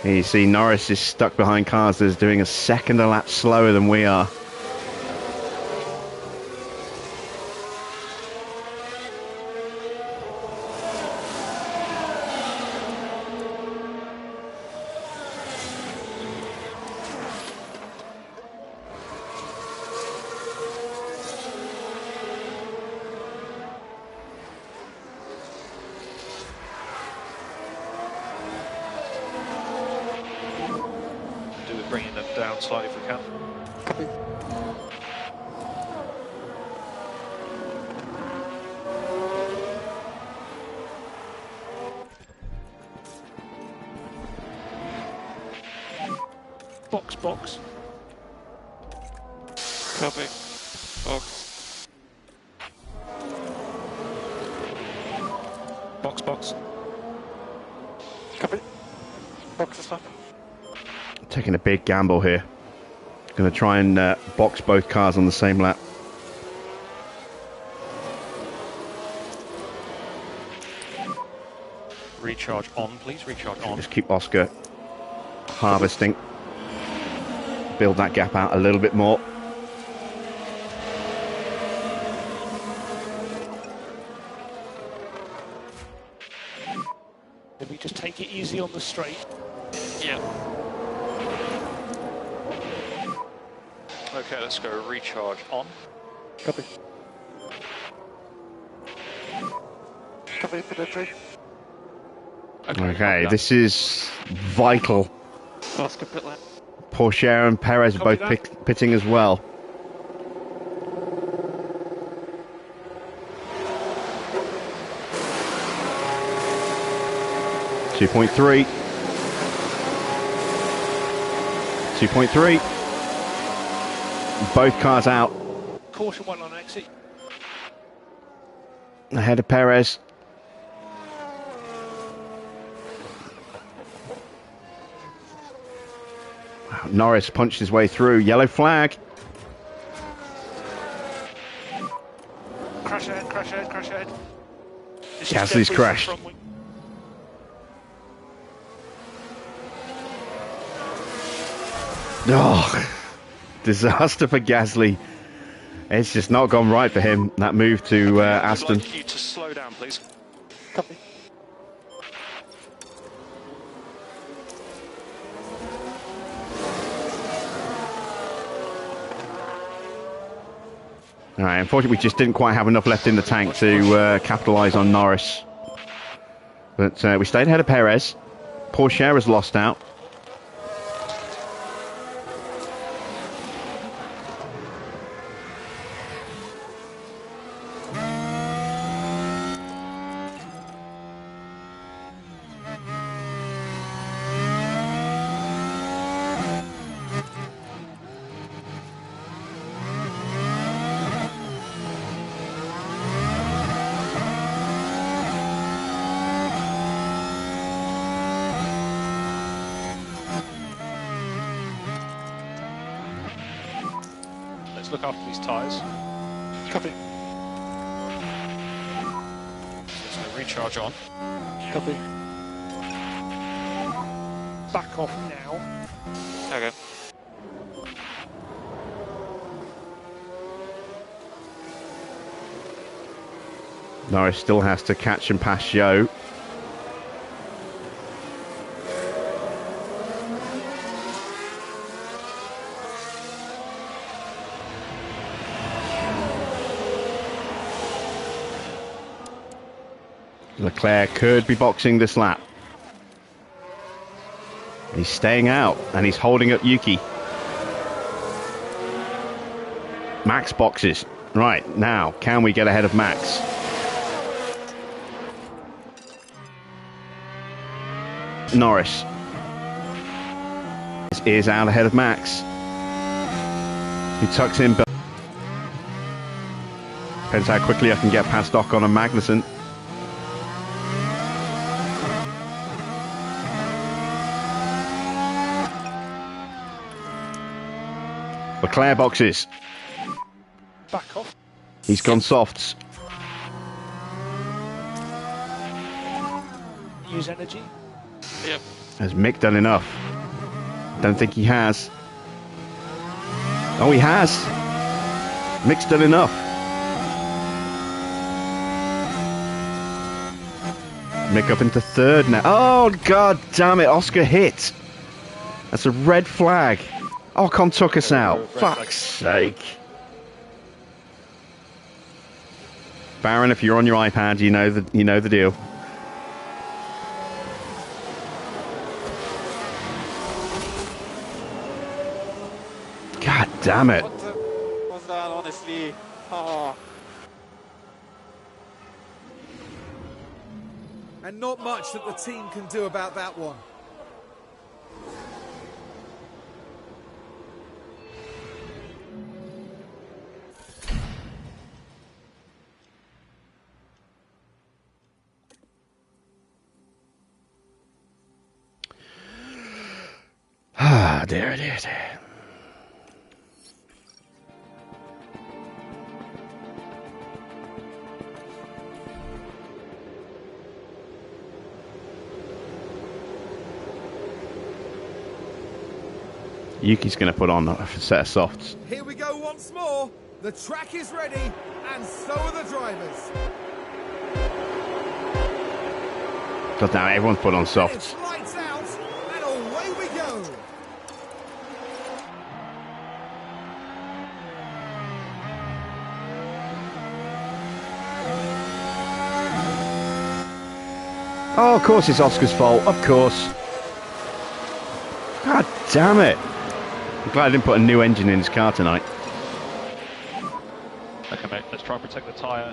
Here you see Norris is stuck behind cars that's doing a second a lap slower than we are. Do it, bringing them down slightly if we can. Copy. Box. Copy. Box. Box. Copy. Box is up. Taking a big gamble here. Going to try and box both cars on the same lap. Recharge on, please. Recharge on. Just keep Oscar harvesting. Build that gap out a little bit more. Did we just take it easy on the straight? Yeah. Okay, let's go recharge on. Copy. Copy, penetrate. Okay, this is vital. Oscar pit lap. Porsche and Perez are both pitting as well. Two point three. 2.3. Both cars out. Caution one on exit. Ahead of Perez. Wow, Norris punched his way through. Yellow flag. Crash ahead, crash ahead, crash ahead. Gasly's crashed. Oh, disaster for Gasly. It's just not gone right for him, that move to Aston. I'd like you to slow down, please. Copy. Alright, unfortunately we just didn't quite have enough left in the tank to capitalise on Norris. But we stayed ahead of Perez. Porsche has lost out. Let's look after these tyres. Copy. Just going to recharge on. Copy. Back off now. Okay. Norris still has to catch and pass Joe. Leclerc could be boxing this lap. He's staying out and he's holding up Yuki. Max boxes. Right, now, can we get ahead of Max? Norris is out ahead of Max. He tucks in. Depends how quickly I can get past Ocon and Magnussen. Leclerc boxes. Back off. He's gone softs. Use energy. Yep. Has Mick done enough? Don't think he has. Oh, he has. Mick's done enough. Mick up into third now. Oh, god damn it. Oscar hit. That's a red flag. Ocon took us out. Fuck's sake. Baron, if you're on your iPad, you know the deal. God damn it. What was that, honestly? Oh. And not much that the team can do about that one. Ah, dear, dear, dear. Yuki's going to put on a set of softs. Here we go once more. The track is ready, and so are the drivers. God damn it, everyone's put on It's softs. lights out, and away we go. Oh, of course it's Oscar's fault. Of course. God damn it. I'm glad I didn't put a new engine in his car tonight. Okay, mate, let's try and protect the tyre.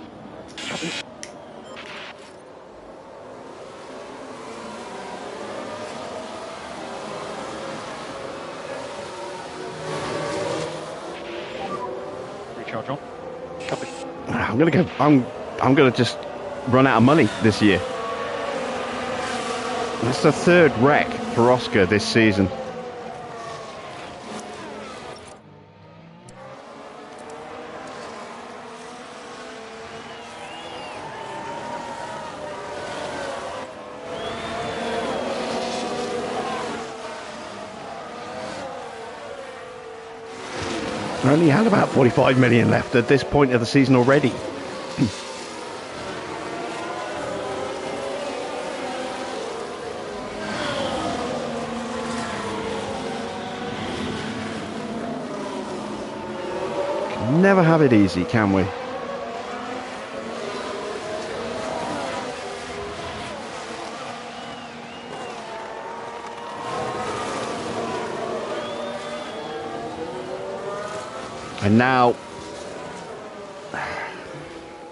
Recharge on. Copy. I'm gonna just run out of money this year. That's the third wreck for Oscar this season. I only had about 45 million left at this point of the season already. Can never have it easy, can we? And now,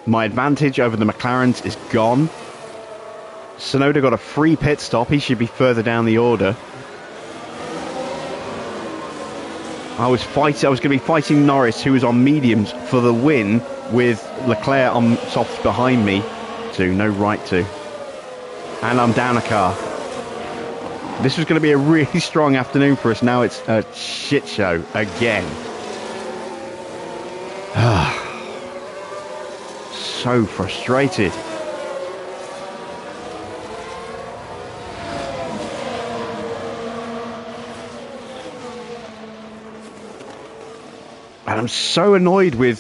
my advantage over the McLarens is gone. Tsunoda got a free pit stop. He should be further down the order. I was going to be fighting Norris, who was on mediums, for the win, with Leclerc on softs behind me. No right to. And I'm down a car. This was going to be a really strong afternoon for us. Now it's a shit show again. So frustrated. And I'm so annoyed with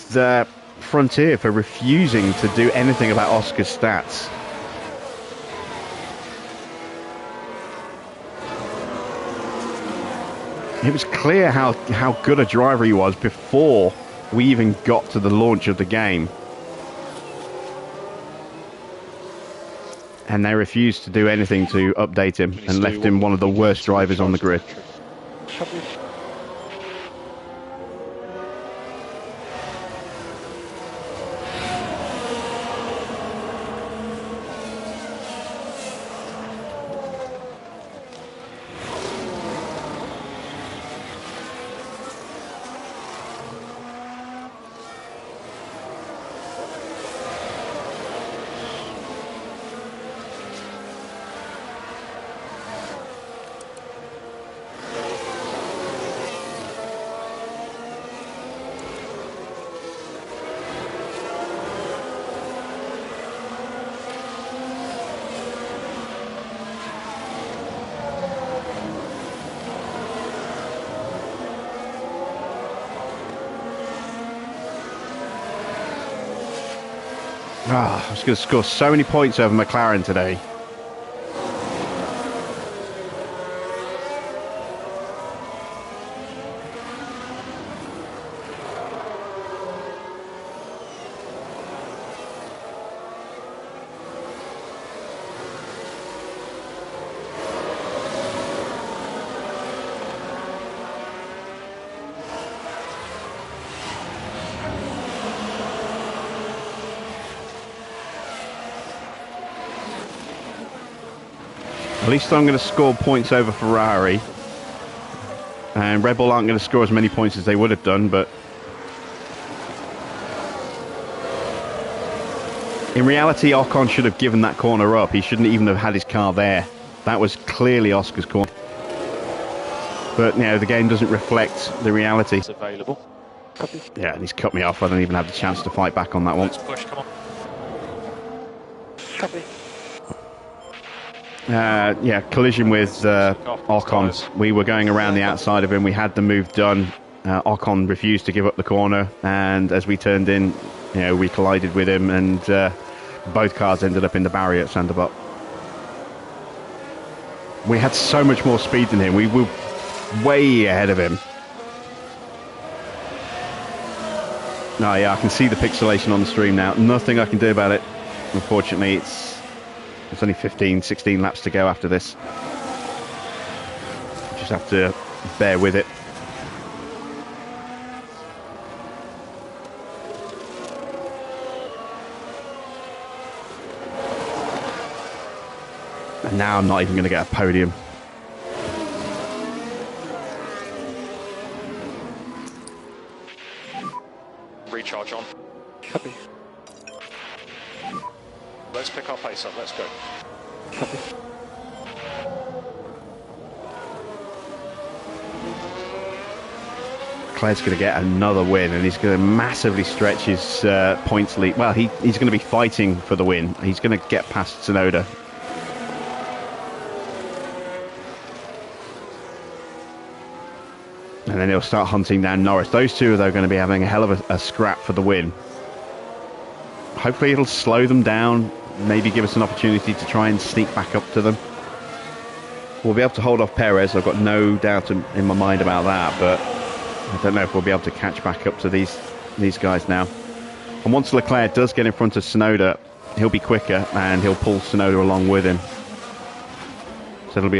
Frontier for refusing to do anything about Oscar's stats. It was clear how good a driver he was before we even got to the launch of the game. And they refused to do anything to update him and left him one of the worst drivers on the grid. I was going to score so many points over McLaren today. At least I'm going to score points over Ferrari. And Red Bull aren't going to score as many points as they would have done, but in reality, Ocon should have given that corner up. He shouldn't even have had his car there. That was clearly Oscar's corner. But, you know, the game doesn't reflect the reality. It's available. Copy. Yeah, and he's cut me off. I don't even have the chance to fight back on that one. Let's push, come on. Copy. Yeah, collision with Ocon. We were going around the outside of him. We had the move done. Ocon refused to give up the corner, and as we turned in, you know, we collided with him, and both cars ended up in the barrier at Sanderbot. We had so much more speed than him. We were way ahead of him. Oh yeah, I can see the pixelation on the stream now. Nothing I can do about it. Unfortunately, it's only 15, 16 laps to go after this. Just have to bear with it. And now I'm not even going to get a podium. Recharge on. Copy. Let's pick our pace up, let's go. Copy. Leclerc's going to get another win, and he's going to massively stretch his points lead. Well, he's going to be fighting for the win. He's going to get past Tsunoda. And then he'll start hunting down Norris. Those two are, though, going to be having a hell of a scrap for the win. Hopefully it'll slow them down, maybe give us an opportunity to try and sneak back up to them. We'll be able to hold off Perez. I've got no doubt in my mind about that, but I don't know if we'll be able to catch back up to these guys now. And once Leclerc does get in front of Tsunoda, he'll be quicker and he'll pull Tsunoda along with him. So it'll be a